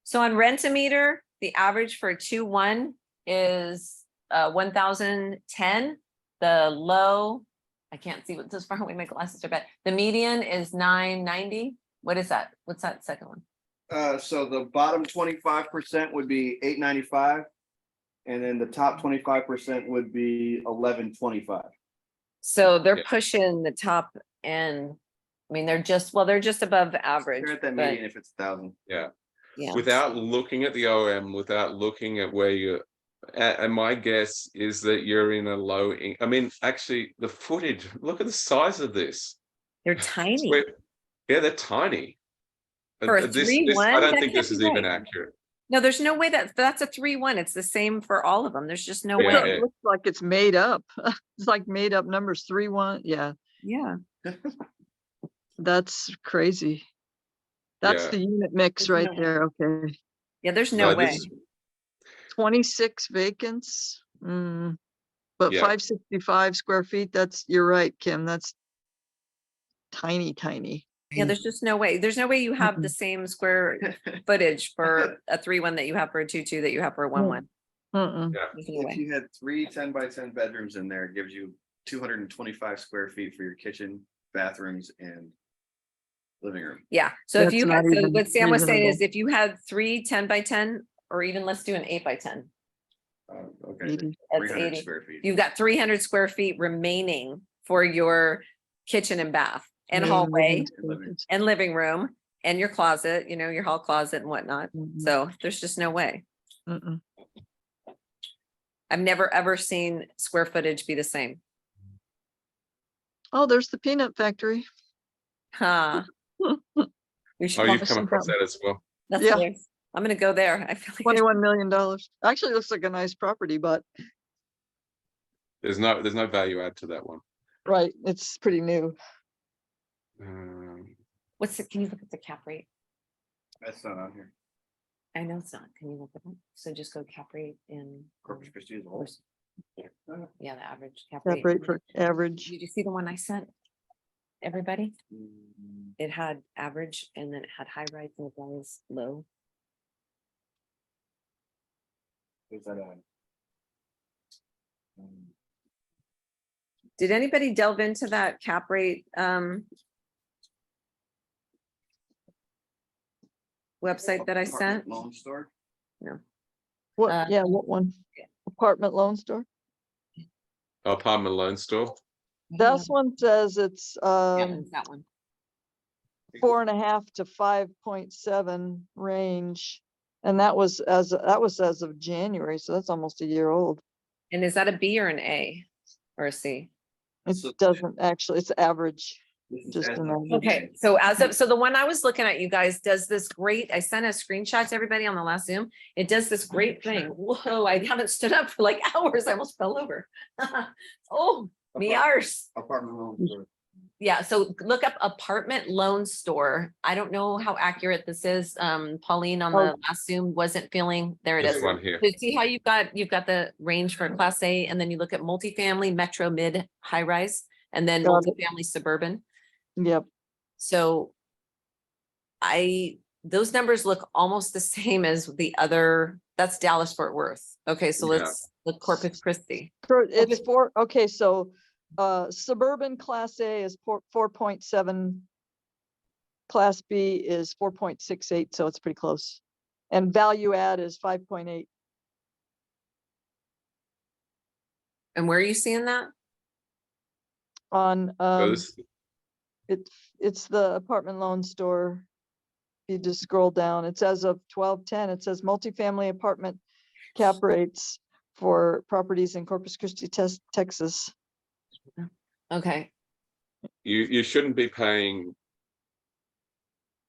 So on Rent-A-Meter, the average for a 2-1 is 1,010. The low, I can't see what this far away, my glasses are bad. The median is 990. What is that? What's that second one? So the bottom 25% would be 895. And then the top 25% would be 1125. So they're Yeah. pushing the top end. I mean, they're just above average. They're at that but median if it's 1,000. yeah. yeah. Without looking at the OM, without looking at where you're at, and my guess is that you're in a low, I mean, actually the footage, look at the size of this. They're tiny. Yeah, they're tiny. For a This, 3-1, I don't that think this can't is be even right. accurate. No, there's no way that's a 3-1. It's the same for all of them. There's just no Yeah. way. It looks like it's made up. It's like made up numbers, 3-1, yeah, Yeah. that's crazy. That's Yeah. the unit mix There's right no way. there, okay. Yeah, there's no way. This, 26 vacants, but Yeah. 565 square feet, you're right, Kim, that's tiny, tiny. Yeah, there's just no way. There's no way you have the same square footage for a 3-1 that you have for a 2-2 that you have for a 1-1. Mm-mm. There's no If way. you had 3 10-by-10 bedrooms in there, it gives you 225 square feet for your kitchen, bathrooms, and living room. Yeah. So if That's you not had, so even what Sam was saying is reasonable. if you had 3 10-by-10, or even let's do an 8-by-10. Okay, 80. That's 300 80. square feet. You've got 300 square feet remaining for your kitchen and bath and Main hallway living spaces. and living room and your closet, your hall closet and whatnot. Mhm. So there's just no way. Mm-mm. I've never ever seen square footage be the same. Oh, there's the peanut factory. Huh. We should. oh, you've I've come seen across that. that as well. That's Yeah. hilarious. I'm gonna go there. I feel like $21 million. Actually, looks like a nice property, but There's no value add to that one. right, it's pretty new. can you look at the cap rate? That's not on here. I know it's not. Can you look at it? So just go cap rate in. Corpus Christi is a whole. where's- Yeah, the average cap Cap rate. rate for average. Did you see the one I sent? Everybody? Mm, It had average and then it had high rise and it was low. Is that on? Did anybody delve into that cap rate website that I Apartment sent? Loan store. What, yeah, what one? Apartment loan store? Apartment loan store. This one says it's Yeah, it's that one. 4.5 to 5.7 range. And that was as of January, so that's almost a year old. And is that a B or an A or a C? It So- doesn't actually, it's average. This is Just as an of average. Okay, so so the one I was looking at, you guys, does this great, I sent a screenshot to everybody on the last Zoom. It does this great thing. Whoa, I haven't stood up for like hours. I almost fell over. Oh, me arse. Apartment loan store. Yeah, so look up apartment loan store. I don't know how accurate this is. Pauline on the last Zoom wasn't feeling, there it This is. one here. So see how you've got the range for class A and then you look at multifamily, metro, mid, high rise, and then Got it. multifamily suburban. Yep. So those numbers look almost the same as the other, that's Dallas Fort Worth. Okay, so Yeah. let's look Corpus Christi. It's okay, so suburban class A is 4.7. Class B is 4.68, so it's pretty close. And value add is 5.8. And where are you seeing that? On So this- it's the apartment loan store. You just scroll down, it's as of 12/10, it says multifamily apartment cap rates for properties in Corpus Christi, Texas. Okay, you shouldn't be paying.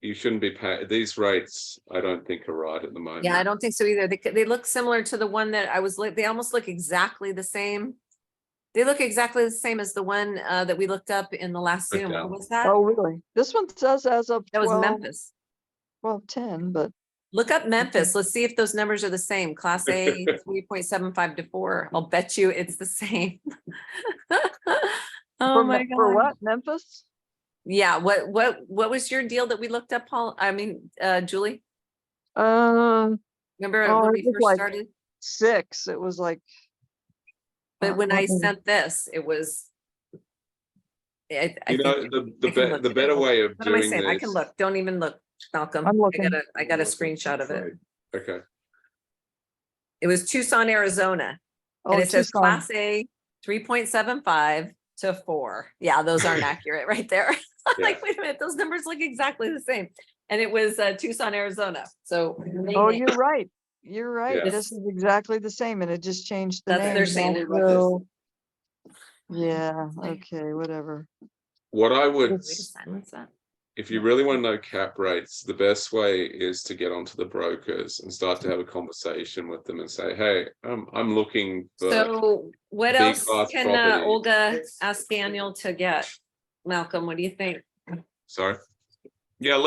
These rates, I don't think are right at the moment. yeah, I don't think so either. They look similar to the one that I was like, they almost look exactly the same. They look exactly the same as the one that we looked up in the last Zoom. What was that? Oh, really? This one says as of That was 12 Memphis. 12/10, but Look up Memphis. Let's see if those numbers are the same. Class A, 3.75 to 4. I'll bet you it's the same. Oh my for God. what, Memphis? Yeah, what was your deal that we looked up, Paul? I mean, Julie? Remember Oh, when it we was first like started? 6. It was like. But when I let me- sent this, it was. I You think know, it- the I can look the at better it. way of What am I doing saying? I can this. look. Don't even look, Malcolm. I'm looking. I got a screenshot of it. Okay. It was Tucson, Arizona. Oh, And it says Tucson. Class A, 3.75 to 4. Yeah, those aren't accurate right there. I'm Yeah. like, wait a minute, those numbers look exactly the same. And it was Tucson, Arizona. So. Oh, you're right. You're right. Yeah. This is exactly the same, and it just changed the That's what name. they're saying. Nashville. Yeah, okay, whatever. What I would, Way to silence that. if you really want to know cap rates, the best way is to get onto the brokers and start to have a conversation with them and say, hey, I'm looking for. So what big else class can property. Olga ask Daniel to get? Malcolm, what do you think? Sorry. Yeah,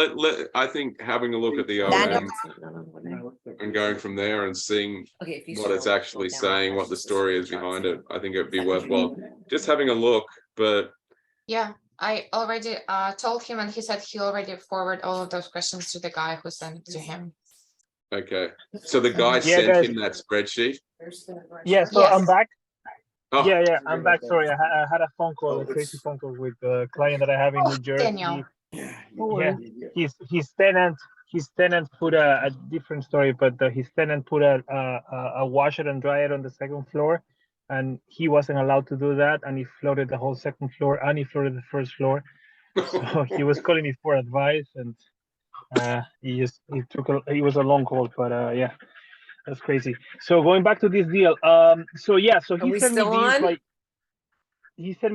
I think having a look at the Daniel. OM and going from there and seeing Okay, if you what it's scroll actually down, saying, what the story is behind it, I think it'd be worthwhile just having a look. But Yeah, I already told him, and he said he already forwarded all of those questions to the guy who sent it to him. okay, so the guy Yeah, sent guys. him that spreadsheet. Yeah, so Yes. I'm back. Oh, Yeah, I'm back. Sorry, I had a phone call, a crazy phone call with a client that I have in New Jersey. Daniel. Yeah, his tenant put a different story, but his tenant put a washer and dryer on the second floor, and he wasn't allowed to do that, and he flooded the whole second floor, and he flooded the first floor. So he was calling me for advice, and it was a long call, but yeah, that's crazy. So going back to this deal, so yeah, so Are he we sent me still this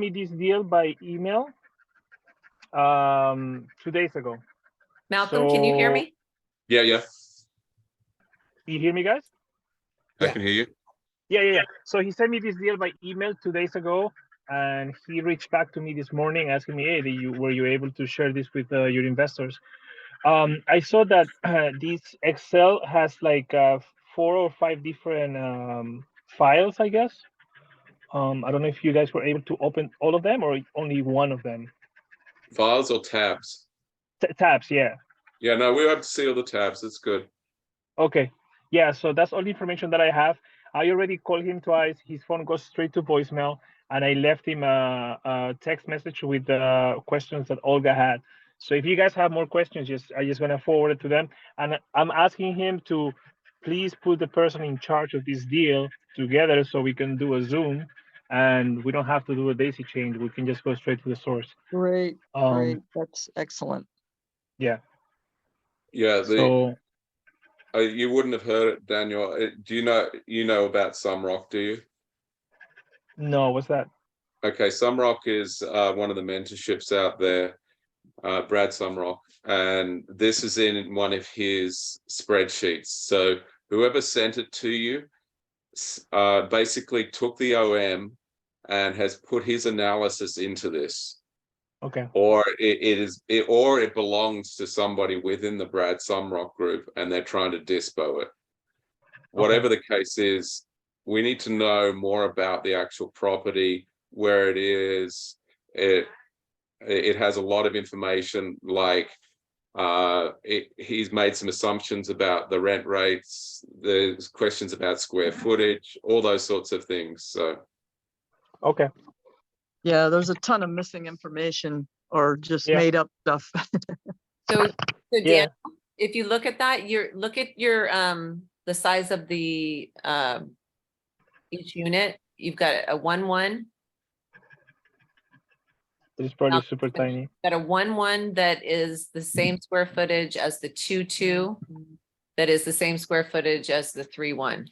on? this deal by email 2 days ago. Malcolm, can you hear So- me? yeah, You hear me, guys? I can hear you. Yeah. So he sent me this deal by email 2 days ago, and he reached back to me this morning asking me, hey, were you able to share this with your investors? I saw that this Excel has like 4 or 5 different files, I guess. I don't know if you guys were able to open all of them or only one of them. Files or tabs? Tabs, yeah. Yeah, no, we have to see all the tabs. That's good. Okay. Yeah, so that's all the information that I have. I already called him twice. His phone goes straight to voicemail, and I left him a text message with the questions that Olga had. So if you guys have more questions, I just want to forward it to them. And I'm asking him to please put the person in charge of this deal together so we can do a Zoom, and we don't have to do a daisy chain. We can just go straight to the source. Great, great. That's excellent. Yeah. Yeah, So you wouldn't have heard it, Daniel. Do you know about Sumrock, do you? no, what's that? Okay, Sumrock is one of the mentorships out there, Brad Sumrock, and this is in one of his spreadsheets. So whoever sent it to you basically took the OM and has put his analysis into this. Okay. Or it belongs to somebody within the Brad Sumrock group, and they're trying to dispo it. Whatever the case is, we need to know more about the actual property, where it is. It has a lot of information, like he's made some assumptions about the rent rates. There's questions about square footage, all those sorts of things. So okay. Yeah, there's a ton of missing information or just Yeah. made up stuff. So Yeah. Dan, if you look at that, look at your the size of the each unit. You've got a 1-1. It's probably super tiny. Got a 1-1 that is the same square footage as the 2-2, that is the same square footage as the 3-1.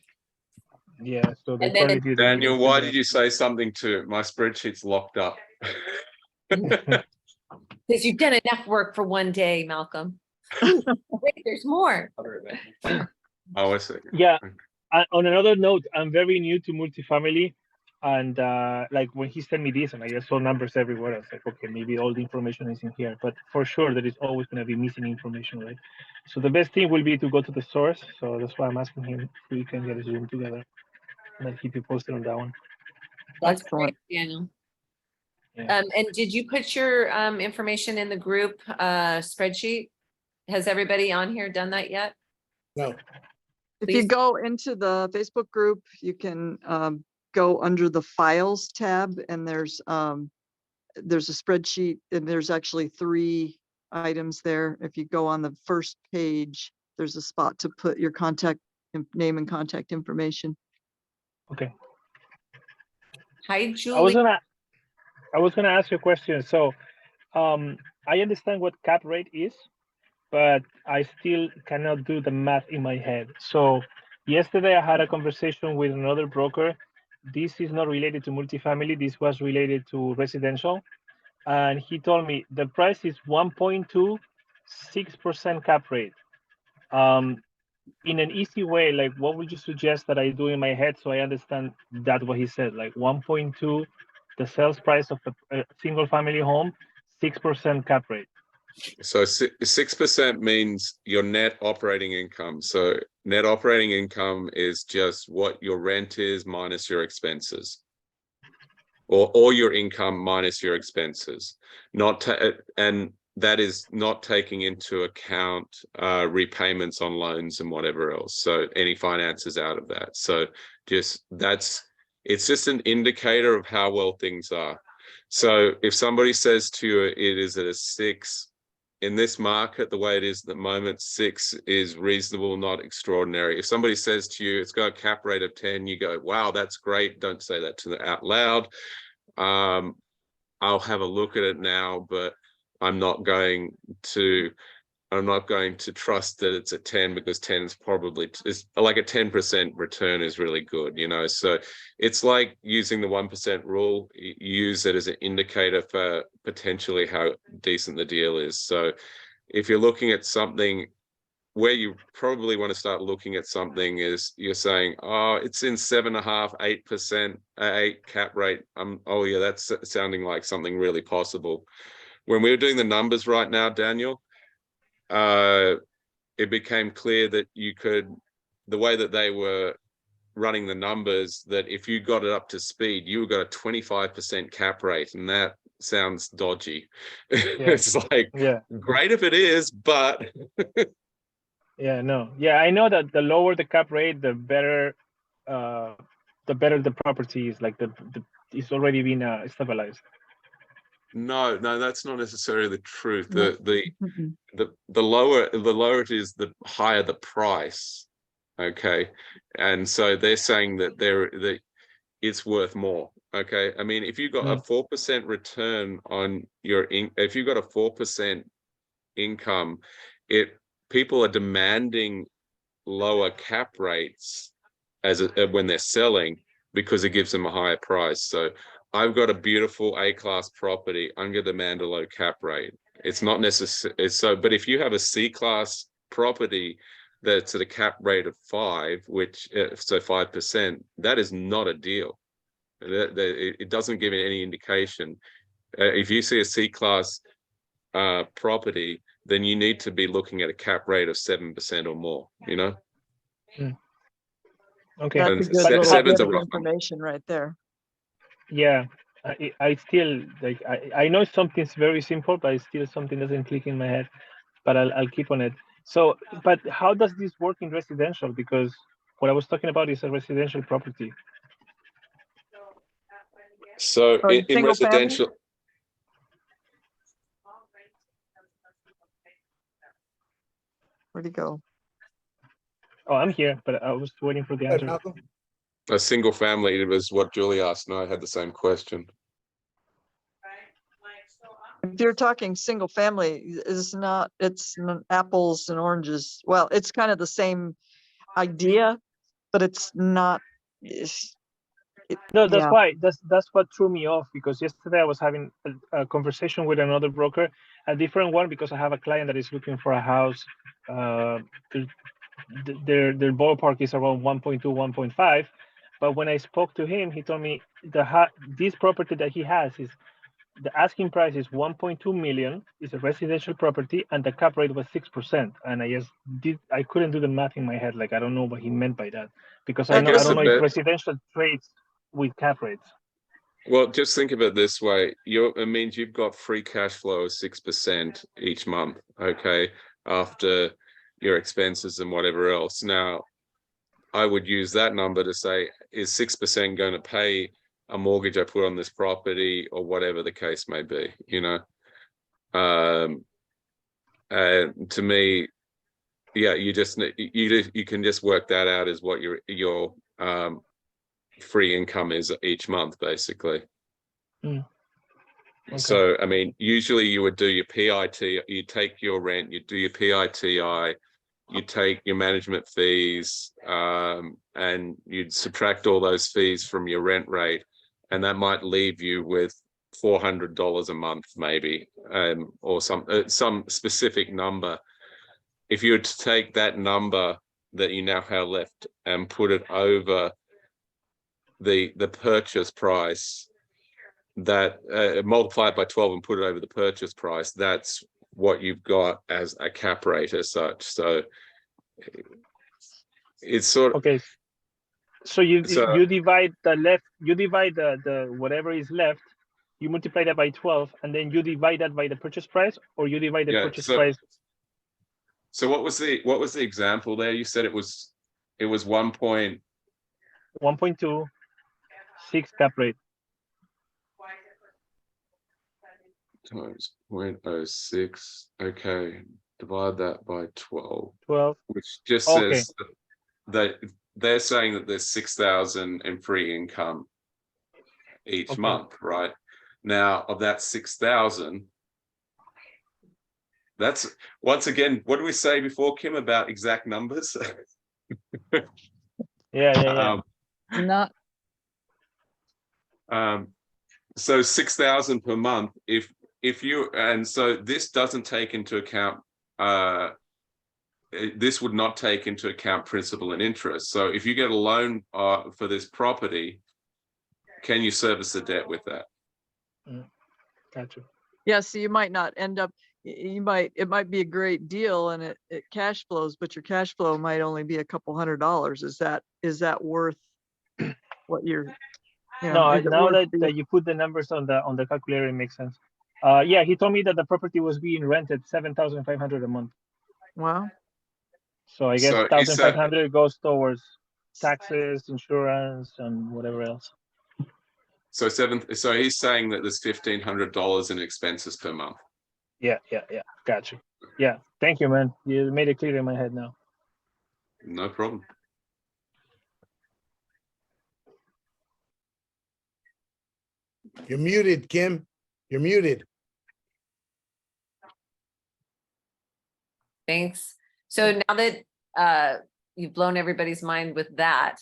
Yeah, so they And then probably did. Daniel, why did you say something to my spreadsheet's locked up? Because you've done enough work for one day, Malcolm. Wait, there's more. Oh, I see. Yeah. On another note, I'm very new to multifamily, and like when he sent me this, and I just saw numbers everywhere. I was like, okay, maybe all the information is in here, but for sure there is always going to be missing information, right? So the best thing will be to go to the source. So that's why I'm asking him if we can get a Zoom together, and I'll keep you posted on that one. That's great, Daniel. And did you put your information in the group spreadsheet? Has everybody on here done that yet? No. If you Please. go into the Facebook group, you can go under the files tab and there's a spreadsheet and there's actually 3 items there. If you go on the first page, there's a spot to put your name and contact information. Okay. Hi, Julie. I was gonna ask you a question. So I understand what cap rate is, but I still cannot do the math in my head. So yesterday I had a conversation with another broker. This is not related to multifamily. This was related to residential. And he told me the price is 1.26% cap rate. In an easy way, like what would you suggest that I do in my head so I understand that what he said, like 1.2, the sales price of a single family home, 6% cap rate. So 6% means your net operating income. So net operating income is just what your rent is minus your expenses, or your income minus your expenses. And that is not taking into account repayments on loans and whatever else. So any finances out of that. So it's just an indicator of how well things are. So if somebody says to you it is at a 6, in this market, the way it is at the moment, 6 is reasonable, not extraordinary. If somebody says to you, it's got a cap rate of 10, you go, wow, that's great. Don't say that to them out loud. I'll have a look at it now, but I'm not going to trust that it's a 10 because 10 is probably like a 10% return is really good, you know. So it's like using the 1% rule. Use it as an indicator for potentially how decent the deal is. So if you're looking at something, where you probably want to start looking at something is you're saying, oh, it's in 7.5%, 8%, 8 cap rate. Oh yeah, that's sounding like something really possible. When we were doing the numbers right now, Daniel, it became clear that the way that they were running the numbers, that if you got it up to speed, you got a 25% cap rate, and that sounds dodgy. It's like, great if it is, but I know that the lower the cap rate, the better the property is. Like it's already been stabilized. No, that's not necessarily the truth. The lower it is, the higher the price. Okay, and so they're saying that it's worth more. Okay, I mean, if you got a 4% return on your if you got a 4% income, people are demanding lower cap rates when they're selling because it gives them a higher price. So I've got a beautiful A-class property. I'm going to demand a low cap rate. It's not necessary. So, but if you have a C-class property that's at a cap rate of 5, so 5%, that is not a deal. It doesn't give any indication. If you see a C-class property, then you need to be looking at a cap rate of 7% or more. You know. Okay. That's a good little bit of information right there. Yeah, I still like. I know something's very simple, but still something doesn't click in my head. But I'll keep on it. So, but how does this work in residential? Because what I was talking about is a residential property. So in residential. Where'd he go? Oh, I'm here, but I was waiting for the answer. A single family, it was what Julie asked, and I had the same question. If you're talking single family, it's not apples and oranges. Well, it's kind of the same idea, but it's not. No, that's why. That's what threw me off, because yesterday I was having a conversation with another broker, a different one, because I have a client that is looking for a house. Their ballpark is around 1.2, 1.5. But when I spoke to him, he told me this property that he has is the asking price is 1.2 million. It's a residential property, and the cap rate was 6%. And I couldn't do the math in my head. Like, I don't know what he meant by that, because I don't know if residential trades with cap rates. Well, just think of it this way. It means you've got free cash flow of 6% each month, okay, after your expenses and whatever else. Now, I would use that number to say, is 6% going to pay a mortgage I put on this property or whatever the case may be, you know? To me, yeah, you can just work that out as what your free income is each month, basically. Okay. So, I mean, usually you would do your PIT, you take your rent, you do your PITI, you take your management fees, and you'd subtract all those fees from your rent rate, and that might leave you with $400 a month, maybe, or some specific number. If you were to take that number that you now have left and put it over the purchase price, that multiply it by 12 and put it over the purchase price, that's what you've got as a cap rate as such. So it's sort of okay. So you divide the whatever is left, you multiply that by 12, and then you divide that by the purchase price, or you divide the purchase price. So what was the example there? You said it was 1.2, 6 cap rate. Times 0.06. Okay, divide that by 12. 12. Which just says that they're saying that there's 6,000 in free income each month, right? Now, of that 6,000, that's, once again, what did we say before, Kim, about exact numbers? Yeah. Not. So 6,000 per month, if you, and so this doesn't take into account, this would not take into account principal and interest. So if you get a loan for this property, can you service the debt with that? Gotcha. Yeah, so you might not end up, it might be a great deal and it cash flows, but your cash flow might only be a couple $100. Is that worth what you're, you know? No, now that you put the numbers on the calculator, it makes sense. Yeah, he told me that the property was being rented $7,500 a month. Wow. So I guess 1,500 goes towards taxes, insurance, and whatever else. So he's saying that there's $1,500 in expenses per month. Yeah. Gotcha. Yeah. Thank you, man. You made it clear in my head now. No problem. You're muted, Kim. You're muted. Thanks. So now that you've blown everybody's mind with that,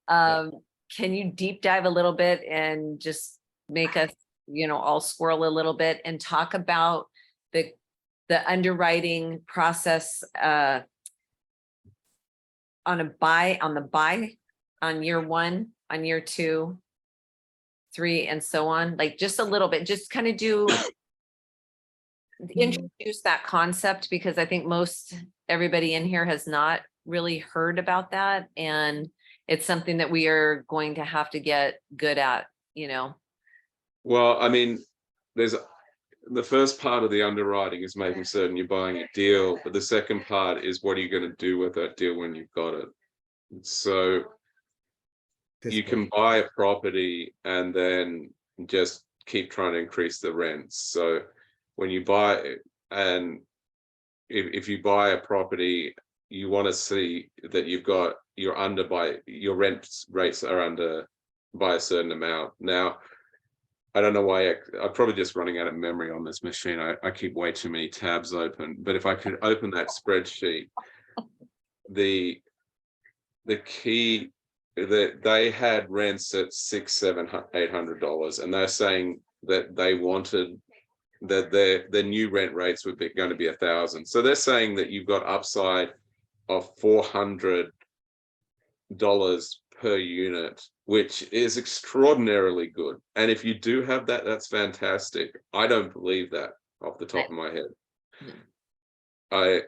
can you deep dive a little bit and just make us, all swirl a little bit and talk about the underwriting process on the buy, on year 1, on year 2, 3, and so on, like just a little bit, just kind of introduce that concept, because I think everybody in here has not really heard about that. And it's something that we are going to have to get good at, Well, I mean, there's the first part of the underwriting is making certain you're buying a deal, but the second part is what are you going to do with that deal when you've got it? So you can buy a property and then just keep trying to increase the rents. So when you buy it, and if you buy a property, you want to see that your rent rates are under by a certain amount. Now, I don't know why I'm probably just running out of memory on this machine. I keep way too many tabs open, but if I could open that spreadsheet, the key that they had rents at $600, $700, $800, and they're saying that they wanted that their new rent rates were going to be 1,000. So they're saying that you've got upside of $400 per unit, which is extraordinarily good. And if you do have that, that's fantastic. I don't believe that off the top of my head. I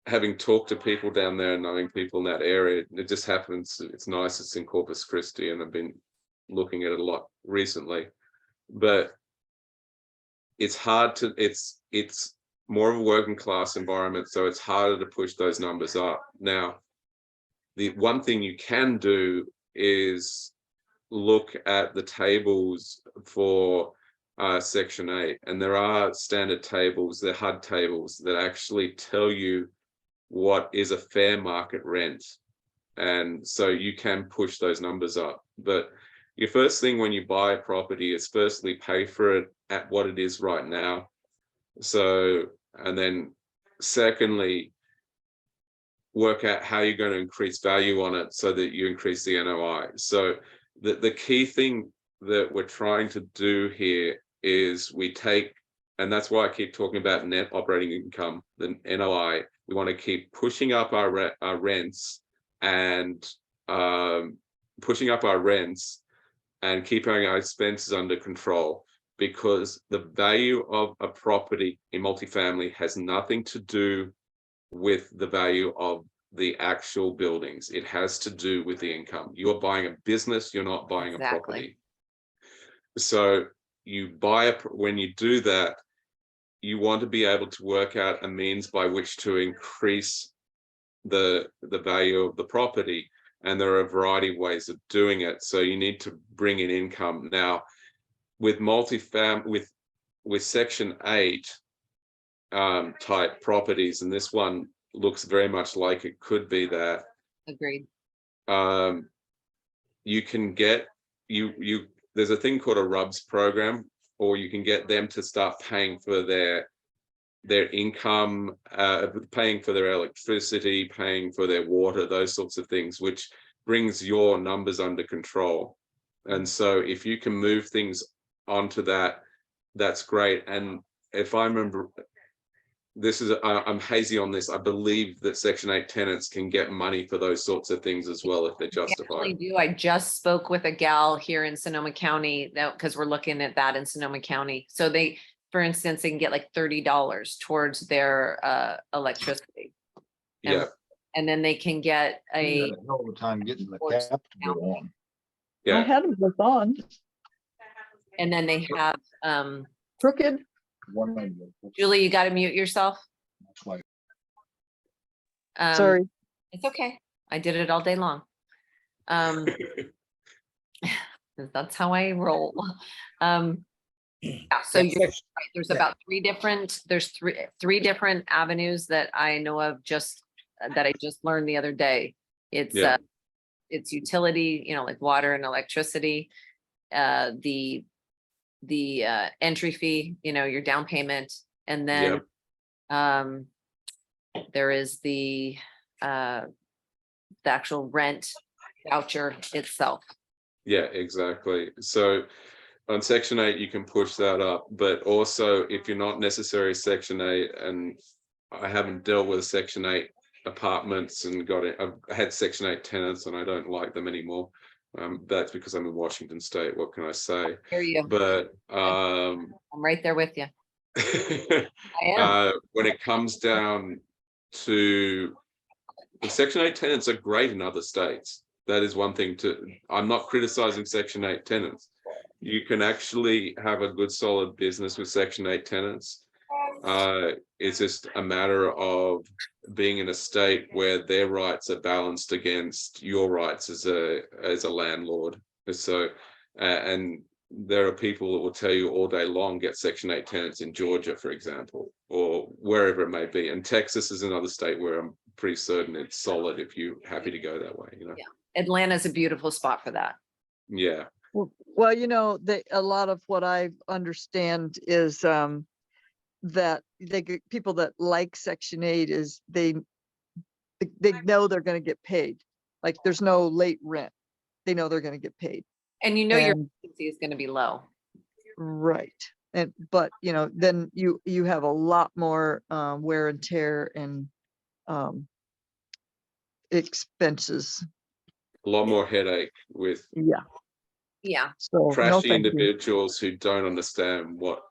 having talked to people down there and knowing people in that area, it just happens. It's nice. It's in Corpus Christi, and I've been looking at it a lot recently, but it's hard to, it's more of a working class environment, so it's harder to push those numbers up. Now, the one thing you can do is look at the tables for Section 8, and there are standard tables, they're HUD tables that actually tell you what is a fair market rent. And so you can push those numbers up. But your first thing when you buy a property is firstly pay for it at what it is right now. So, and then secondly, work out how you're going to increase value on it so that you increase the NOI. So the key thing that we're trying to do here is we take, and that's why I keep talking about net operating income, the NOI. We want to keep pushing up our rents and keeping our expenses under control, because the value of a property in multifamily has nothing to do with the value of the actual buildings. It has to do with the income. You're buying a business, you're not buying a property. So you buy when you do that, you want to be able to work out a means by which to increase the value of the property. And there are a variety of ways of doing it. So you need to bring in income. Now, with multifamily, with Section 8 type properties, and this one looks very much like it could be that. Agreed. You can get, there's a thing called a RUBS program, or you can get them to start paying for their income, paying for their electricity, paying for their water, those sorts of things, which brings your numbers under control. And so if you can move things onto that, that's great. And if I remember, this is, I'm hazy on this, I believe that Section 8 tenants can get money for those sorts of things as well if they're justified. I just spoke with a gal here in Sonoma County, because we're looking at that in Sonoma County. So they, for instance, they can get like $30 towards their electricity. Yeah. And then they can get a all the time getting the cap to go on. I Yeah. had them both on. and then they have Crooked. Julie, you got to mute yourself. Sorry. It's okay. I did it all day long. That's how I roll. Yeah, so you're right. There's about three different avenues that I know of, that I just learned the other day. It's it's utility, like water and electricity, the entry fee, your down payment, and then there is the actual rent voucher itself. Yeah, exactly. So on Section 8, you can push that up, but also if you're not necessarily Section 8, and I haven't dealt with Section 8 apartments and I've had Section 8 tenants and I don't like them anymore. That's because I'm in Washington State. What can I say? Hear you. But I'm right there with you. I am. When it comes down to the Section 8 tenants are great in other states. That is one thing I'm not criticizing Section 8 tenants. You can actually have a good solid business with Section 8 tenants. It's just a matter of being in a state where their rights are balanced against your rights as a landlord. So, and there are people that will tell you all day long, get Section 8 tenants in Georgia, for example, or wherever it may be. And Texas is another state where I'm pretty certain it's solid if you're happy to go that way. Yeah, Atlanta's a beautiful spot for that. Yeah. Well, a lot of what I understand is that people that like Section 8 is they know they're going to get paid. Like there's no late rent. They know they're going to get paid. And your efficiency is going to be low. Right. But then you have a lot more wear and tear and expenses. A lot more headache with So trashy individuals who don't understand what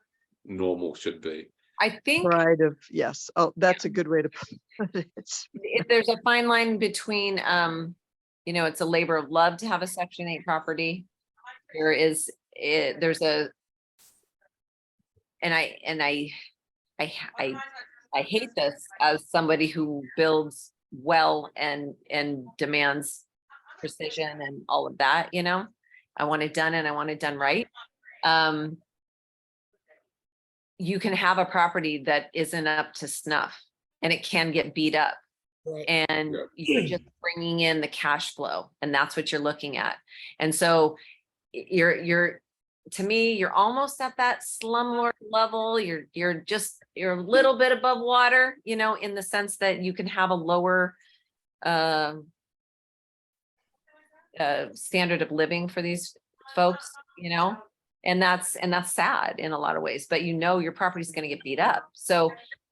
normal should be. I think yes. Oh, that's a good way to put it. There's a fine line between it's a labor of love to have a Section 8 property, there is, there's a, and I hate this as somebody who builds well and demands precision and all of that, you know? I want it done and I want it done right. You can have a property that isn't up to snuff and it can get beat up. And you're just bringing in the cash flow, and that's what you're looking at. And so you're to me, you're almost at that slumlord level. You're a little bit above water, you know, in the sense that you can have a lower standard of living for these folks, you know, and that's sad in a lot of ways, but you know, your property's going to get beat up. So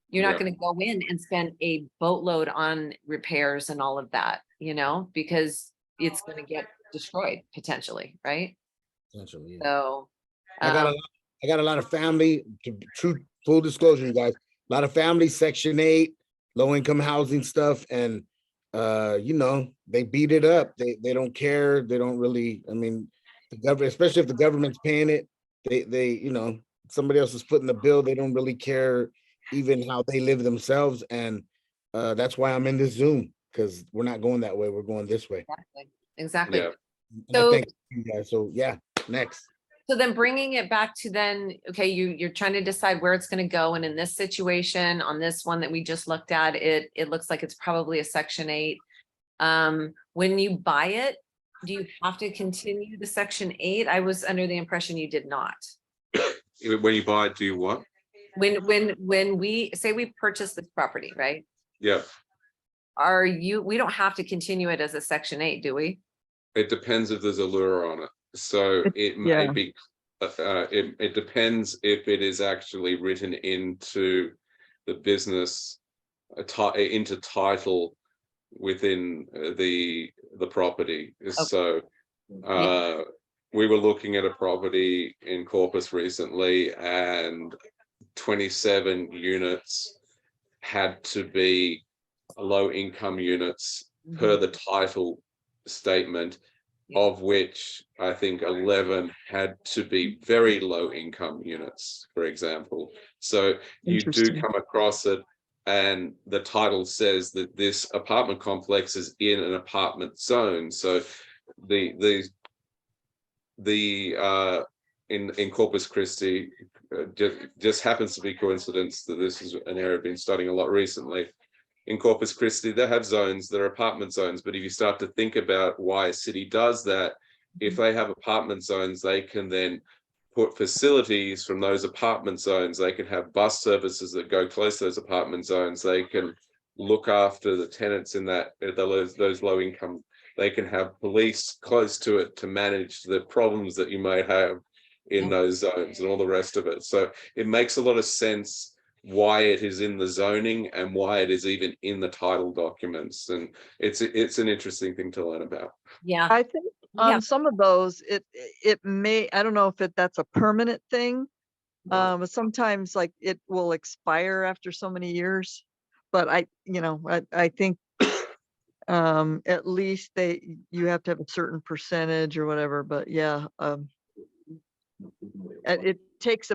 you're not going to go in and spend a boatload on repairs and all of that, you know, because it's going to get destroyed potentially, right? Potentially, yeah. So I got a lot of family, true full disclosure, you guys, a lot of family, Section 8, low income housing stuff. And, you know, they beat it up. They don't care. They don't really, I mean, the government, especially if the government's paying it, they, you know, somebody else is footing the bill. They don't really care even how they live themselves. And that's why I'm in this Zoom, because we're not going that way. We're going this way. Exactly. Yeah. And I thank you guys. So yeah, next. So then bringing it back to then, okay, you're trying to decide where it's going to go. And in this situation, on this one that we just looked at, it looks like it's probably a Section 8. When you buy it, do you have to continue the Section 8? I was under the impression you did not. When you buy it, do you what? When we say we purchase this property, right? Yeah. We don't have to continue it as a Section 8, do we? It depends if there's a lure on it. So it may be, it depends if it is actually written into the business, into title within the property. So we were looking at a property in Corpus recently, and 27 units had to be low income units per the title statement, of which I think 11 had to be very low income units, for example. So you do come across it, and the title says that this apartment complex is in an apartment zone. So in Corpus Christi, just happens to be coincidence that this is an area I've been studying a lot recently. In Corpus Christi, they have zones that are apartment zones. But if you start to think about why a city does that, if they have apartment zones, they can then put facilities from those apartment zones. They can have bus services that go close to those apartment zones. They can look after the tenants in that those low income. They can have police close to it to manage the problems that you may have in those zones and all the rest of it. So it makes a lot of sense why it is in the zoning and why it is even in the title documents. And it's an interesting thing to learn about. Yeah. I think on some of those, it may, I don't know if that's a permanent thing. But sometimes like it will expire after so many years, but I think at least you have to have a certain percentage or whatever, but yeah, it takes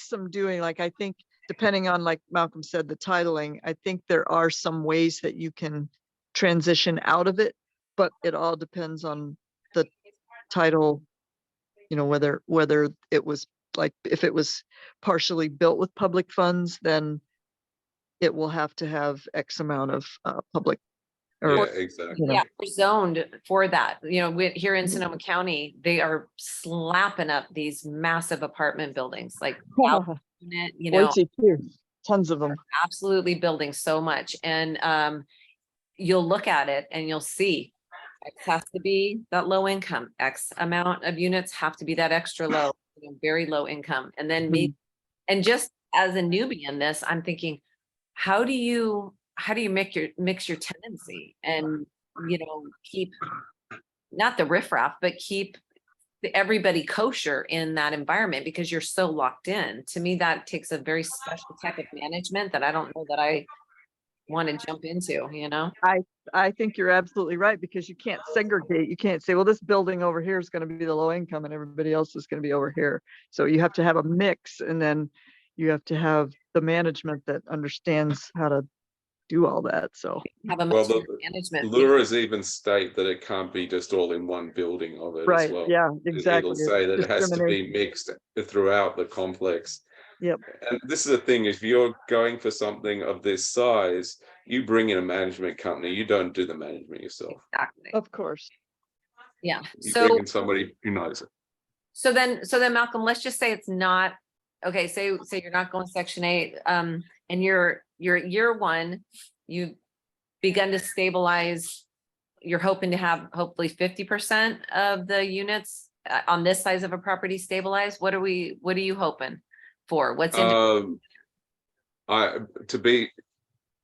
some doing. Like, I think depending on, like Malcolm said, the titling, I think there are some ways that you can transition out of it, but it all depends on the title, whether it was like, if it was partially built with public funds, then it will have to have X amount of public. Exactly. Yeah, we're zoned for that. Here in Sonoma County, they are slapping up these massive apartment buildings, like tons of them. Absolutely building so much. And you'll look at it and you'll see X has to be that low income, X amount of units have to be that extra low, very low income. And then and just as a newbie in this, I'm thinking, how do you mix your tenancy and, keep not the riffraff, but keep everybody kosher in that environment, because you're so locked in. To me, that takes a very special type of management that I don't know that I want to jump into, you know? I think you're absolutely right, because you can't segregate. You can't say, well, this building over here is going to be the low income and everybody else is going to be over here. So you have to have a mix, and then you have to have the management that understands how to do all that. So Have a Well, much the management. Lures even state that it can't be just all in one building of it as right, well. yeah, It'll exactly. say that It's it has to be discrimination. mixed throughout the complex. Yep. And this is the thing, if you're going for something of this size, you bring in a management company, you don't do the management yourself. Exactly. Of course. Yeah. You So, bring in somebody who knows it. so then Malcolm, let's just say it's not, okay, say you're not going Section 8, and you're at year 1, you've begun to stabilize, you're hoping to have hopefully 50% of the units on this size of a property stabilized. What are you hoping for? What's in?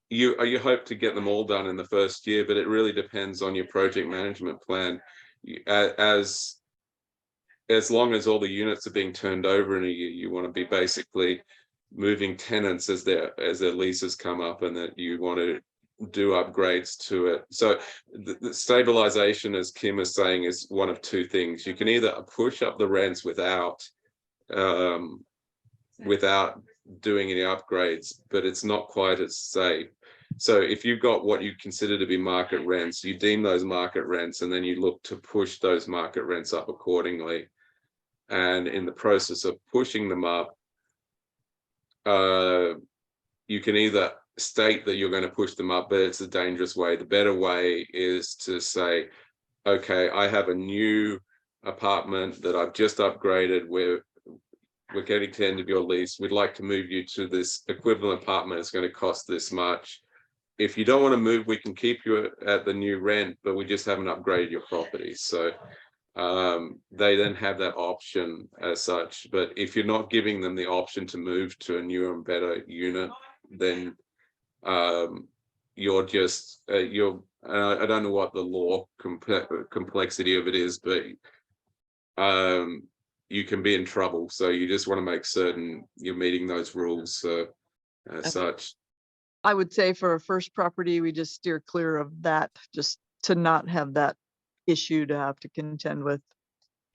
You hope to get them all done in the first year, but it really depends on your project management plan. As long as all the units are being turned over in a year, you want to be basically moving tenants as their leases come up, and that you want to do upgrades to it. So the stabilization, as Kim is saying, is one of two things. You can either push up the rents without doing any upgrades, but it's not quite as safe. So if you've got what you consider to be market rents, you deem those market rents, and then you look to push those market rents up accordingly. And in the process of pushing them up, you can either state that you're going to push them up, but it's a dangerous way. The better way is to say, okay, I have a new apartment that I've just upgraded. We're getting to the end of your lease. We'd like to move you to this equivalent apartment. It's going to cost this much. If you don't want to move, we can keep you at the new rent, but we just haven't upgraded your property. So they then have that option as such. But if you're not giving them the option to move to a newer and better unit, then you're just I don't know what the law complexity of it is, but you can be in trouble. So you just want to make certain you're meeting those rules as such. I would say for a first property, we just steer clear of that, just to not have that issue to have to contend with.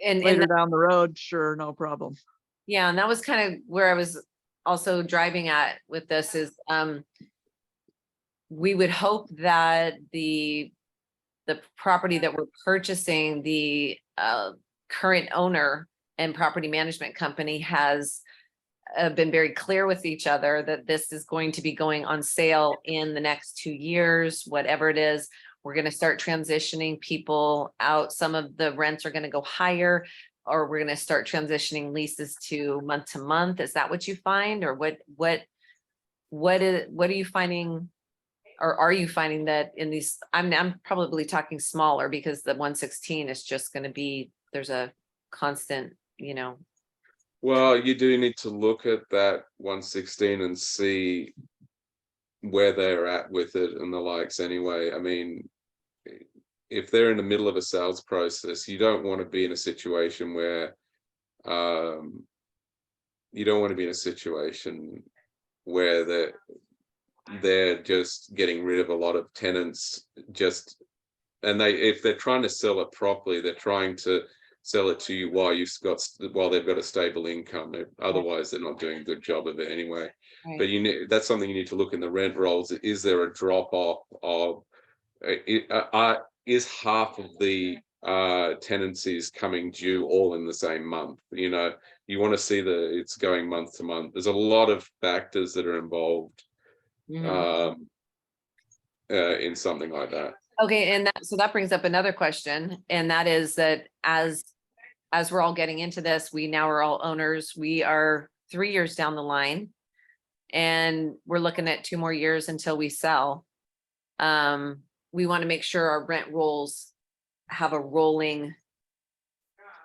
And later down the road, sure, no problem. Yeah, and that was kind of where I was also driving at with this is we would hope that the property that we're purchasing, the current owner and property management company has been very clear with each other that this is going to be going on sale in the next 2 years, whatever it is. We're going to start transitioning people out. Some of the rents are going to go higher, or we're going to start transitioning leases to month. Is that what you find? Or what are you finding? Or are you finding that in these, I'm probably talking smaller, because the 116 is just going to be, there's a constant, Well, you do need to look at that 116 and see where they're at with it and the likes anyway. I mean, if they're in the middle of a sales process, you don't want to be in a situation where they're just getting rid of a lot of tenants if they're trying to sell it properly, they're trying to sell it to you while they've got a stable income. Otherwise, they're not doing a good job of it anyway. Right. But that's something you need to look in the rent rolls. Is there a drop off of? Is half of the tenancies coming due all in the same month? You want to see that it's going month to month. There's a lot of factors that are involved in something like that. Okay, and so that brings up another question, and that is that as we're all getting into this, we now are all owners. We are 3 years down the line, and we're looking at 2 more years until we sell. We want to make sure our rent rolls have a rolling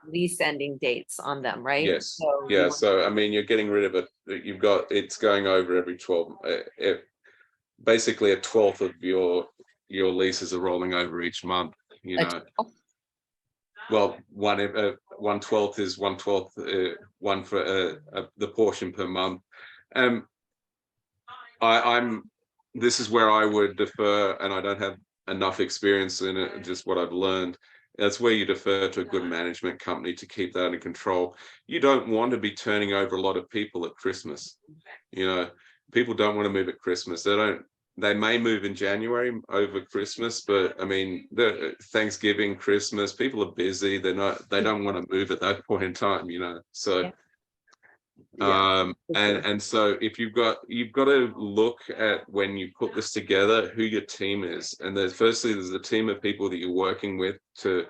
lease ending dates on them, right? Yes. So I mean, you're getting rid of it. It's going over every 12. Basically, a 12th of your leases are rolling over each month. Well, 1/12 is 1/12, one for the portion per month. I'm this is where I would defer, and I don't have enough experience in it, just what I've learned. That's where you defer to a good management company to keep that under control. You don't want to be turning over a lot of people at Christmas. You know, people don't want to move at Christmas. They may move in January over Christmas, but I mean, the Thanksgiving, Christmas, people are busy. They don't want to move at that point in time, you know. So and so if you've got to look at, when you put this together, who your team is. And there's a team of people that you're working with to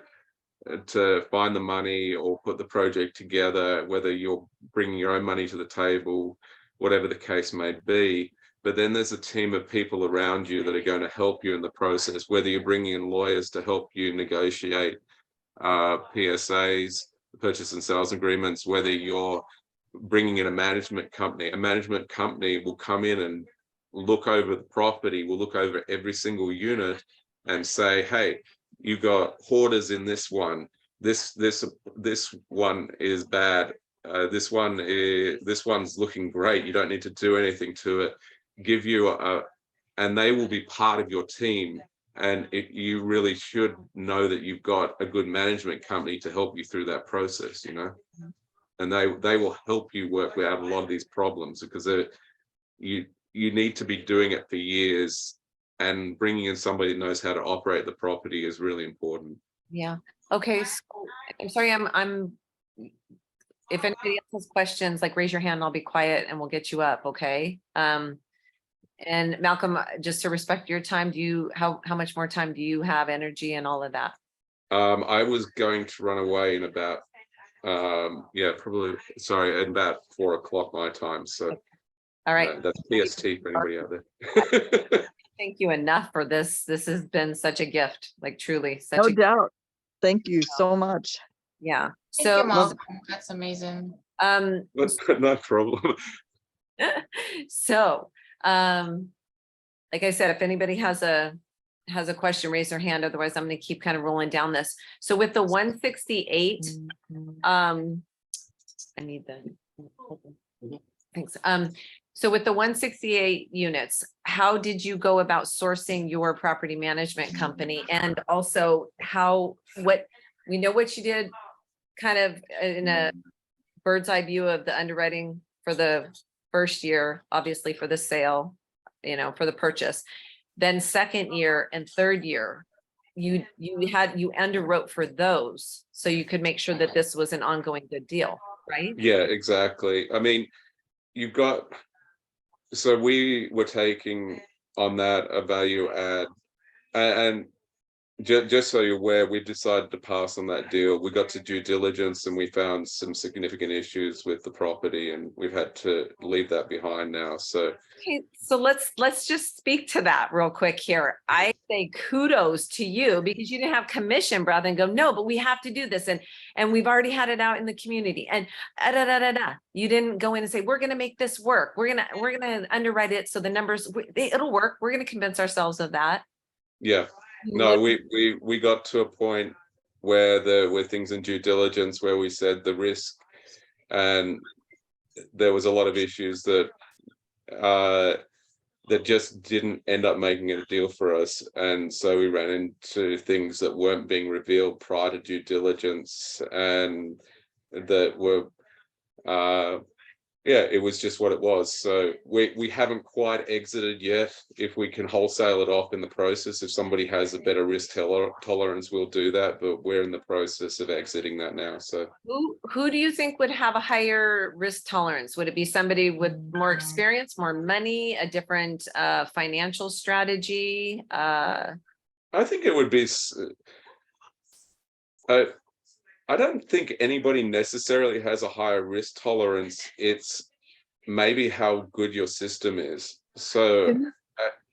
find the money or put the project together, whether you're bringing your own money to the table, whatever the case may be. But then there's a team of people around you that are going to help you in the process, whether you're bringing in lawyers to help you negotiate PSAs, purchase and sales agreements, whether you're bringing in a management company will come in and look over the property, will look over every single unit and say, hey, you got hoarders in this one. This one is bad. This one's looking great. You don't need to do anything to it. Give you and they will be part of your team. And you really should know that you've got a good management company to help you through that process, you know. And they will help you work out a lot of these problems, because you need to be doing it for years, and bringing in somebody that knows how to operate the property is really important. Yeah. Okay. So I'm sorry. If anybody else has questions, like raise your hand, I'll be quiet and we'll get you up. Okay. And Malcolm, just to respect your time, how much more time do you have, energy and all of that? I was going to run away in about probably, sorry, at about 4 o'clock my time. So all right. That's PST for anybody out there. Thank you enough for this. This has been such a gift, like truly such No a doubt. Thank you so much. Yeah. Thank you, Malcolm. That's amazing. No problem. So like I said, if anybody has a question, raise their hand. Otherwise, I'm going to keep kind of rolling down this. So with the 168, I need the thanks. So with the 168 units, how did you go about sourcing your property management company? And also we know what you did kind of in a bird's eye view of the underwriting for the first year, obviously for the sale, you know, for the purchase. Then second year and third year, you underwrote for those, so you could make sure that this was an ongoing good deal, right? Yeah, exactly. I mean, so we were taking on that a value add, and just so you're aware, we decided to pass on that deal. We got to due diligence and we found some significant issues with the property, and we've had to leave that behind now. So okay, so let's just speak to that real quick here. I say kudos to you, because you didn't have commission rather than go, no, but we have to do this, and we've already had it out in the community, and you didn't go in and say, we're going to make this work. We're gonna underwrite it so the numbers it'll work. We're going to convince ourselves of that. Yeah. No, we got to a point where there were things in due diligence where we said the risk, and there was a lot of issues that just didn't end up making it a deal for us. And so we ran into things that weren't being revealed prior to due diligence, and that were it was just what it was. So we haven't quite exited yet. If we can wholesale it off in the process, if somebody has a better risk tolerance, we'll do that. But we're in the process of exiting that now. So who do you think would have a higher risk tolerance? Would it be somebody with more experience, more money, a different financial strategy? I think it would be. I don't think anybody necessarily has a higher risk tolerance. It's maybe how good your system is. So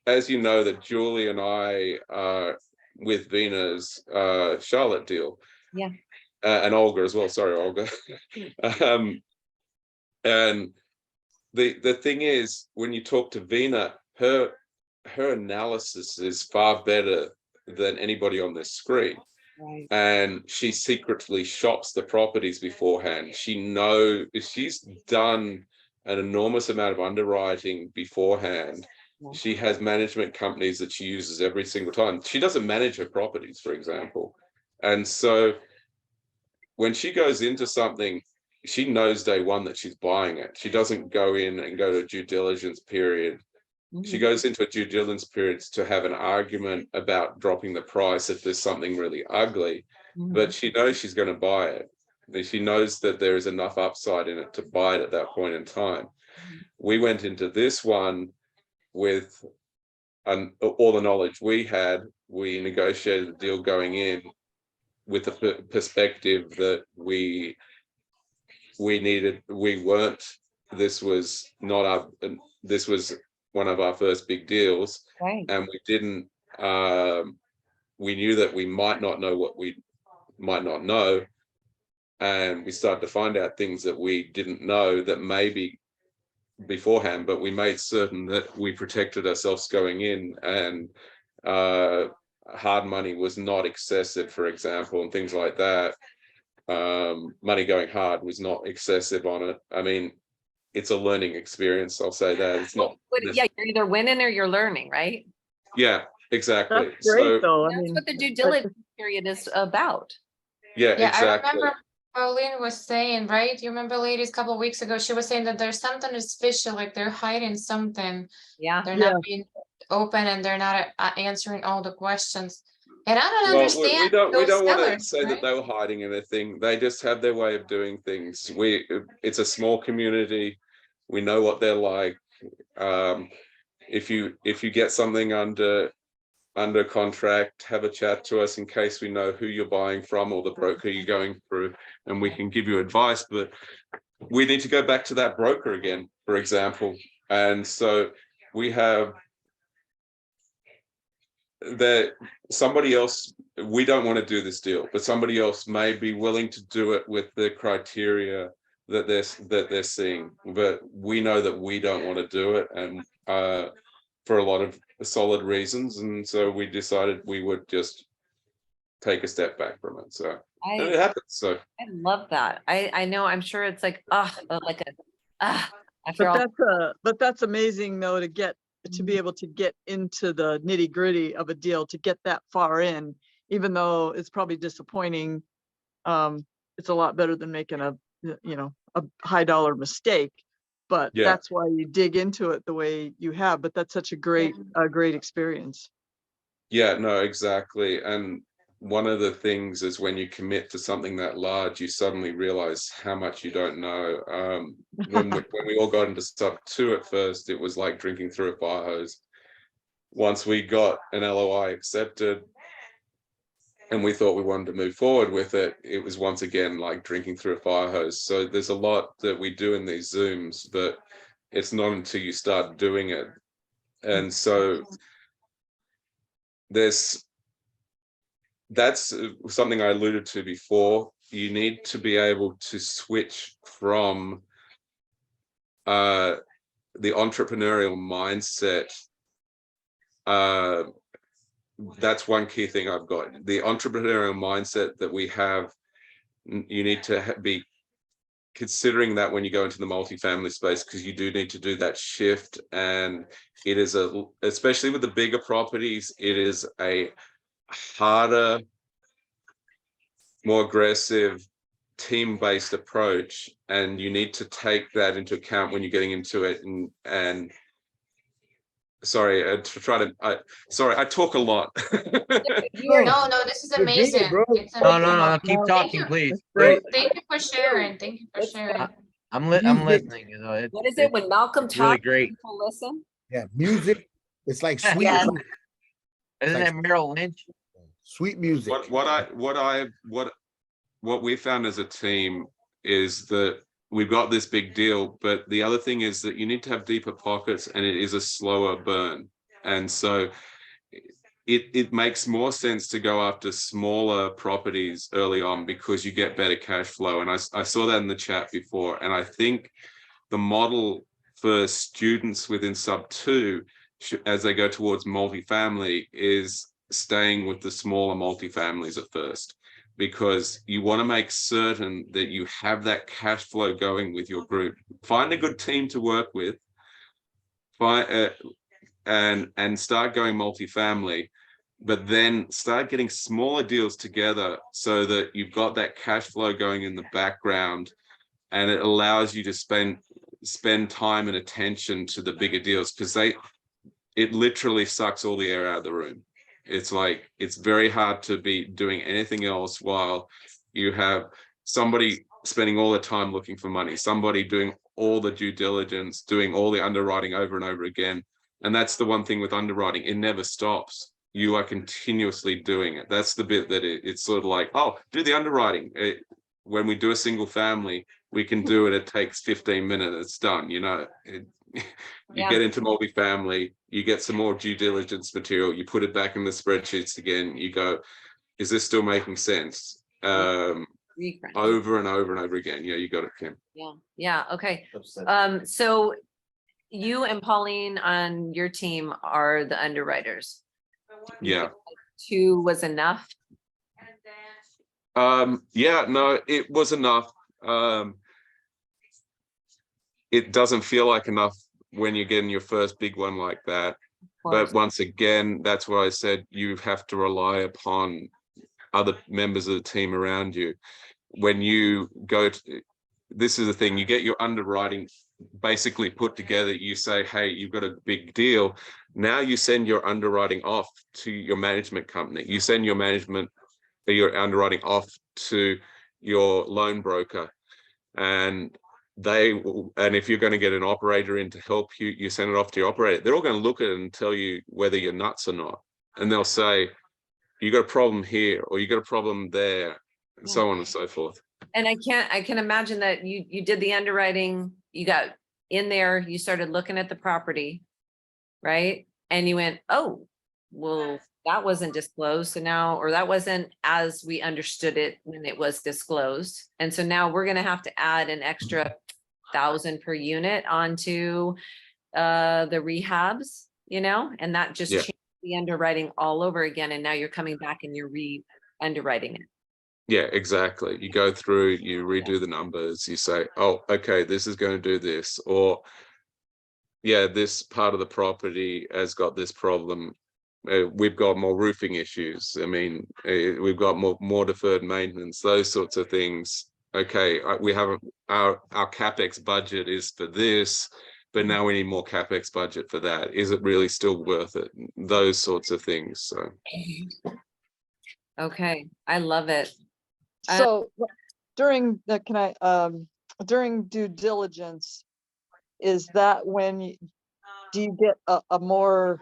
as you know, that Julie and I are with Vina's Charlotte deal. Yeah. And Olga as well. Sorry, Olga. And the thing is, when you talk to Vina, her analysis is far better than anybody on this screen. Right. And she secretly shops the properties beforehand. She's done an enormous amount of underwriting beforehand, she has management companies that she uses every single time. She doesn't manage her properties, for example. And so when she goes into something, she knows day one that she's buying it. She doesn't go in and go to a due diligence period. She goes into a due diligence period to have an argument about dropping the price if there's something really ugly, but she knows she's going to buy it. She knows that there is enough upside in it to buy it at that point in time. We went into this one with all the knowledge we had. We negotiated the deal going in with the perspective that this was one of our first big deals, Right. and we knew that we might not know what we might not know, and we started to find out things that we didn't know that maybe beforehand, but we made certain that we protected ourselves going in, and hard money was not excessive, for example, and things like that. Money going hard was not excessive on it. I mean, it's a learning experience, I'll say that. It's not. Yeah, you're either winning or you're learning, right? Yeah, exactly. That's great, though. I That's mean, what the due diligence period is about. Yeah, Yeah, I exactly. remember Pauline was saying, right? You remember, ladies, a couple of weeks ago, she was saying that there's something that's fishy, like they're hiding something. Yeah. They're Yeah. not being open and they're not answering all the questions. And I don't Well, understand. we don't those want to sellers, say that right? they were hiding anything. They just have their way of doing things. It's a small community. We know what they're like. If you get something under contract, have a chat to us in case we know who you're buying from or the broker you're going through, and we can give you advice. But we need to go back to that broker again, for example. And so we have that somebody else, we don't want to do this deal, but somebody else may be willing to do it with the criteria that they're seeing. But we know that we don't want to do it, and for a lot of solid reasons. And so we decided we would just take a step back from it. So and it happens. So I love that. I know, I'm sure it's like, after all. But that's amazing though, to be able to get into the nitty gritty of a deal, to get that far in, even though it's probably disappointing. It's a lot better than making a high dollar mistake, but Yeah. that's why you dig into it the way you have. But that's such a great experience. yeah, no, exactly. And one of the things is when you commit to something that large, you suddenly realize how much you don't know. When we all got into sub 2 at first, it was like drinking through a fire hose. Once we got an LOI accepted and we thought we wanted to move forward with it, it was once again like drinking through a fire hose. So there's a lot that we do in these Zooms, but it's not until you start doing it. And so that's something I alluded to before. You need to be able to switch from the entrepreneurial mindset. That's one key thing I've got. The entrepreneurial mindset that we have, you need to be considering that when you go into the multifamily space, because you do need to do that shift. And it is especially with the bigger properties, it is a harder, more aggressive, team-based approach, and you need to take that into account when you're getting into it. And sorry, I talk a lot. No, this is amazing. It's No, amazing. keep Thank talking, you. please. Thank you for sharing. Thank you for sharing. I'm listening. What is it when Malcolm it's really talks, great. people listen? Yeah, music. It's like sweet. Yes. music. Isn't that Merrill Lynch? Sweet music. What we found as a team is that we've got this big deal, but the other thing is that you need to have deeper pockets, and it is a slower burn. And so it makes more sense to go after smaller properties early on because you get better cash flow. And I saw that in the chat before. And I think the model for students within sub 2, as they go towards multifamily, is staying with the smaller multifamilies at first, because you want to make certain that you have that cash flow going with your group. Find a good team to work with. and start going multifamily, but then start getting smaller deals together so that you've got that cash flow going in the background, and it allows you to spend time and attention to the bigger deals, because it literally sucks all the air out of the room. It's like, it's very hard to be doing anything else while you have somebody spending all the time looking for money, somebody doing all the due diligence, doing all the underwriting over and over again. And that's the one thing with underwriting, it never stops. You are continuously doing it. That's the bit that it's sort of like, oh, do the underwriting. When we do a single family, we can do it. It takes 15 minutes. It's done. You know, you get into multifamily, you get some more due diligence material, you put it back in the spreadsheets again. You go, is this still making sense? Over and over and over again. Yeah, you got it, Kim. Yeah. Okay. So you and Pauline on your team are the underwriters. Yeah. 2 was enough. Yeah, no, it was enough. It doesn't feel like enough when you're getting your first big one like that. But once again, that's why I said you have to rely upon other members of the team around you. When you go to, this is the thing, you get your underwriting basically put together. You say, hey, you've got a big deal. Now you send your underwriting off to your management company. You send your underwriting off to your loan broker, and if you're going to get an operator in to help you, you send it off to your operator. They're all going to look at it and tell you whether you're nuts or not. And they'll say, you got a problem here, or you got a problem there, and so on and so forth. And I can imagine that you did the underwriting, you got in there, you started looking at the property, right? And you went, oh, well, that wasn't disclosed. So now, or that wasn't as we understood it when it was disclosed. And so now we're going to have to add an extra 1,000 per unit onto the rehabs, you know, and that just changed the underwriting all over again. And now you're coming back and you're re-underwriting it. Yeah, exactly. You go through, you redo the numbers, you say, oh, okay, this is going to do this, or yeah, this part of the property has got this problem. We've got more roofing issues. I mean, we've got more deferred maintenance, those sorts of things. Okay, we have our CapEx budget is for this, but now we need more CapEx budget for that. Is it really still worth it? Those sorts of things. So. Okay, I love it. So during during due diligence, is that when do you get a more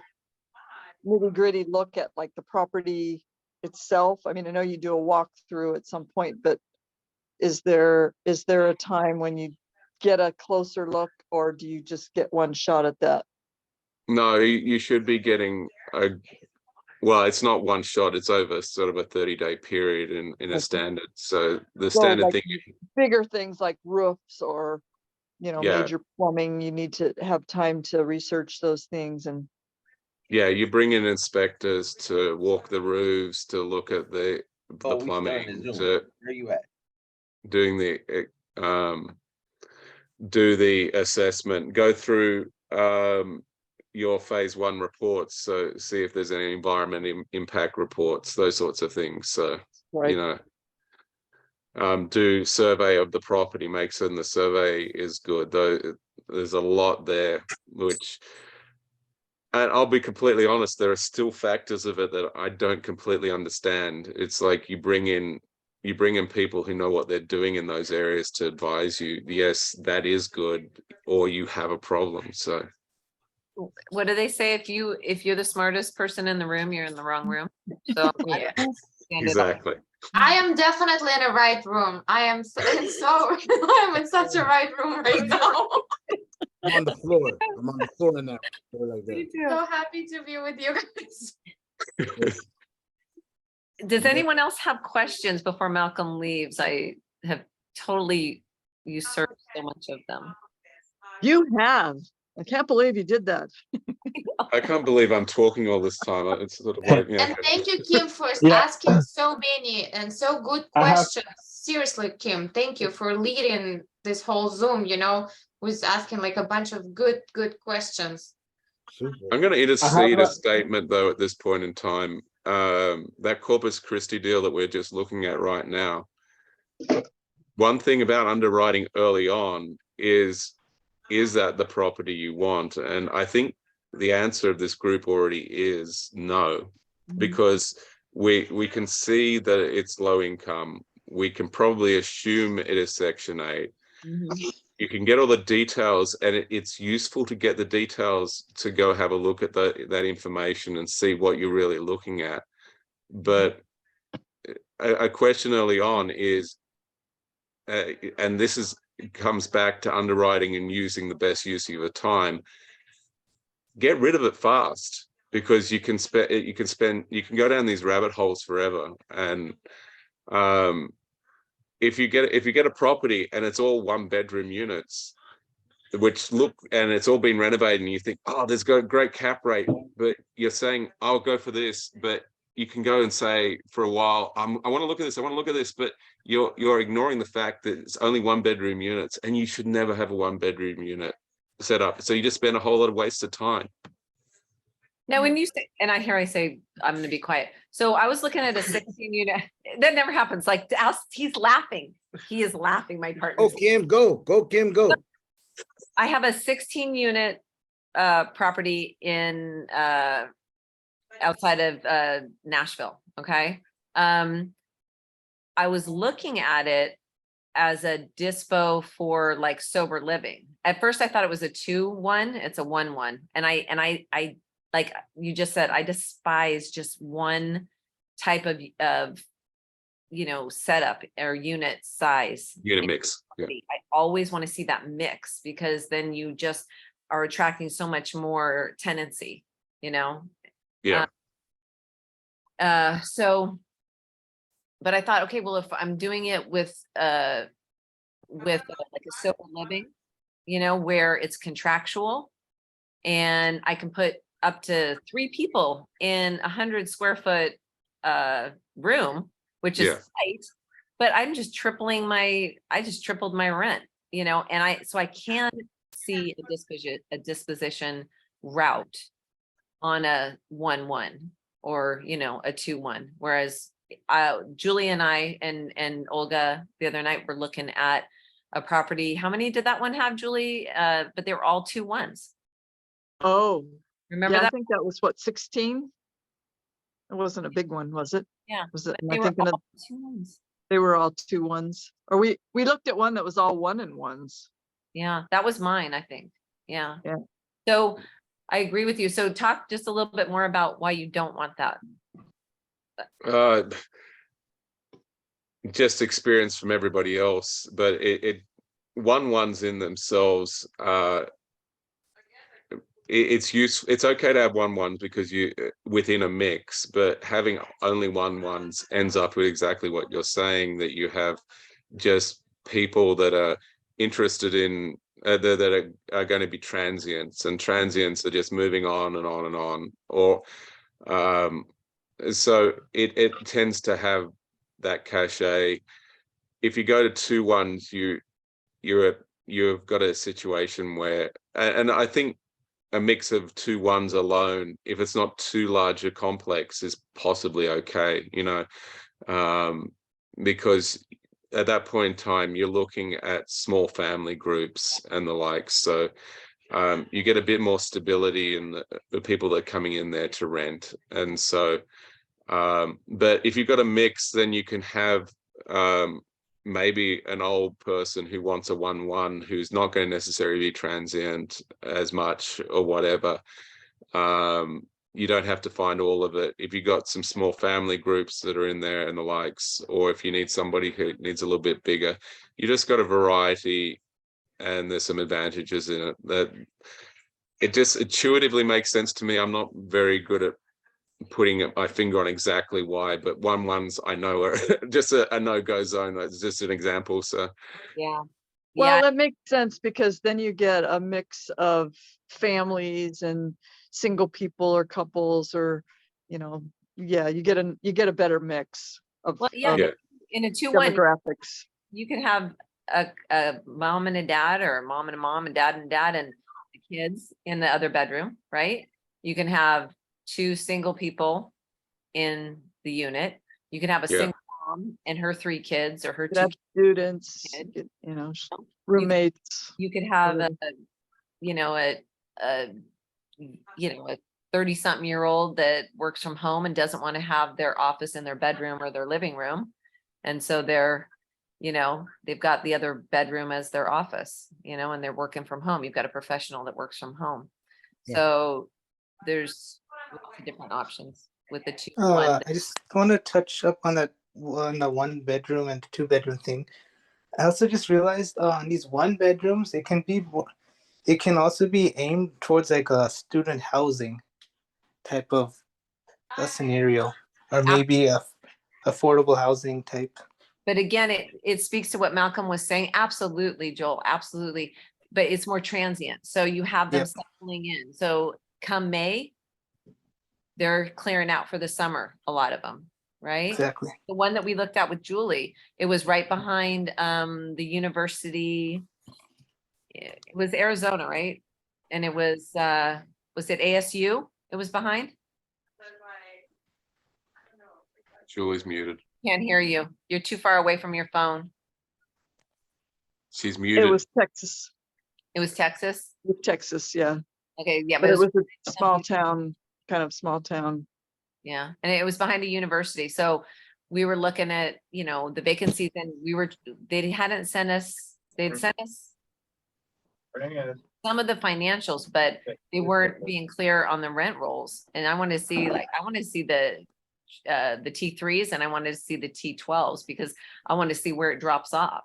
nitty-gritty look at like the property itself? I mean, I know you do a walkthrough at some point, but is there a time when you get a closer look, or do you just get one shot at that? No, you should be getting well, it's not one shot, it's over sort of a 30-day period in a standard. So the standard like thing, bigger things like roofs or, you know, major plumbing, you need to have time to research those things. And yeah, you bring in inspectors to walk the roofs, to look at the plumbing, to where you at? doing the do the assessment, go through your phase 1 reports, so see if there's any environment impact reports, those sorts of things. So you know, do survey of the property, make certain the survey is good. Though there's a lot there, which, and I'll be completely honest, there are still factors of it that I don't completely understand. It's like you bring in people who know what they're doing in those areas to advise you, yes, that is good, or you have a problem. So what do they say? If you're the smartest person in the room, you're in the wrong room. So Yeah. exactly. I am definitely in the right room. I am I'm in such a right room right now. I'm on the floor. I'm on the floor now. Like that. So happy to be with you guys. Does anyone else have questions before Malcolm leaves? I have totally usurped so much of them. you have. I can't believe you did that. I can't believe I'm talking all this time. It's sort of like, yeah. And thank you, Kim, for asking so many and so good questions. Seriously, Kim, thank you for leading this whole Zoom, you know, was asking like a bunch of good questions. I'm going to intercede a statement though at this point in time. That Corpus Christi deal that we're just looking at right now. One thing about underwriting early on is that the property you want? And I think the answer of this group already is no, because we can see that it's low income. We can probably assume it is Section 8. You can get all the details, and it's useful to get the details to go have a look at that information and see what you're really looking at. But a question early on is, and this comes back to underwriting and using the best use of your time. Get rid of it fast, because you can go down these rabbit holes forever. And if you get a property and it's all 1-bedroom units, and it's all been renovated, and you think, oh, there's got a great cap rate, but you're saying, I'll go for this, but you can go and say for a while, I want to look at this, I want to look at this, but you're ignoring the fact that it's only 1-bedroom units, and you should never have a 1-bedroom unit set up. So you just spend a whole lot of wasted time. Now, when you say, and I say, I'm going to be quiet. So I was looking at a 16 unit. That never happens. Like, he's laughing. He is laughing. My partner. Oh, Kim, go, Kim, go. I have a 16 unit property in outside of Nashville. Okay. I was looking at it as a dispo for like sober living. At first I thought it was a 2-1. It's a 1-1. And I like you just said, I despise just one type of setup or unit size. Unit mix. Yeah. I always want to see that mix, because then you just are attracting so much more tenancy, Yeah. But I thought, okay, well, if I'm doing it with like a sober living, where it's contractual, and I can put up to 3 people in 100 square foot room, which is tight, but I just tripled my rent, and so I can see a disposition route on a 1-1 or, a 2-1. Whereas Julie and I and Olga the other night were looking at a property. How many did that one have, Julie? But they were all 2-1s. Oh, remember yeah, that? I think that was what, 16? It wasn't a big one, was it? Yeah. Was it? They Am I were thinking all of? 2-1s. They were all 2-1s. Or we looked at one that was all 1-1s. Yeah, that was mine, I think. Yeah. Yeah. So I agree with you. So talk just a little bit more about why you don't want that. Just experience from everybody else, but it 1-1s in themselves, it's useful. It's okay to have 1-1s because you within a mix, but having only 1-1s ends up with exactly what you're saying, that you have just people that are interested in that are going to be transients, and transients are just moving on and on and on, or so it tends to have that cachet. If you go to 2-1s, you've got a situation where, and I think a mix of 2-1s alone, if it's not too large a complex, is possibly okay, because at that point in time, you're looking at small family groups and the like. So you get a bit more stability in the people that are coming in there to rent. And so, but if you've got a mix, then you can have maybe an old person who wants a 1-1, who's not going to necessarily be transient as much or whatever. You don't have to find all of it. If you've got some small family groups that are in there and the likes, or if you need somebody who needs a little bit bigger, you just got a variety, and there's some advantages in it that it just intuitively makes sense to me. I'm not very good at putting my finger on exactly why, but 1-1s I know are just a no-go zone. That's just an example. So yeah. Well, that makes sense, because then you get a mix of families and single people or couples, or you get a better mix of, in a 2-1 demographics. you could have a mom and a dad, or a mom and a mom and dad, and kids in the other bedroom, right? You can have 2 single people in the unit. You can have a Yeah. single mom and her 3 kids or her Could 2 have students, kids. you know, roommates. You could have a, whatever. you know, a 30-something-year-old that works from home and doesn't want to have their office in their bedroom or their living room. And so they're, they've got the other bedroom as their office, and they're working from home. You've got a professional that works from home. Yeah. So there's lots of different options with the 2. I just want to touch up on that on the 1 bedroom and 2 bedroom thing. I also just realized on these 1 bedrooms, it can also be aimed towards like a student housing type of a scenario, or maybe a affordable housing type. But again, it speaks to what Malcolm was saying. Absolutely, Joel, absolutely. But it's more transient. So you have them settling in. So come May, they're clearing out for the summer, a lot of them, right? Exactly. The one that we looked at with Julie, it was right behind the university. It was Arizona, right? And it was it ASU? It was behind? Julie's muted. Can't hear you. You're too far away from your phone. She's muted. It was Texas. It was Texas? Texas, yeah. Okay, yeah. But it was a small town, kind of small town. Yeah, and it was behind a university. So we were looking at, the vacancies, and they'd sent us some of the financials, but they weren't being clear on the rent rolls. And I want to see, the T3s, and I wanted to see the T12s, because I want to see where it drops off,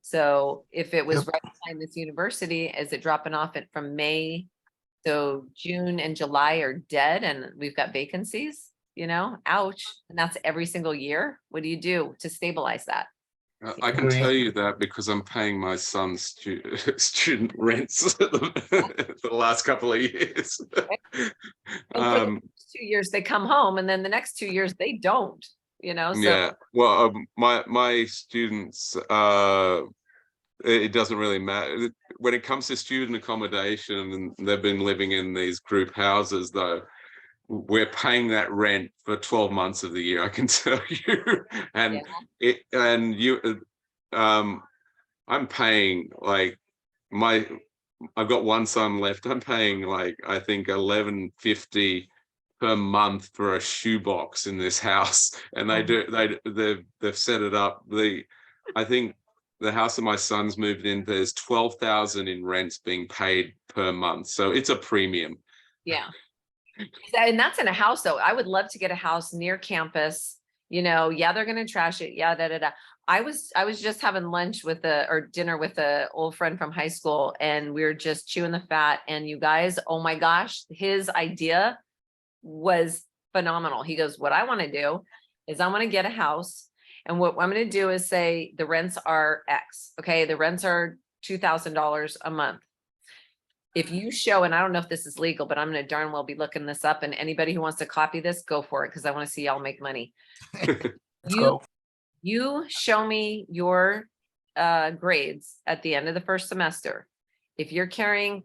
So if it was right behind this university, is it dropping off from May? So June and July are dead and we've got vacancies, ouch. And that's every single year. What do you do to stabilize that? I can tell you that because I'm paying my son's student rents for the last couple of years. And for the first 2 years they come home, and then the next 2 years they don't, so. Yeah, well, my students, it doesn't really matter when it comes to student accommodation, and they've been living in these group houses, though. We're paying that rent for 12 months of the year, I can tell you. And I'm paying I've got 1 son left. I'm paying I think $11.50 per month for a shoebox in this house. And they've set it up. I think the house that my son's moved in, there's $12,000 in rents being paid per month. So it's a premium. Yeah. And that's in a house, though. I would love to get a house near campus. Yeah, they're going to trash it. Yeah, I was just having dinner with a old friend from high school, and we were just chewing the fat. And you guys, oh my gosh, his idea was phenomenal. He goes, what I want to do is I want to get a house, and what I'm going to do is say the rents are X. Okay, the rents are $2,000 a month. If you show, and I don't know if this is legal, but I'm going to darn well be looking this up, and anybody who wants to copy this, go for it, because I want to see y'all make money. You show me your grades at the end of the first semester. If you're carrying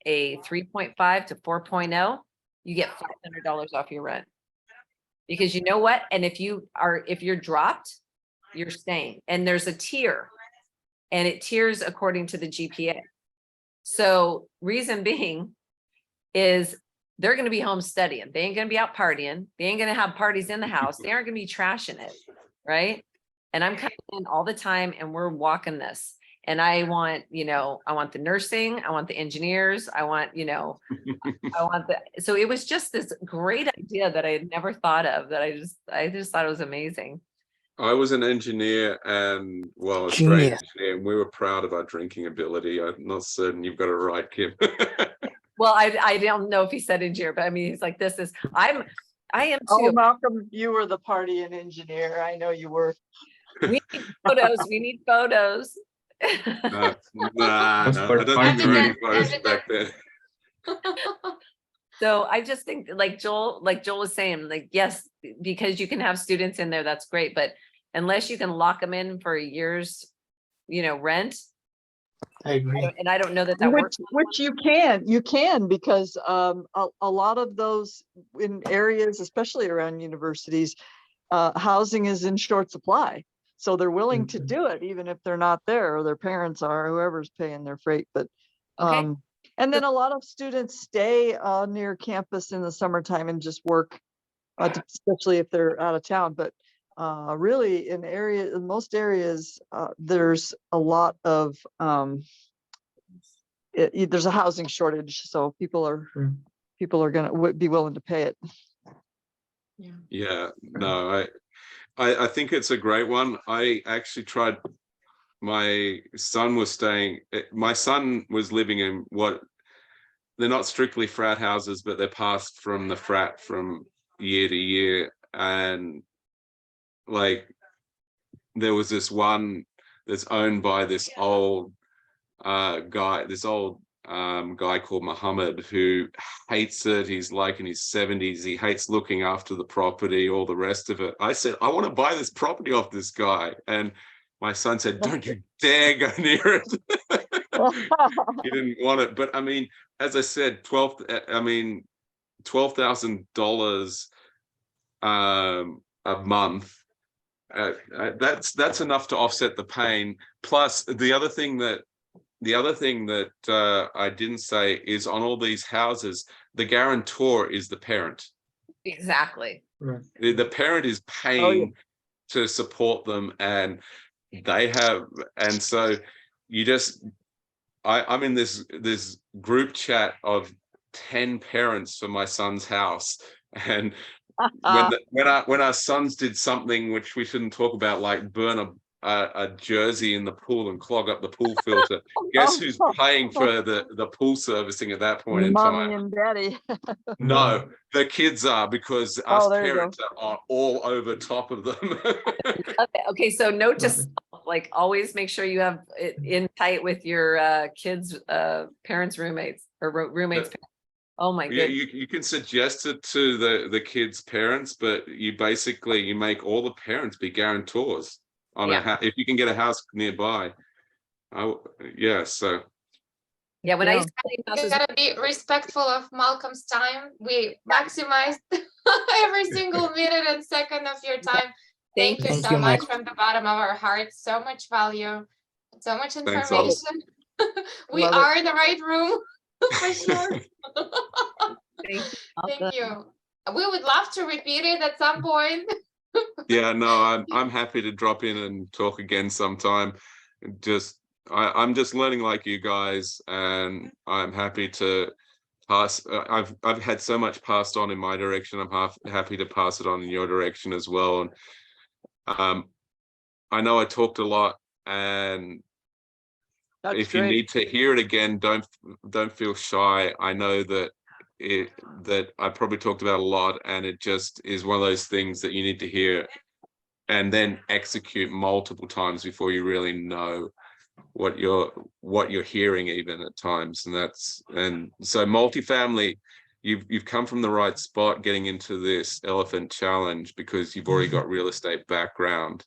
a 3.5 to 4.0, you get $500 off your rent. Because you know what? And if you're dropped, you're staying. And there's a tier, and it tiers according to the GPA. So reason being is they're going to be home studying. They ain't going to be out partying. They ain't going to have parties in the house. They aren't going to be trashing it. Right. And I'm coming in all the time, and we're walking this. And I want the nursing. I want the engineers. I want so it was just this great idea that I had never thought of, that I just thought it was amazing. I was an engineer, and a straight engineer, and we were proud of our drinking ability. I'm not certain you've got it right, Kim. Well, I don't know if he said engineer, but I mean, he's like, I am too. Oh, Malcolm, you were the party and engineer. I know you were. We need photos. We need photos. Nah, I don't think there were any photos back then. So I just think, like Joel was saying, yes, because you can have students in there, that's great. But unless you can lock them in for a year's, rent, I agree. And I don't know that that works. Which you can because a lot of those in areas, especially around universities, housing is in short supply. So they're willing to do it even if they're not there or their parents are, whoever's paying their freight. But Okay. and then a lot of students stay near campus in the summertime and just work, especially if they're out of town. But really in most areas, there's a lot of there's a housing shortage, so people are gonna be willing to pay it. Yeah, no, I think it's a great one. I actually tried. My son was living in what they're not strictly frat houses, but they're passed from the frat from year to year. And like there was this one that's owned by this old guy called Muhammad, who hates it. He's like in his 70s. He hates looking after the property, all the rest of it. I said, I want to buy this property off this guy. And my son said, don't you dare go near it. He didn't want it. But I mean, as I said, $12,000 a month. That's enough to offset the pain. Plus the other thing that I didn't say is on all these houses, the guarantor is the parent. Exactly. The parent is paying to support them, and so you just, I'm in this group chat of 10 parents for my son's house, and when our sons did something which we shouldn't talk about, like burn a jersey in the pool and clog up the pool filter, guess who's paying for the pool servicing at that point in Mommy time? and daddy. No, the kids are, because us parents are all over top of them. Okay, so note to self, like always make sure you have it in tight with your kids' parents, roommates, or roommates. Oh my Yeah, goodness. you can suggest it to the kids' parents, but you make all the parents be guarantors on if you can get a house nearby. So Yeah, when I used to clean You houses, gotta be respectful of Malcolm's time. We maximized every single minute and second of your time. Thank you so much from the bottom of our hearts. So much value, so much Thanks, Olive. information. We Love it. are in the right room for sure. Malcolm. Thank you. We would love to repeat it at some point. Yeah, no, I'm happy to drop in and talk again sometime. I'm just learning like you guys, and I'm happy to pass. I've had so much passed on in my direction. I'm happy to pass it on in your direction as well. And I know I talked a lot, and if you need to hear it again, don't feel shy. I know that I probably talked about a lot, and it just is one of those things that you need to hear and then execute multiple times before you really know what you're hearing, even at times. And so multifamily, you've come from the right spot getting into this Elephant Challenge, because you've already got real estate background.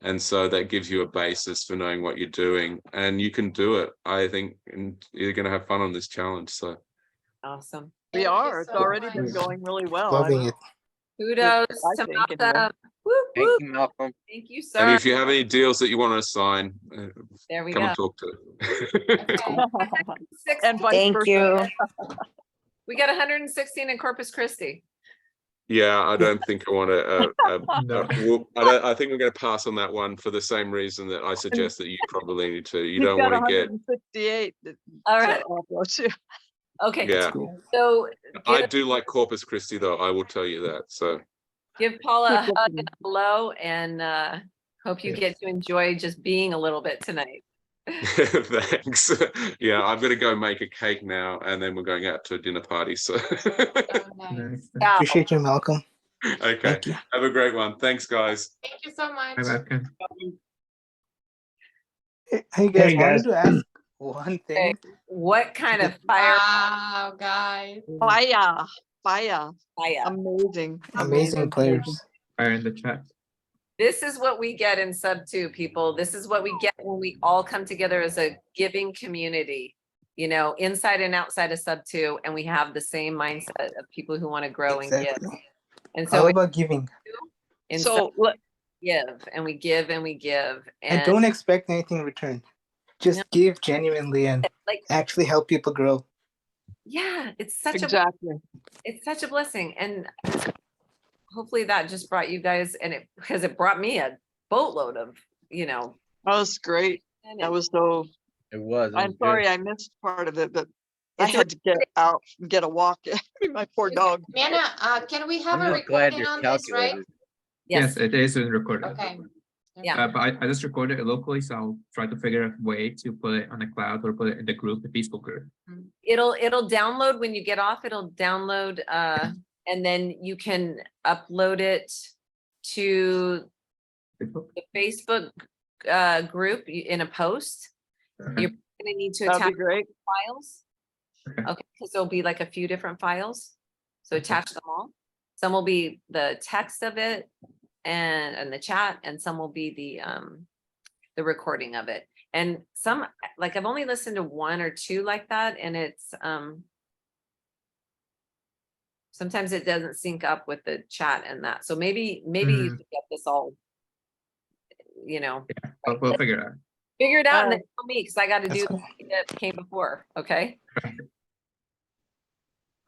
And so that gives you a basis for knowing what you're doing, and you can do it, I think, and you're going to have fun on this challenge. So awesome. We are. It's already been going really well. Loving it. Kudos I to think, Malcolm. anyway. Whoop, Thank whoop. you, Malcolm. Thank you, and sir. if you have any deals that you want to sign, There we come go. and talk to. And vice Thank versa. you. We got 116 in Corpus Christi. Yeah, I don't think I want to. I think I'm going to pass on that one for the same reason that I suggest that you probably need to. You We've don't got want to get. 168. All right. to offer too. Okay. Yeah, So I do like Corpus Christi, though. I will tell you that. So give Paula a hug and a hello, and hope you get to enjoy just being a little bit tonight. thanks. Yeah, I've got to go make a cake now, and then we're going out to a dinner party. So Nice. Yeah. Appreciate you, Malcolm. okay, Thank you. have a great one. Thanks, guys. Thank you so much. Bye, Malcolm. Hey guys, Hey, wanted guys. to ask one thing. What kind of fire? Wow, guys. Fire. Fire. Amazing. Amazing players. Fire in the chat. This is what we get in sub 2, people. This is what we get when we all come together as a giving community, you know, inside and outside of sub 2, and we have the same mindset of people who want to grow and give. Exactly. And All so about giving. in So sub let, give and we give and we give. And don't expect anything in return. Just No. give genuinely and like, actually help people grow. yeah, it's such exactly. it's such a blessing. And hopefully that just brought you guys, and because it brought me a boatload of, you know. That was great. That was so, It was. I'm sorry I missed part of it, but I had to get out and get a walk. My poor dog. Manna, can we have I'm a just glad recording your on this, right? calculator. Yes, it is recorded. Okay. Yeah. But I just recorded it locally, so I'll try to figure out a way to put it on the cloud or put it in the group, the Facebook group. It'll download when you get off. It'll download, and then you can upload it to Facebook. the Facebook group in a post. Okay. You're gonna need to That'd attach be great. files. Okay. Okay, because there'll be like a few different files. So attach them all. Some will be the text of it and the chat, and some will be the recording of it. And some, like I've only listened to 1 or 2 like that, and it's sometimes it doesn't sync up with the chat and that. So maybe you can get this all, you know. Yeah, we'll figure it out. Figure it out and then tell me, because I got to do That's the that came before. Okay.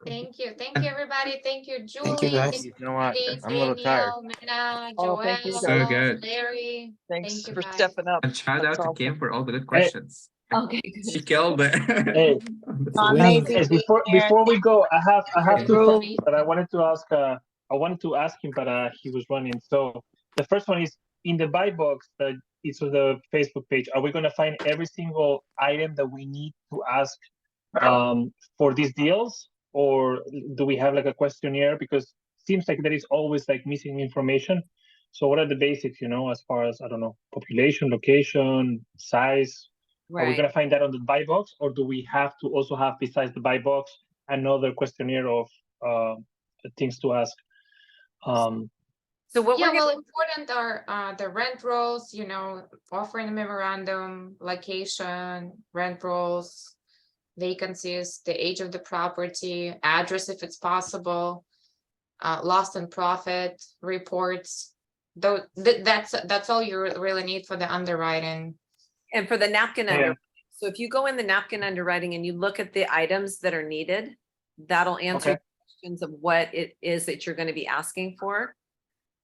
Thank you. Thank you, everybody. Thank you, Julie. Thank you, guys. You know what? Lee, I'm a little tired. Danielle, Manna, Oh, thank you, Joelle, So good. Larry. Thanks Thank you, for guys. stepping up. And shout That's out to awesome. Kim for all the good questions. Okay. She killed it. Hey. Amazing. Yes, before we go, I have two Ruby. questions, but I wanted to ask him, but he was running. So the first one is in the buy box that is on the Facebook page. Are we going to find every single item that we need to ask for these deals, or do we have like a questionnaire? Because it seems like there is always like missing information. So what are the basics, you know, as far as, I don't know, population, location, size? Are we Right. going to find that on the buy box, or do we have to also have, besides the buy box, another questionnaire of things to ask? So what Yeah, we're well, gonna, important are the rent rolls, you know, offering memorandum, location, rent rolls, vacancies, the age of the property, address if it's possible, loss and profit reports. Though that's all you really need for the underwriting. and for the napkin Yeah. underwriting. So if you go in the napkin underwriting and you look at the items that are needed, that'll answer Okay. questions of what it is that you're going to be asking for.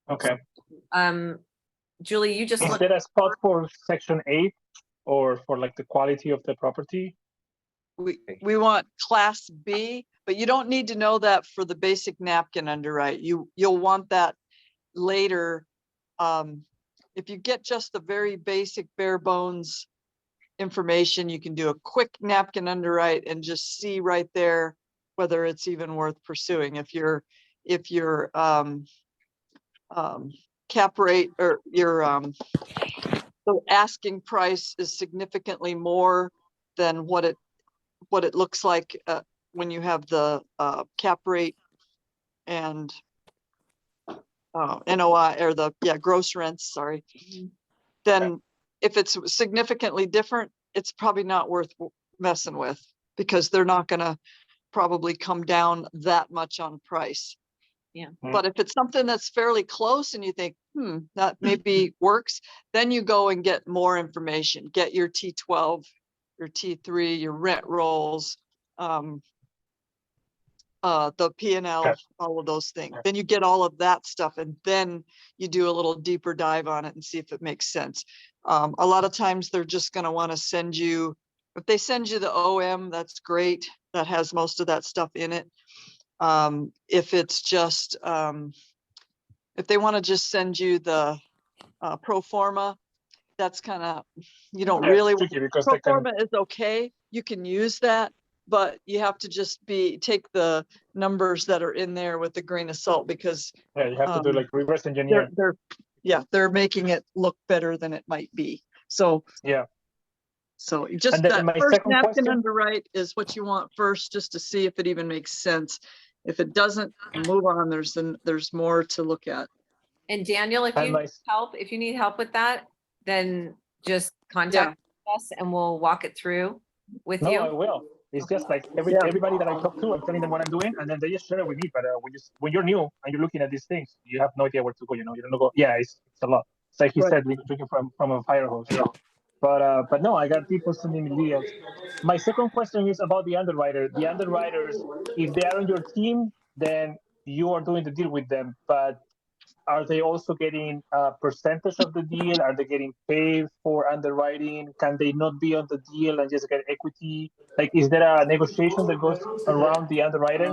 Okay. Julie, you just Is look. there a spot for section 8 or for like the quality of the property? We want class B, but you don't need to know that for the basic napkin underwrite. You'll want that later. If you get just the very basic bare bones information, you can do a quick napkin underwrite and just see right there whether it's even worth pursuing. If your cap rate or your the asking price is significantly more than what it looks like when you have the cap rate and NOI or gross rents, sorry. Then if it's significantly different, it's probably not worth messing with, because they're not gonna probably come down that much on price. Yeah. But if it's something that's fairly close and you think, that maybe works, then you go and get more information, get your T12, your T3, your rent rolls, the P&L, Okay. all of those things. Then you get all of that stuff and then you do a little deeper dive on it and see if it makes sense. A lot of times they're just going to want to send you, if they send you the OM, that's great. That has most of that stuff in it. If it's just, if they want to just send you the pro forma, that's kind of, you don't Yeah, really, tricky because pro they can, forma is okay. You can use that, but you have to just take the numbers that are in there with a grain of salt, because yeah, you have to do like reverse engineer. they're making it look better than it might be. So Yeah. so just And then that my first second napkin question- underwrite is what you want first, just to see if it even makes sense. If it doesn't, move on. There's more to look at. And Daniel, if And you my- need help, if you need help with that, then just contact us and we'll walk it through with No, I you. will. It's just like Yeah. everybody that I talk to, I'm telling them what I'm doing, and then they just share it with me. But when you're new and you're looking at these things, you have no idea where to go. You don't know. Yeah, it's a lot. It's like he Right. said, drinking from a fire hose. But no, I got people sending me videos. My second question is about the underwriter. The underwriters, if they are on your team, then you are doing the deal with them. But are they also getting a percentage of the deal? Are they getting paid for underwriting? Can they not be on the deal and just get equity? Like, is there a negotiation that goes around the underwriter?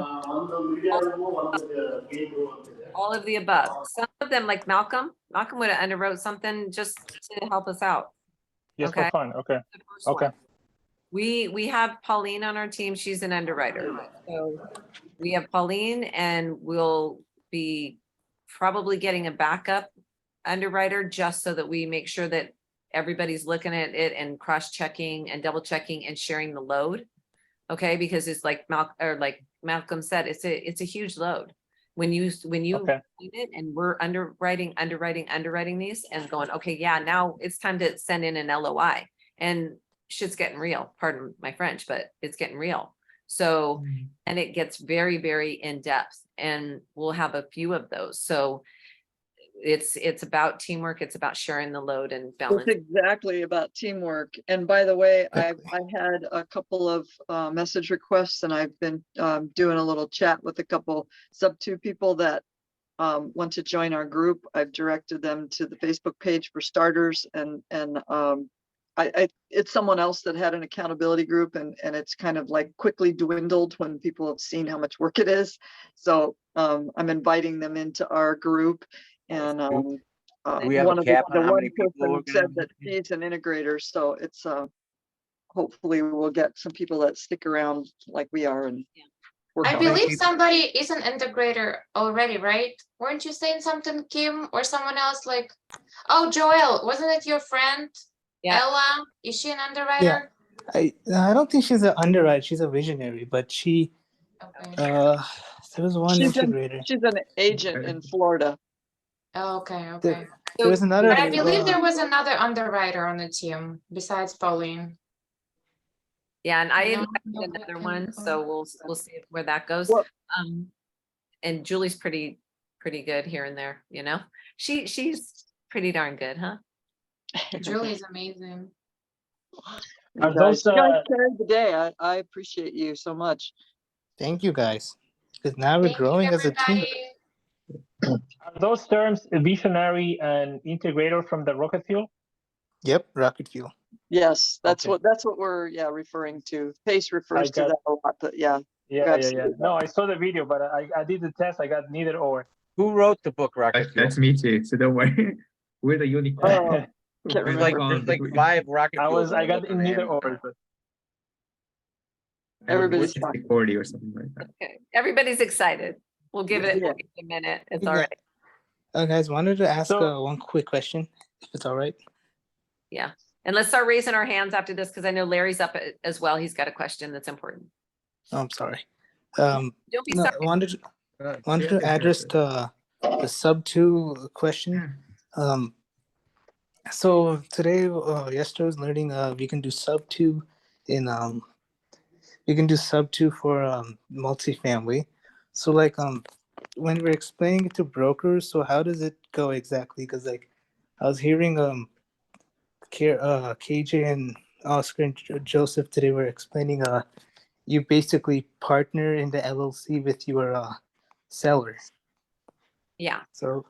All of the above. Some of them, like Malcolm would have underwrote something just to help us out. Just for Okay. fun. Okay. The first Okay. one. We have Pauline on our team. She's an underwriter. So we have Pauline and we'll be probably getting a backup underwriter just so that we make sure that everybody's looking at it and cross-checking and double-checking and sharing the load. Okay, because it's like Malcolm said, it's a huge load. When you Okay. read it and we're underwriting these and going, okay, yeah, now it's time to send in an LOI and shit's getting real. Pardon my French, but it's getting real. So, and it gets very, very in depth and we'll have a few of those. So it's about teamwork. It's about sharing the load and balance. It's exactly about teamwork. And by the way, I had a couple of message requests and I've been doing a little chat with a couple sub-2 people that want to join our group. I've directed them to the Facebook page for starters and it's someone else that had an accountability group and it's kind of like quickly dwindled when people have seen how much work it is. So I'm inviting them into our group and we have a one of cap the on how one many people person we're gonna said have? that she's an integrator, so it's hopefully we'll get some people that stick around like we are and work I on it. believe somebody is an integrator already, right? Weren't you saying something, Kim, or someone else like, oh, Joel, wasn't it your friend? Yeah. Ella, is she an underwriter? I don't think she's an underwriter. She's a visionary, but she Okay. there was one integrator. She's an agent in Florida. Oh, okay, There, okay. there was another. But I believe there was another underwriter on the team besides Pauline. Yeah, and I I don't invited know another what one, kind so we'll see where that goes. Well- And Julie's pretty good here and there, you know? She's pretty darn good, huh? Julie's amazing. Are You those, guys carried the day. I appreciate you so much. Thank you guys, because now we're Thank you, growing as a team. everybody. Are those terms visionary and integrator from the rocket fuel? Yep, rocket fuel. Yes, that's Okay. what we're referring to. Pace refers to got- that a lot, but yeah. Yeah. absolutely. No, I saw the video, but I did the test. I got neither or. Who wrote the book Rocket Fuel? That's me too, so don't worry. We're the unicorn. Oh, We're can't There's remember. like 5 Rocket Fuels. in I the got book in on neither Amazon. or. But Everybody's Which is fine. 40 or something like that. Okay, everybody's excited. We'll give it Yeah. a minute. It's Yeah. all right. Guys, wanted to ask So- one quick question, if it's all right. Yeah. And let's start raising our hands after this because I know Larry's up as well. He's got a question that's important. Oh, I'm sorry. Don't be No, sorry. I wanted to address the sub-2 question. So today, yesterday I was learning we can do sub-2 in we can do sub-2 for multifamily. So like when we're explaining it to brokers, so how does it go exactly? Because like I was hearing KJ and Oscar and Joseph today were explaining you basically partner in the LLC with your seller. Yeah. So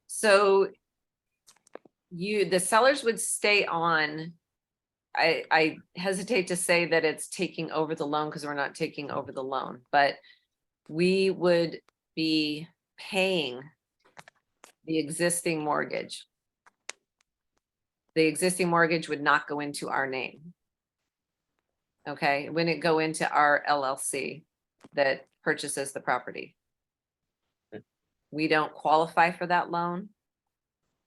So the sellers would stay on. I hesitate to say that it's taking over the loan because we're not taking over the loan, but we would be paying the existing mortgage. The existing mortgage would not go into our name. Okay, it wouldn't go into our LLC that purchases the property. We don't qualify for that loan.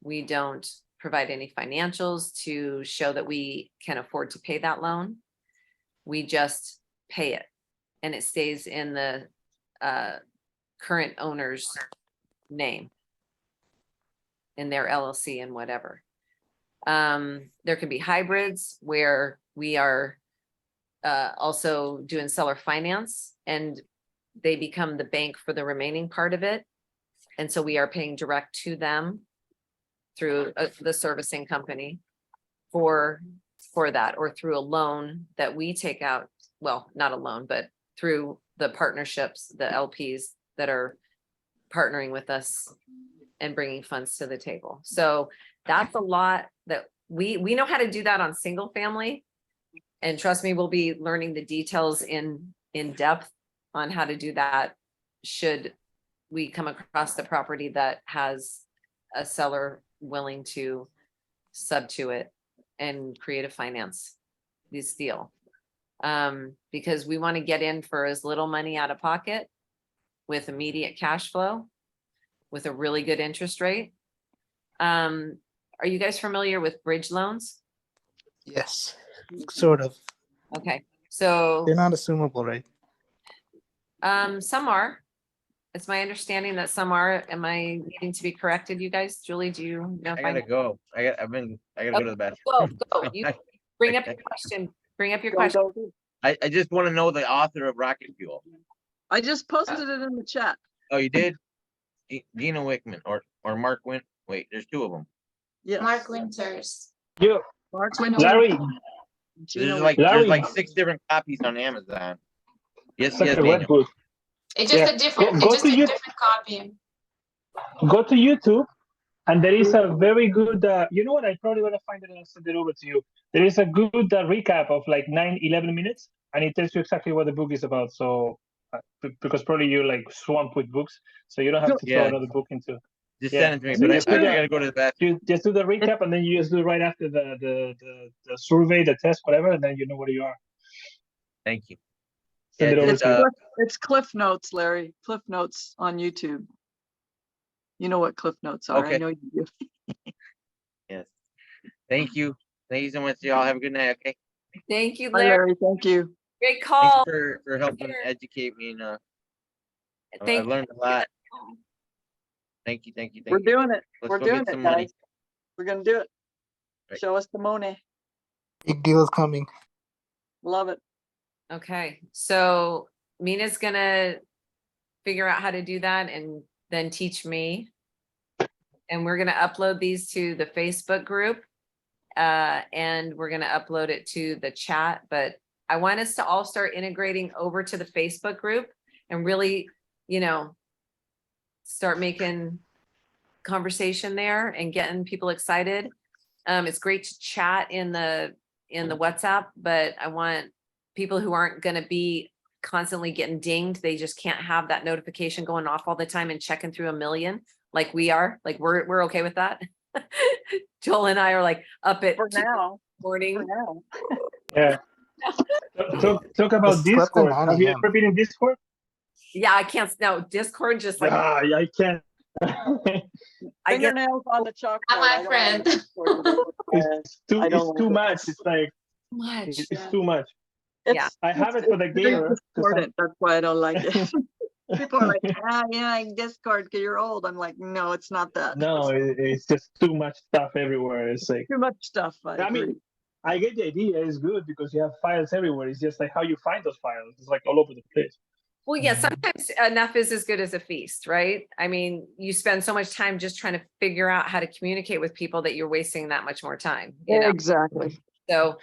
We don't provide any financials to show that we can afford to pay that loan. We just pay it and it stays in the current owner's name in their LLC and whatever. There can be hybrids where we are also doing seller finance and they become the bank for the remaining part of it. And so we are paying direct to them through the servicing company for that, or through a loan that we take out. Well, not a loan, but through the partnerships, the LPs that are partnering with us and bringing funds to the table. So that's a lot that we know how to do that on single family. And trust me, we'll be learning the details in depth on how to do that should we come across the property that has a seller willing to sub to it and create a finance this deal. Because we want to get in for as little money out of pocket with immediate cash flow with a really good interest rate. Are you guys familiar with bridge loans? Yes, sort of. Okay, so They're not assumable, right? some are. It's my understanding that some are. Am I needing to be corrected, you guys? Julie, do you know? I gotta go. I gotta go to the bathroom. Go. You bring up your question. Bring up your question. I just want to know the author of Rocket Fuel. I just posted it in the chat. Oh, you did? Gina Wickman or Mark Wint. Wait, there's two of them. Yes. Mark Winters. You, Mark Winters. Larry. Gina Larry. There's like 6 different copies on Amazon. Yes, Such yes, a web Daniel. book. It's just Yeah. a different, Go it's just to a you- different copy. Go to YouTube, and there is a very good, you know what, I probably want to find it and I'll send it over to you. There is a good recap of like 9-11 minutes, and it tells you exactly what the book is about. So, because probably you like swamp with books, so you don't have to throw Yeah. another book into. Just Yeah. send it to me, So but just I do gotta go to the bathroom. Just do the recap, and then you just do it right after the survey, the test, whatever, and then you know where you are. Thank you. Send it over It's to you. it's Cliff Notes, Larry. Cliff Notes on YouTube. You know what Cliff Notes are. I Okay. know you do. Yes. Thank you. Thank you so much, y'all. Have a good night. Okay. Thank you, Bye, Larry. Larry. Thank you. Great Thanks call. for helping educate me, and I Thank learned a lot. Thank you. We're doing it. Let's We're go get doing some it, money. guys. We're gonna do it. Right. Show us the money. Big deal is coming. Love it. Okay, so Mina's gonna figure out how to do that and then teach me. And we're gonna upload these to the Facebook group. And we're gonna upload it to the chat, but I want us to all start integrating over to the Facebook group and really, start making conversation there and getting people excited. It's great to chat in the WhatsApp, but I want people who aren't gonna be constantly getting dinged. They just can't have that notification going off all the time and checking through a million like we are. Like we're okay with that. Joel and I are like up at For 2 now. morning. For now. Yeah. Talk about Just slip them Discord. on Have you again. ever been in Discord? Yeah, I can't. No, Discord just like I can't. I get. Fingernails on the chalkboard. Not my I don't friend. It's too I don't it's too like much. It's like Much. it's too much. Yeah. I have it for the It's very gamer. 'cause discordant. That's why I don't like it. People are like, yeah, Discord because you're old. I'm like, no, it's not that. No, it's just too much stuff everywhere. It's like, Too much stuff. I I mean, agree. I get the idea. It's good because you have files everywhere. It's just like how you find those files. It's like all over the place. Well, yeah, sometimes enough is as good as a feast, right? I mean, you spend so much time just trying to figure out how to communicate with people that you're wasting that much more time, you know? Exactly. So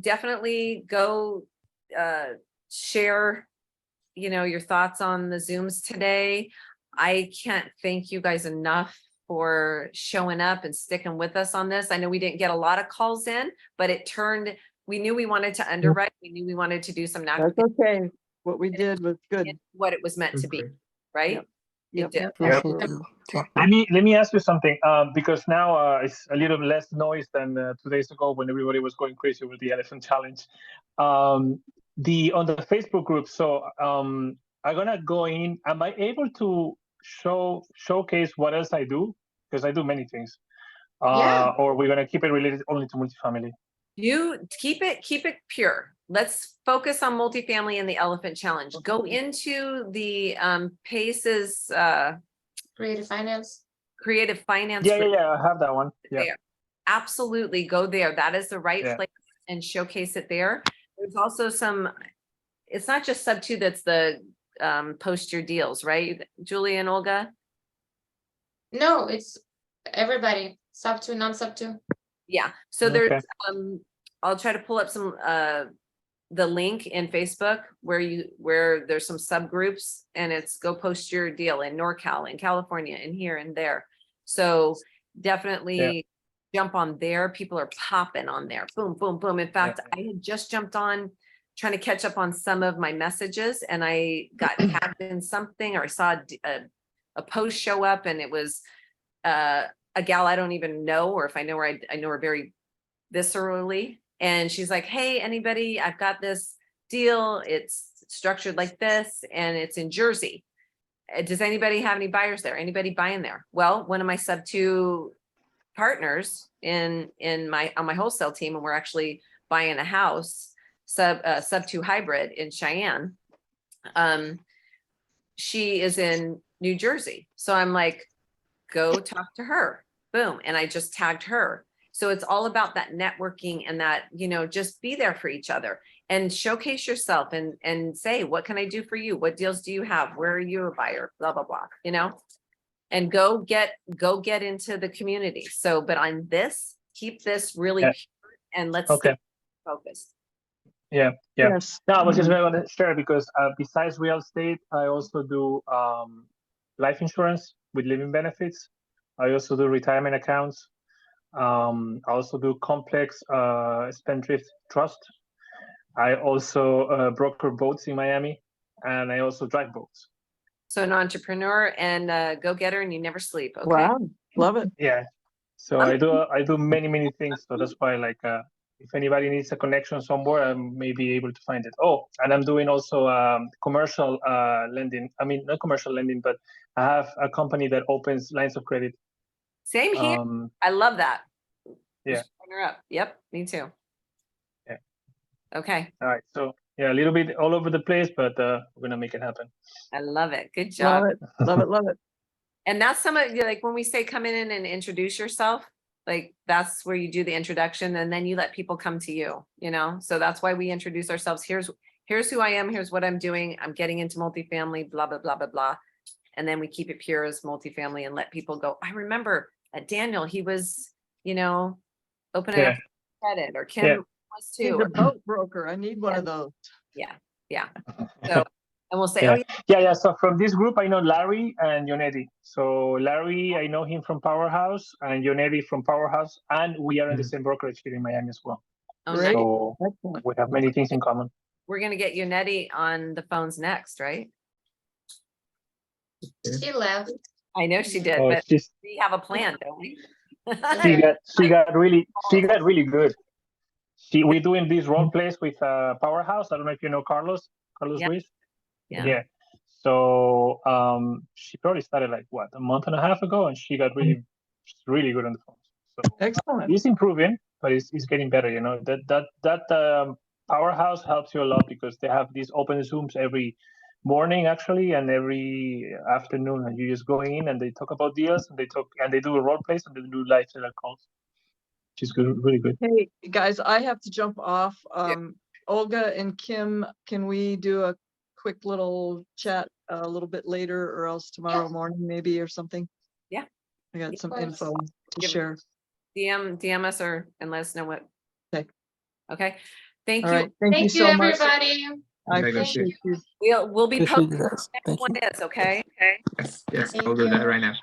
definitely go share, your thoughts on the Zooms today. I can't thank you guys enough for showing up and sticking with us on this. I know we didn't get a lot of calls in, but we knew we wanted to underwrite. We knew we wanted to do some That's okay. What we did was good. what it was meant to be, right? Yep. It did. Appreciate you. Yeah. Let me ask you something. Because now it's a little less noise than 2 days ago when everybody was going crazy with the elephant challenge. On the Facebook group. So I'm gonna go in. Am I able to showcase what else I do? Because I do many things. Yeah. Or we're gonna keep it related only to multifamily. You keep it pure. let's focus on multifamily and the elephant challenge. Go into the PACE's Creative finance. creative finance. Yeah, I have that one. Yeah. There. Absolutely go there. That is the right Yeah. place and showcase it there. There's also some, it's not just sub two that's the post your deals, right? Julie and Olga? No, it's everybody, sub two, non-sub two. Yeah, so Okay. there's, I'll try to pull up some, the link in Facebook where there's some subgroups and it's go post your deal in NorCal, in California, and here and there. So definitely jump on there. People are popping on there. Boom, boom, boom. In fact, I had just jumped on trying to catch up on some of my messages and I got tagged in something, or I saw a post show up and it was a gal I don't even know, or if I know her, I know her very viscerally. And she's like, hey, anybody, I've got this deal. It's structured like this and it's in Jersey. Does anybody have any buyers there? Anybody buying there? Well, one of my sub two partners on my wholesale team, and we're actually buying a house, sub two hybrid in Cheyenne. She is in New Jersey. So I'm like, go talk to her. Boom. And I just tagged her. So it's all about that networking and that, just be there for each other and showcase yourself and say, what can I do for you? What deals do you have? Where are you a buyer? Blah, blah, blah, and go get into the community. So, but on this, keep this really pure and let's stay focused. Yeah. Yes. No, I was just going to share because besides real estate, I also do life insurance with living benefits. I also do retirement accounts. I also do complex spendthrift trust. I also broker boats in Miami, and I also drive boats. So an entrepreneur and go-getter, and you never sleep. Okay. Wow, love it. Yeah. So I do many things. So that's why, if anybody needs a connection somewhere, I may be able to find it. Oh, and I'm doing also commercial lending. I mean, not commercial lending, but I have a company that opens lines of credit. Same here. I love that. Yeah. Just bring her up. Yep, me too. Yeah. Okay. All right. So yeah, a little bit all over the place, but we're gonna make it happen. I love it. Good job. Love it. Love it. Love it. And that's some of when we say come in and introduce yourself, that's where you do the introduction and then you let people come to you, So that's why we introduce ourselves. Here's who I am. Here's what I'm doing. I'm getting into multifamily, blah, blah, blah, blah, blah. And then we keep it pure as multifamily and let people go. I remember Daniel, he was, opening up credit, or Kim was too. He's a boat broker. I need one of those. Yeah. So, and we'll say, Yeah. So from this group, I know Larry and Yonetti. So Larry, I know him from Powerhouse, and Yonetti from Powerhouse, and we are in the same brokerage here in Miami as well. Great. So we have many things in common. We're gonna get Yonetti on the phones next, right? She left. I know she did, Oh, but we have a plan, don't we? She got really good. We're doing these role plays with Powerhouse. I don't know if you know Carlos Ruiz. Yeah. So she probably started a month and a half ago, and she got really good on the phone. So excellent. He's improving, but he's getting better. That Powerhouse helps you a lot because they have these open Zooms every morning actually, and every afternoon, and you just go in and they talk about deals and they do a role plays and they do live seller calls, which is good, really good. Hey guys, I have to jump off. Olga and Kim, can we do a quick little chat a little bit later, or else tomorrow morning maybe, or something? Yeah. I got some info to Give- share. DM us and let us know what. Okay. Thank All you. right. Thank you so much. everybody. I Okay, guys. appreciate you. We'll be Appreciate you posting guys. next one is, okay? Yes, I'll do that right now.